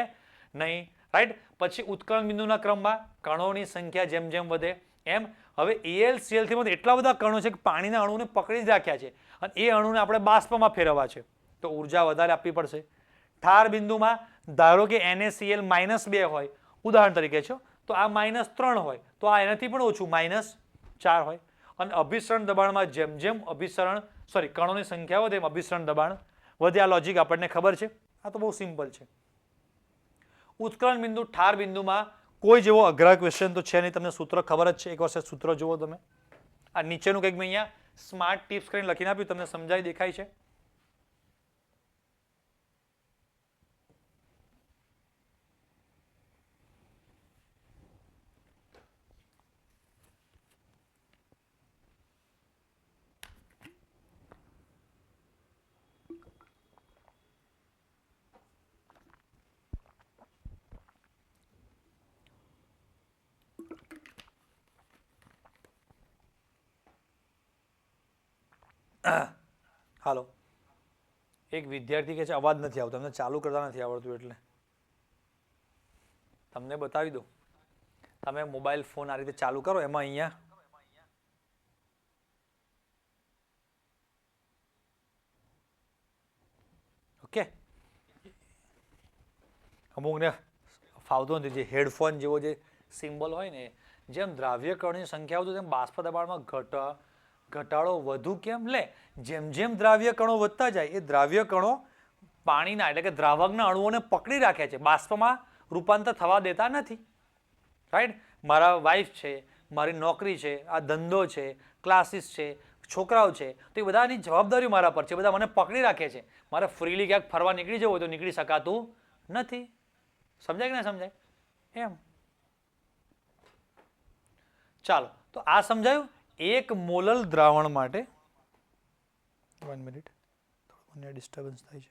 નહીં, રાઈટ? પછી ઉત્કલન બિંદુના ક્રમમાં કણોની સંખ્યા જેમ જેમ વધે એમ હવે AlCl3 એટલા બધા કણો છે કે પાણીના અણુને પકડી જ રાખ્યા છે અને એ અણુને આપણે બાષ્પમાં ફેરવવા છે તો ઉર્જા વધારે આપવી પડશે. ઠાર બિંદુમાં ધારો કે NaCl -2 હોય ઉદાહરણ તરીકે છે, તો આ -3 હોય તો આ એનાથી પણ ઓછું -4 હોય. અને અભિસરણ દબાણમાં જેમ જેમ કણોની સંખ્યા વધે એમ અભિસરણ દબાણ વધે. આ લોજિક આપણને ખબર છે. આ તો બહુ સિમ્પલ છે. ઉત્કલન બિંદુ ઠાર બિંદુમાં કોઈ જેવો અઘરા ક્વેશ્ચન તો છે નહીં, તમને સૂત્ર ખબર જ છે. એક વર્ષે સૂત્ર જુઓ તમે. આ નીચેનું કંઈક મેં અહીંયા સ્માર્ટ ટિપ્સ કરીને લખીને આપ્યું, તમને સમજાય દેખાય છે? હાલો, એક વિદ્યાર્થી કહે છે અવાજ નથી આવતો, તમને ચાલુ કરતા નથી આવડતું એટલે તમને બતાવી દઉં. તમે મોબાઈલ ફોન આ રીતે ચાલુ કરો, એમાં અહીંયા ઓકે અમુકને ફાવતો નથી, જે હેડફોન જેવો જે સિમ્બોલ હોય ને, જેમ દ્રાવ્ય કણોની સંખ્યા વધુ તેમ બાષ્પ દબાણમાં ઘટાડો વધુ કેમ? લે, જેમ જેમ દ્રાવ્ય કણો વધતા જાય એ દ્રાવ્ય કણો પાણીના એટલે કે દ્રાવકના અણુઓને પકડી રાખે છે, બાષ્પમાં રૂપાંતર થવા દેતા નથી, રાઈટ? મારા વાઈફ છે, મારી નોકરી છે, આ ધંધો છે, ક્લાસીસ છે, છોકરાઓ છે, તો એ બધાની જવાબદારીઓ મારા પર છે, બધા મને પકડી રાખે છે. મારે ફ્રીલી ક્યાંક ફરવા નીકળી જવું હોય તો નીકળી શકાતું નથી. સમજાય કે ના સમજાય? એમ ચાલો, તો આ સમજાયું. એક મોલલ દ્રાવણ માટે 1 મિનિટ, થોડું ડિસ્ટર્બન્સ થાય છે.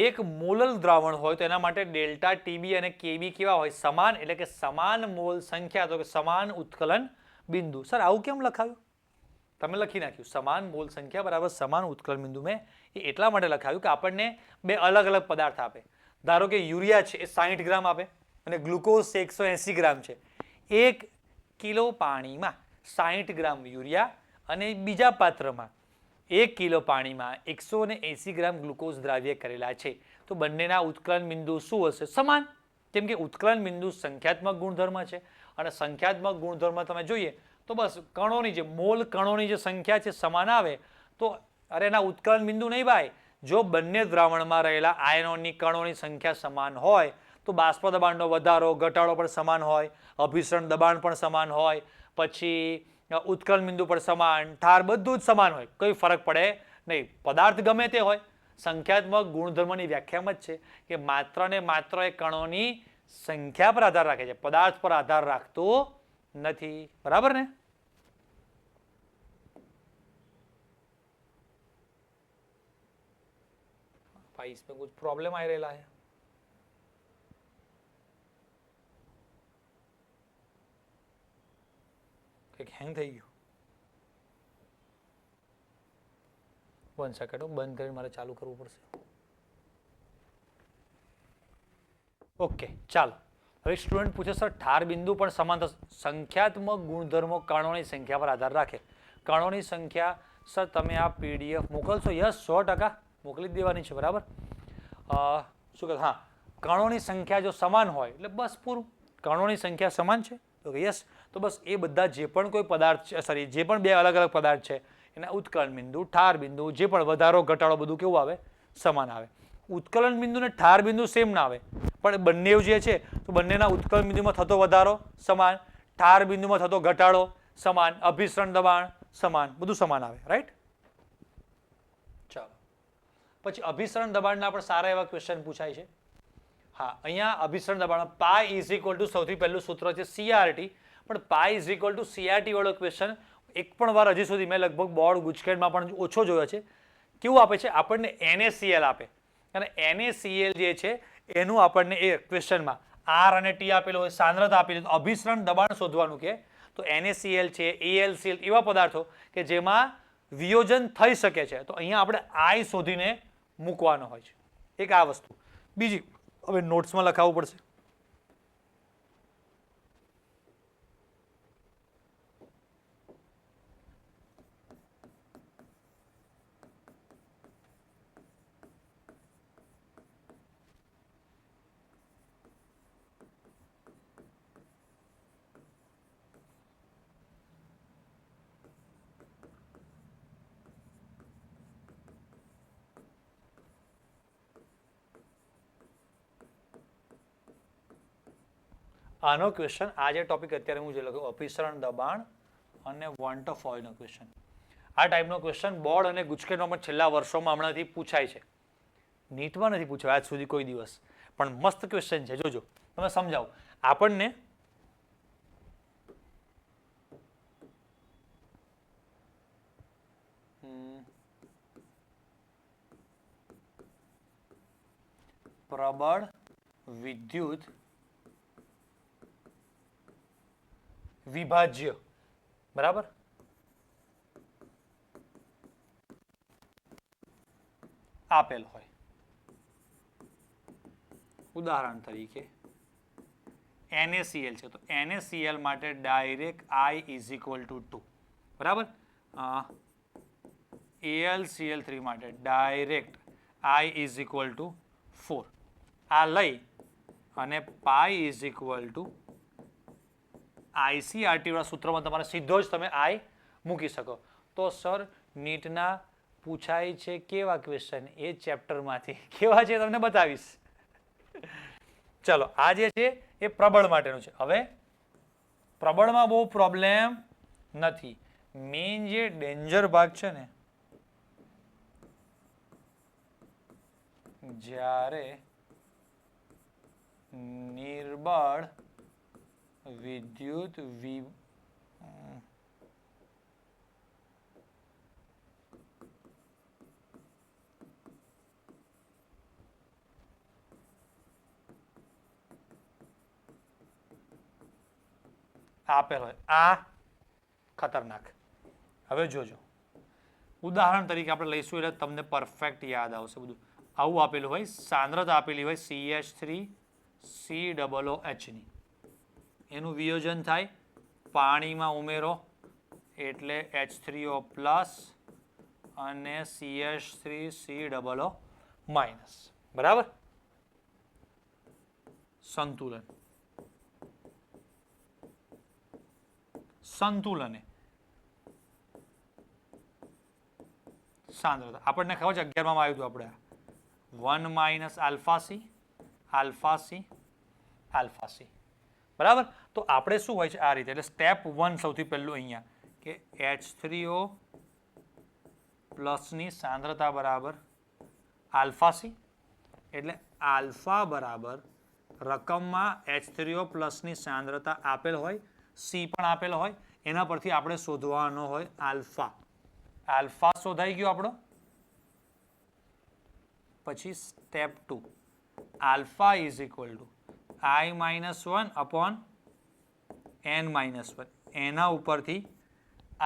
એક મોલલ દ્રાવણ હોય તો એના માટે ડેલ્ટા ટીબી અને કેબી કેવા હોય? સમાન, એટલે કે સમાન મોલ સંખ્યા, તો કે સમાન ઉત્કલન બિંદુ. સર આવું કેમ લખાયું? તમે લખી નાખ્યું સમાન મોલ સંખ્યા બરાબર સમાન ઉત્કલન બિંદુ. મેં એ એટલા માટે લખાયું કે આપણને બે અલગ અલગ પદાર્થ આપે. ધારો કે યુરિયા છે એ 60 ગ્રામ આપે અને ગ્લુકોઝ 180 ગ્રામ છે. 1 કિલો પાણીમાં 60 ગ્રામ યુરિયા અને બીજા પાત્રમાં 1 કિલો પાણીમાં 180 ગ્રામ ગ્લુકોઝ દ્રાવ્ય કરેલા છે. તો બંનેના ઉત્કલન બિંદુ શું હશે? સમાન. કેમ કે ઉત્કલન બિંદુ સંખ્યાત્મક ગુણધર્મ છે અને સંખ્યાત્મક ગુણધર્મ તમે જોઈએ તો બસ કણોની જે મોલ કણોની જે સંખ્યા છે સમાન આવે તો અરે એના ઉત્કલન બિંદુ નહીં ભાઈ, જો બંને દ્રાવણમાં રહેલા આયનોની કણોની સંખ્યા સમાન હોય તો બાષ્પ દબાણનો વધારો ઘટાડો પણ સમાન હોય, અભિસરણ દબાણ પણ સમાન હોય, પછી ઉત્કલન બિંદુ પણ સમાન, ઠાર બધું જ સમાન હોય, કોઈ ફરક પડે નહીં. પદાર્થ ગમે તે હોય, સંખ્યાત્મક ગુણધર્મની વ્યાખ્યામાં જ છે કે માત્ર ને માત્ર એ કણોની સંખ્યા પર આધાર રાખે છે, પદાર્થ પર આધાર રાખતું નથી. બરાબર ને? भाई इसमें कुछ प्रॉब्लम आ रहेला है. કંઈક હેંગ થઈ ગયું. 1 સેકન્ડ બંધ કરીને મારે ચાલુ કરવું પડશે. ઓકે ચાલો. હવે સ્ટુડન્ટ પૂછે સર ઠાર બિંદુ પણ સમાન થશે. સંખ્યાત્મક ગુણધર્મો કણોની સંખ્યા પર આધાર રાખે. કણોની સંખ્યા સર તમે આ પીડીએફ મોકલશો? યસ 100% મોકલી જ દેવાની છે. બરાબર. શું કહે? હા, કણોની સંખ્યા જો સમાન હોય એટલે બસ પૂરું. કણોની સંખ્યા સમાન છે તો યસ, તો બસ એ બધા જે પણ કોઈ પદાર્થ છે, સોરી જે પણ બે અલગ અલગ પદાર્થ છે એના ઉત્કલન બિંદુ, ઠાર બિંદુ, જે પણ વધારો ઘટાડો બધું કેવું આવે? સમાન આવે. ઉત્કલન બિંદુ ને ઠાર બિંદુ સેમ ના આવે, પણ બંને જે છે તો બંનેના ઉત્કલન બિંદુમાં થતો વધારો સમાન, ઠાર બિંદુમાં થતો ઘટાડો સમાન, અભિસરણ દબાણ સમાન, બધું સમાન આવે. રાઈટ? ચાલો. પછી અભિસરણ દબાણના પણ સારા એવા ક્વેશ્ચન પૂછાય છે. હા, અહીંયા અભિસરણ દબાણ પાઈ ઇઝ ઇક્વલ ટુ સૌથી પહેલું સૂત્ર છે CRT, પણ પાઈ ઇઝ ઇક્વલ ટુ CRT વાળો ક્વેશ્ચન એક પણ વાર હજી સુધી મેં લગભગ બોર્ડ ગુજકેટમાં પણ ઓછો જોયો છે. કેવું આપે છે? આપણને NaCl આપે અને NaCl જે છે એનું આપણને એ ક્વેશ્ચનમાં R અને T આપેલું હોય, સાંદ્રતા આપેલી, તો અભિસરણ દબાણ શોધવાનું કે તો NaCl છે, AlCl એવા પદાર્થો કે જેમાં વિયોજન થઈ શકે છે, તો અહીંયા આપણે I શોધીને મૂકવાનો હોય છે. એક આ વસ્તુ. બીજી હવે નોટ્સમાં લખાવવું પડશે. આનો ક્વેશ્ચન આ જે ટોપિક અત્યારે હું જે લખ્યું અભિસરણ દબાણ અને વોન્ટ ઓફ ઓઇલનો ક્વેશ્ચન, આ ટાઈપનો ક્વેશ્ચન બોર્ડ અને ગુજકેટમાં પણ છેલ્લા વર્ષોમાં હમણાંથી પૂછાય છે. નીટમાં નથી પૂછાય આજ સુધી કોઈ દિવસ, પણ મસ્ત ક્વેશ્ચન છે. જોજો તમે સમજાવો. આપણને પ્રબળ વિદ્યુત વિભાજ્ય, બરાબર, આપેલ હોય. ઉદાહરણ તરીકે NaCl છે તો NaCl માટે direct I is equal two 2, બરાબર. AlCl3 માટે direct I is equal two 4. આ લઈ અને પાઈ ઇઝ ઇક્વલ ટુ ICRT વાળા સૂત્રમાં તમારે સીધો જ તમે I મૂકી શકો. તો સર નીટના પૂછાય છે કેવા ક્વેશ્ચન એ ચેપ્ટરમાંથી કેવા છે તમને બતાવીશ. ચલો, આ જે છે એ પ્રબળ માટેનું છે. હવે પ્રબળમાં બહુ પ્રોબ્લેમ નથી. મેઇન જે ડેન્જર ભાગ છે ને, જ્યારે નિર્બળ વિદ્યુત આપેલ હોય, આ ખતરનાક. હવે જોજો ઉદાહરણ તરીકે આપણે લઈશું એટલે તમને પરફેક્ટ યાદ આવશે બધું. આવું આપેલું હોય, સાંદ્રતા આપેલી હોય CH3COOH ની, એનું વિયોજન થાય, પાણીમાં ઉમેરો એટલે H3O પ્લસ અને CH3COO માઇનસ, બરાબર. સંતુલન સંતુલને સાંદ્રતા આપણને ખબર છે 11 માં આવ્યું હતું આપણે 1 minus alpha C alpha C બરાબર. તો આપણે શું હોય છે આ રીતે, એટલે સ્ટેપ 1 સૌથી પહેલું અહીંયા કે H3O પ્લસની સાંદ્રતા બરાબર આલ્ફા સી, એટલે આલ્ફા બરાબર રકમમાં H3O પ્લસની સાંદ્રતા આપેલ હોય, સી પણ આપેલ હોય, એના પરથી આપણે શોધવાનો હોય આલ્ફા. આલ્ફા શોધાઈ ગયો આપણો. પછી step 2 alpha is equal two I-1 upon N-1, એના ઉપરથી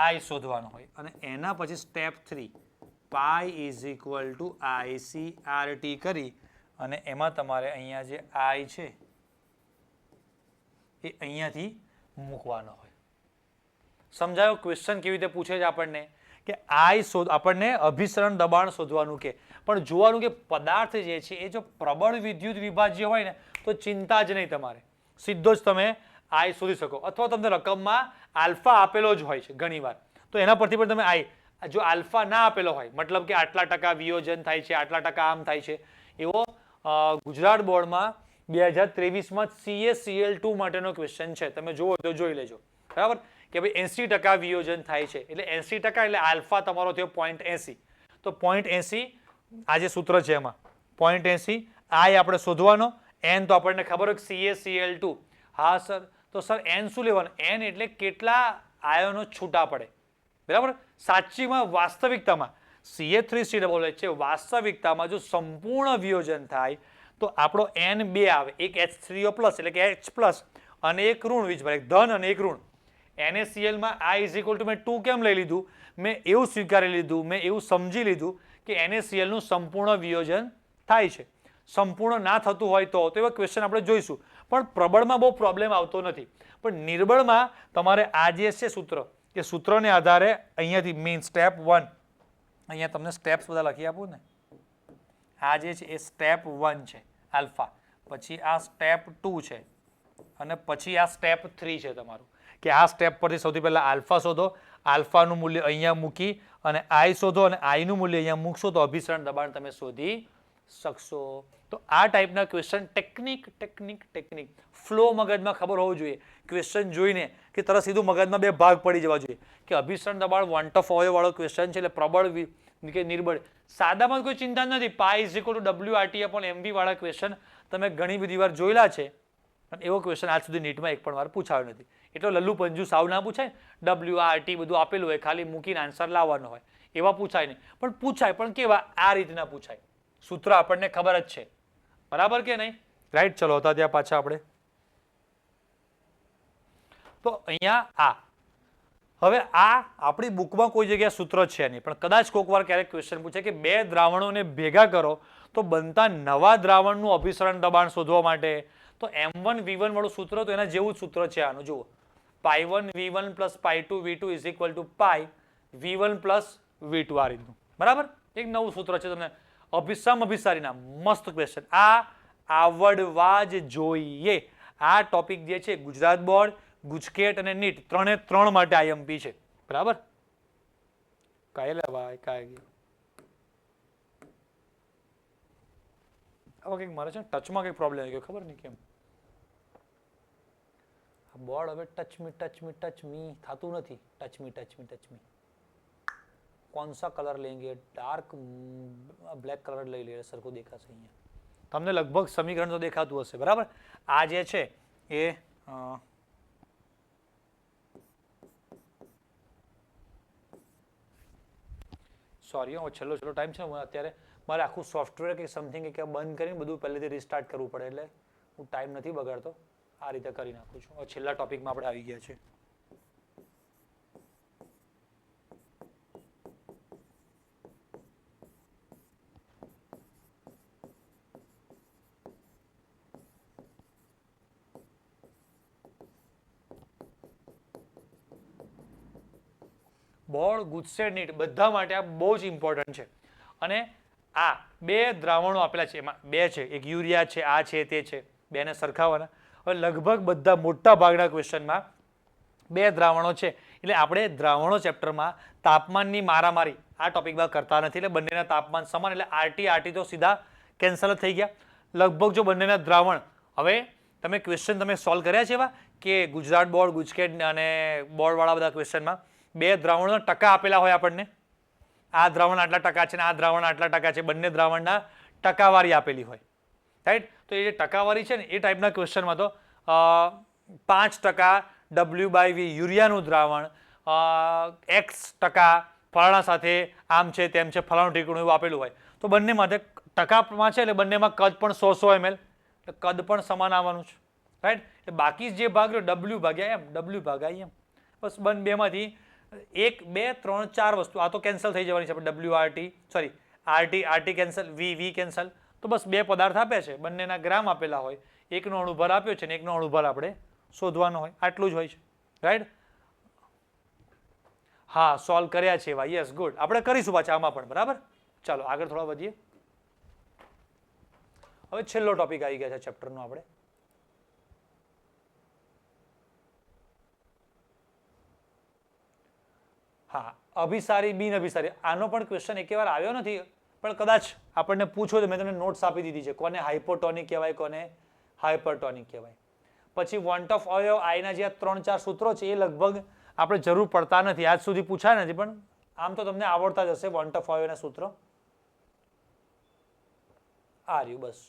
I શોધવાનો હોય. અને એના પછી step 3 pi is equal two ICRT કરી અને એમાં તમારે અહીંયા જે I છે એ અહીંયાથી મૂકવાનો હોય. સમજાયો ક્વેશ્ચન કેવી રીતે પૂછે છે આપણને કે આપણને અભિસરણ દબાણ શોધવાનું કે, પણ જોવાનું કે પદાર્થ જે છે એ જો પ્રબળ વિદ્યુત વિભાજ્ય હોય ને તો ચિંતા જ નહીં, તમારે સીધો જ તમે I શોધી શકો. અથવા તમને રકમમાં આલ્ફા આપેલો જ હોય છે ઘણીવાર, તો એના પરથી પણ તમે I, જો આલ્ફા ના આપેલો હોય મતલબ કે આટલા ટકા વિયોજન થાય છે, આટલા ટકા આમ થાય છે, એવો ગુજરાત બોર્ડમાં 2023માં CaCl2 માટેનો ક્વેશ્ચન છે, તમે જુઓ તો જોઈ લેજો બરાબર, કે ભાઈ 80% વિયોજન થાય છે, એટલે 80% એટલે આલ્ફા તમારો થયો 0.80. તો 0.80 આ જે સૂત્ર છે એમાં 0.80 I આપણે શોધવાનો, N તો આપણને ખબર હોય CaCl2. હા સર, તો સર N શું લેવાનું? N એટલે કેટલા આયનો છૂટા પડે બરાબર. સાચીમાં વાસ્તવિકતામાં Ca3C છે, વાસ્તવિકતામાં જો સંપૂર્ણ વિયોજન થાય તો આપણો N 2 આવે, એક H3O પ્લસ એટલે કે H પ્લસ અને એક ઋણ વીજભાર, એક ધન અને એક ઋણ. NaCl માં I ઇઝ ઇક્વલ ટુ મેં 2 કેમ લઈ લીધું? મેં એવું સ્વીકારી લીધું, મેં એવું સમજી લીધું કે NaCl નું સંપૂર્ણ વિયોજન થાય છે. સંપૂર્ણ ના થતું હોય તો એવા ક્વેશ્ચન આપણે જોઈશું, પણ પ્રબળમાં બહુ પ્રોબ્લેમ આવતો નથી. પણ નિર્બળમાં તમારે આ જે છે સૂત્ર, કે સૂત્રને આધારે અહીંયાથી મેઇન સ્ટેપ 1, અહીંયા તમને સ્ટેપ્સ બધા લખી આપું ને, આ જે છે એ સ્ટેપ 1 છે આલ્ફા, પછી આ સ્ટેપ 2 છે અને પછી આ સ્ટેપ 3 છે તમારું, કે આ સ્ટેપ પરથી સૌથી પહેલા આલ્ફા શોધો, આલ્ફાનું મૂલ્ય અહીંયા મૂકી અને I શોધો અને I નું મૂલ્ય અહીંયા મૂકશો તો અભિસરણ દબાણ તમે શોધી શકશો. તો આ ટાઈપના ક્વેશ્ચન ટેકનિક ફ્લો મગજમાં ખબર હોવું જોઈએ. ક્વેશ્ચન જોઈને કે તરત સીધું મગજમાં બે ભાગ પડી જવા જોઈએ કે અભિસરણ દબાણ વોન્ટ ઓફ અવયવ વાળો ક્વેશ્ચન છે, એટલે પ્રબળ કે નિર્બળ, સાદામાં કોઈ ચિંતા નથી. પાઈ is equal to WRT upon MV વાળા ક્વેશ્ચન તમે ઘણી બધી વાર જોયેલા છે, અને એવો ક્વેશ્ચન આજ સુધી નીટમાં એક પણ વાર પૂછાયો નથી. એટલો લલ્લુ પંજુ સાવ ના પૂછાય, WRT બધું આપેલું હોય, ખાલી મૂકીને આન્સર લાવવાનો હોય, એવા પૂછાય નહીં. પણ પૂછાય, પણ કેવા? આ રીતના પૂછાય. સૂત્ર આપણને ખબર જ છે બરાબર કે નહીં? રાઈટ. ચલો હતા ત્યાં પાછા આપણે. તો અહીંયા હવે આ આપણી બુકમાં કોઈ જગ્યાએ સૂત્ર છે નહીં, પણ કદાચ કોઈક વાર ક્યારેક ક્વેશ્ચન પૂછે કે બે દ્રાવણોને ભેગા કરો તો બનતા નવા દ્રાવણનું અભિસરણ દબાણ શોધવા માટે, તો M1V1 વાળું સૂત્ર તો એના જેવું જ સૂત્ર છે આનું. જુઓ, pi one V1 plus pi two V2 is equal to pi V1 plus V2, આ રીતનું બરાબર. એક નવું સૂત્ર છે, તમને અભિસારીના મસ્ત ક્વેશ્ચન આ આવડવા જ જોઈએ. આ ટોપિક જે છે ગુજરાત બોર્ડ, ગુજકેટ અને નીટ ત્રણે માટે IMP છે બરાબર. કાય લેવાય કાય ગયો હવે કંઈક મારે છે ટચમાં કંઈક પ્રોબ્લેમ આવી ગયો, ખબર નહીં કેમ. બોર્ડ હવે ટચ મી થતું નથી. ટચ મી कौन सा कलर लेंगे? डार्क ब्लैक कलर લઈ લે, સરખું દેખાશે. અહીંયા તમને લગભગ સમીકરણ તો દેખાતું હશે બરાબર. આ જે છે એ સોરી છેલ્લો ટાઈમ છે, અત્યારે મારે આખું સોફ્ટવેર કે સમથિંગ કે બંધ કરીને બધું પહેલેથી રિસ્ટાર્ટ કરવું પડે, એટલે હું ટાઈમ નથી બગાડતો, આ રીતે કરી નાખું છું. છેલ્લા ટોપિકમાં આપણે આવી ગયા છે. બોર્ડ, ગુજકેટ, નીટ બધા માટે આ બહુ જ ઇમ્પોર્ટન્ટ છે. અને આ બે દ્રાવણો આપેલા છે, એમાં બે છે, એક યુરિયા છે, આ છે, તે છે બેને સરખાવવાના. હવે લગભગ બધા મોટા ભાગના ક્વેશ્ચનમાં બે દ્રાવણો છે એટલે આપણે દ્રાવણો ચેપ્ટરમાં તાપમાનની મારામારી આ ટોપિકમાં કરતા નથી એટલે બંનેના તાપમાન સમાન એટલે આરટી તો સીધા કેન્સલ જ થઈ ગયા. લગભગ જો બંનેના દ્રાવણ હવે તમે ક્વેશ્ચન તમે સોલ્વ કર્યા છે એવા કે ગુજરાત બોર્ડ ગુજકેટ અને બોર્ડવાળા બધા ક્વેશ્ચનમાં બે દ્રાવણોના ટકા આપેલા હોય આપણને આ દ્રાવણ આટલા ટકા છે ને આ દ્રાવણ આટલા ટકા છે બંને દ્રાવણના ટકાવારી આપેલી હોય રાઈટ. તો એ જે ટકાવારી છે ને એ ટાઈપના ક્વેશ્ચનમાં તો 5% W/V યુરિયાનું દ્રાવણ X% ફલાણા સાથે આમ છે તેમ છે ફલાણું ઠીકણું એવું આપેલું હોય તો બંને માટે ટકામાં છે એટલે બંનેમાં કદ પણ 100 ml એટલે કદ પણ સમાન આવવાનું છે રાઈટ. એટલે બાકી જે ભાગ રહ્યો W/M બસ બેમાંથી 1 2 3 4 વસ્તુ આ તો કેન્સલ થઈ જવાની છે આપણે RT કેન્સલ V કેન્સલ તો બસ બે પદાર્થ આપ્યા છે બંનેના ગ્રામ આપેલા હોય એકનો અણુભાર આપ્યો છે ને એકનો અણુભાર આપણે શોધવાનો હોય આટલું જ હોય છે રાઈટ. હા સોલ્વ કર્યા છે એવા યસ ગુડ આપણે કરીશું પાછા આમાં પણ બરાબર. ચાલો આગળ થોડા વધીએ. હવે છેલ્લો ટોપિક આવી ગયા છે ચેપ્ટરનો આપણે હા અભિસારી બિન અભિસારી આનો પણ ક્વેશ્ચન એકેવાર આવ્યો નથી પણ કદાચ આપણને પૂછો તો મેં તમને નોટ્સ આપી દીધી છે કોને હાઇપોટોનિક કહેવાય કોને હાઇપરટોનિક કહેવાય. પછી વોન્ટ ઓફ અવયવ આઈના જે 3-4 સૂત્રો છે એ લગભગ આપણે જરૂર પડતા નથી આજ સુધી પૂછાય નથી પણ આમ તો તમને આવડતા જ હશે વોન્ટ ઓફ અવયવના સૂત્રો આ રહ્યું બસ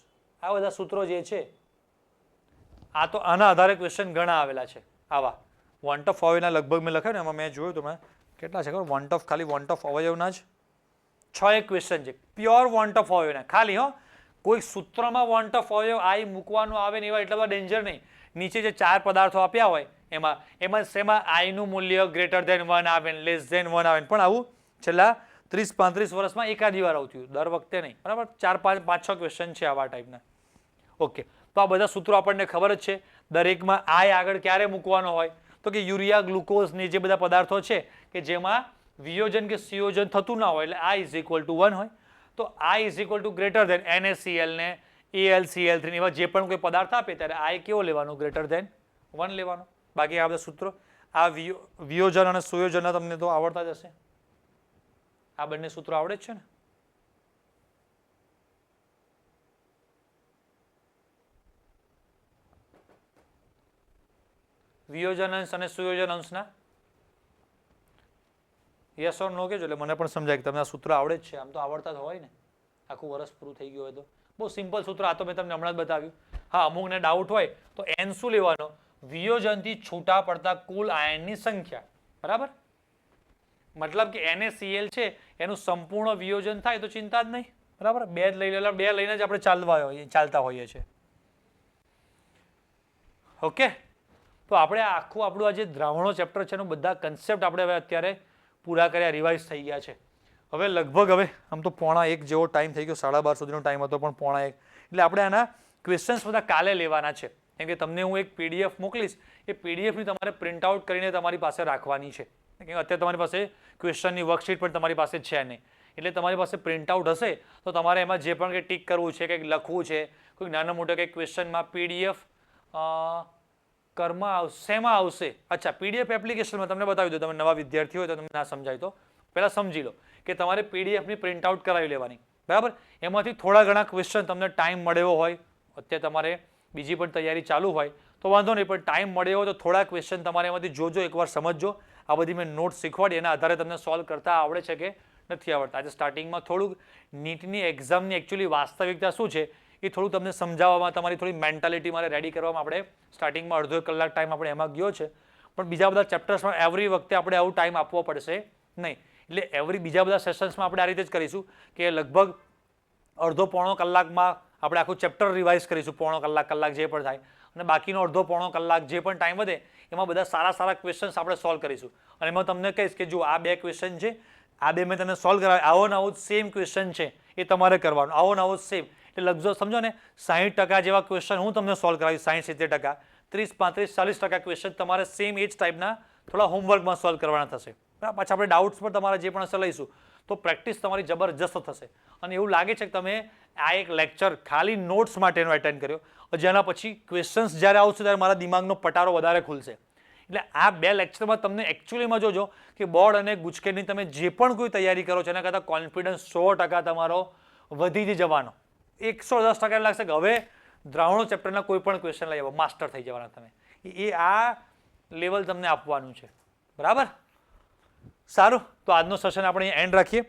આ બધા સૂત્રો જે છે આ તો આના આધારે ક્વેશ્ચન ઘણા આવેલા છે આવા વોન્ટ ઓફ અવયવના લગભગ મેં લખ્યું ને એમાં મેં જોયું તમે કેટલા છે ખબર વોન્ટ ઓફ ખાલી વોન્ટ ઓફ અવયવના જ 6 ક્વેશ્ચન છે પ્યોર વોન્ટ ઓફ અવયવના ખાલી કોઈ સૂત્રમાં વોન્ટ ઓફ અવયવ આઈ મૂકવાનું આવે ને એવા એટલા બધા ડેન્જર નહીં નીચે જે 4 પદાર્થો આપ્યા હોય એમાં આઈનું મૂલ્ય >1 આવે <1 આવે પણ આવું છેલ્લા 30-35 વર્ષમાં એકાદી વાર આવતું દર વખતે નહીં બરાબર 4-5-6 ક્વેશ્ચન છે આવા ટાઈપના. ઓકે તો આ બધા સૂત્રો આપણને ખબર જ છે દરેકમાં આઈ આગળ ક્યારે મૂકવાનો હોય તો કે યુરિયા ગ્લુકોઝ ને જે બધા પદાર્થો છે કે જેમાં વિયોજન કે સંયોજન થતું ના હોય એટલે I = 1 હોય તો I > NaCl ને AlCl3 એવા જે પણ કોઈ પદાર્થ આપે ત્યારે I કેવો લેવાનો >1 લેવાનો. બાકી આ બધા સૂત્રો આ વિયોજન અને સુયોજનના તમને તો આવડતા જ હશે આ બંને સૂત્રો આવડે જ છે ને. વિયોજન અંશ અને સુયોજન અંશના યસ ઓર નો કહેજો એટલે મને પણ સમજાય કે તમને આ સૂત્ર આવડે જ છે આમ તો આવડતા જ હોય ને આખું વર્ષ પૂરું થઈ ગયું હોય તો બહુ સિમ્પલ સૂત્ર આ તો મેં તમને હમણાં જ બતાવ્યું. હા અમુકને ડાઉટ હોય તો n શું લેવાનો વિયોજનથી છૂટા પડતા કુલ આયનની સંખ્યા બરાબર મતલબ કે NaCl છે એનું સંપૂર્ણ વિયોજન થાય તો ચિંતા જ નહીં બરાબર બે લઈને જ આપણે ચાલતા હોઈએ છીએ. ઓકે તો આપણે આખું આપણું આ જે દ્રાવણો ચેપ્ટર છે એનું બધા કન્સેપ્ટ આપણે હવે અત્યારે પૂરા કર્યા રિવાઇઝ થઈ ગયા છે. હવે લગભગ હવે આમ તો 1:15 જેવો ટાઈમ થઈ ગયો 12:30 સુધીનો ટાઈમ હતો પણ 1:15 એટલે આપણે આના ક્વેશ્ચન્સ બધા કાલે લેવાના છે કેમ કે તમને હું એક PDF મોકલીશ એ PDFની તમારે પ્રિન્ટ આઉટ કરીને તમારી પાસે રાખવાની છે કેમ કે અત્યારે તમારી પાસે ક્વેશ્ચનની વર્કશીટ પણ તમારી પાસે છે નહીં એટલે તમારી પાસે પ્રિન્ટ આઉટ હશે તો તમારે એમાં જે પણ કંઈ ટીક કરવું છે કંઈક લખવું છે કોઈ નાના મોટા કંઈક ક્વેશ્ચનમાં PDF શેમાં આવશે અચ્છા PDF એપ્લિકેશનમાં તમને બતાવી દો તમે નવા વિદ્યાર્થી હોય તો તમને ના સમજાય તો પહેલાં સમજી લો કે તમારે PDFની પ્રિન્ટ આઉટ કરાવી લેવાની બરાબર એમાંથી થોડા ઘણા ક્વેશ્ચન તમને ટાઈમ મળ્યો હોય અત્યારે તમારે બીજી પણ તૈયારી ચાલુ હોય તો વાંધો નહીં પણ ટાઈમ મળ્યો હોય તો થોડા ક્વેશ્ચન તમારે એમાંથી જોજો એકવાર સમજજો આ બધી મેં નોટ્સ શીખવાડી એના આધારે તમને સોલ્વ કરતા આવડે છે કે નથી આવડતા આજે સ્ટાર્ટિંગમાં થોડુંક નીટની એક્ઝામની એકચ્યુઅલી વાસ્તવિકતા શું છે એ થોડું તમને સમજાવવામાં તમારી થોડી મેન્ટાલિટી મારે રેડી કરવામાં આપણે સ્ટાર્ટિંગમાં અડધો કલાક ટાઈમ આપણે એમાં ગયો છે પણ બીજા બધા ચેપ્ટર્સમાં એવરી વખતે આપણે આવું ટાઈમ આપવો પડશે નહીં એટલે બીજા બધા સેશન્સમાં આપણે આ રીતે જ કરીશું કે લગભગ અડધો-પોણો કલાકમાં આપણે આખું ચેપ્ટર રિવાઇઝ કરીશું પોણો કલાક જે પણ થાય અને બાકીનો અડધો-પોણો કલાક જે પણ ટાઈમ વધે એમાં બધા સારા ક્વેશ્ચન્સ આપણે સોલ્વ કરીશું અને એમાં તમને કહીશ કે જો આ 2 ક્વેશ્ચન છે આ 2 મેં તમને સોલ્વ કરાવ્યા આવો ને આવો સેમ ક્વેશ્ચન છે એ તમારે કરવાનો આવો ને આવો સેમ એટલે લગભગ સમજો ને 60% જેવા ક્વેશ્ચન હું તમને સોલ્વ કરાવીશ 60-70%, 30-35-40% ક્વેશ્ચન તમારે સેમ એ જ ટાઈપના થોડા હોમવર્કમાં સોલ્વ કરવાના થશે પાછા આપણે ડાઉટ્સ પર તમારા જે પણ હશે લઈશું તો પ્રેક્ટિસ તમારી જબરજસ્ત થશે. અને એવું લાગે છે કે તમે આ એક લેક્ચર ખાલી નોટ્સ માટેનો એટેન્ડ કર્યો, જેના પછી ક્વેશ્ચન્સ જ્યારે આવશે ત્યારે મારા દિમાગનો પટારો વધારે ખુલશે. એટલે આ 2 લેક્ચરમાં તમને એકચ્યુઅલીમાં જોજો કે બોર્ડ અને ગુજકેટની તમે જે પણ કોઈ તૈયારી કરો છો એના કરતાં કોન્ફિડન્સ 100% તમારો વધી જ જવાનો. 110% લાગશે કે હવે દ્રાવણો ચેપ્ટરના કોઈ પણ ક્વેશ્ચન લઈ આવો, માસ્ટર થઈ જવાના તમે. એ આ લેવલ તમને આપવાનું છે. બરાબર? સારું, તો આજનો સેશન આપણે એન્ડ રાખીએ.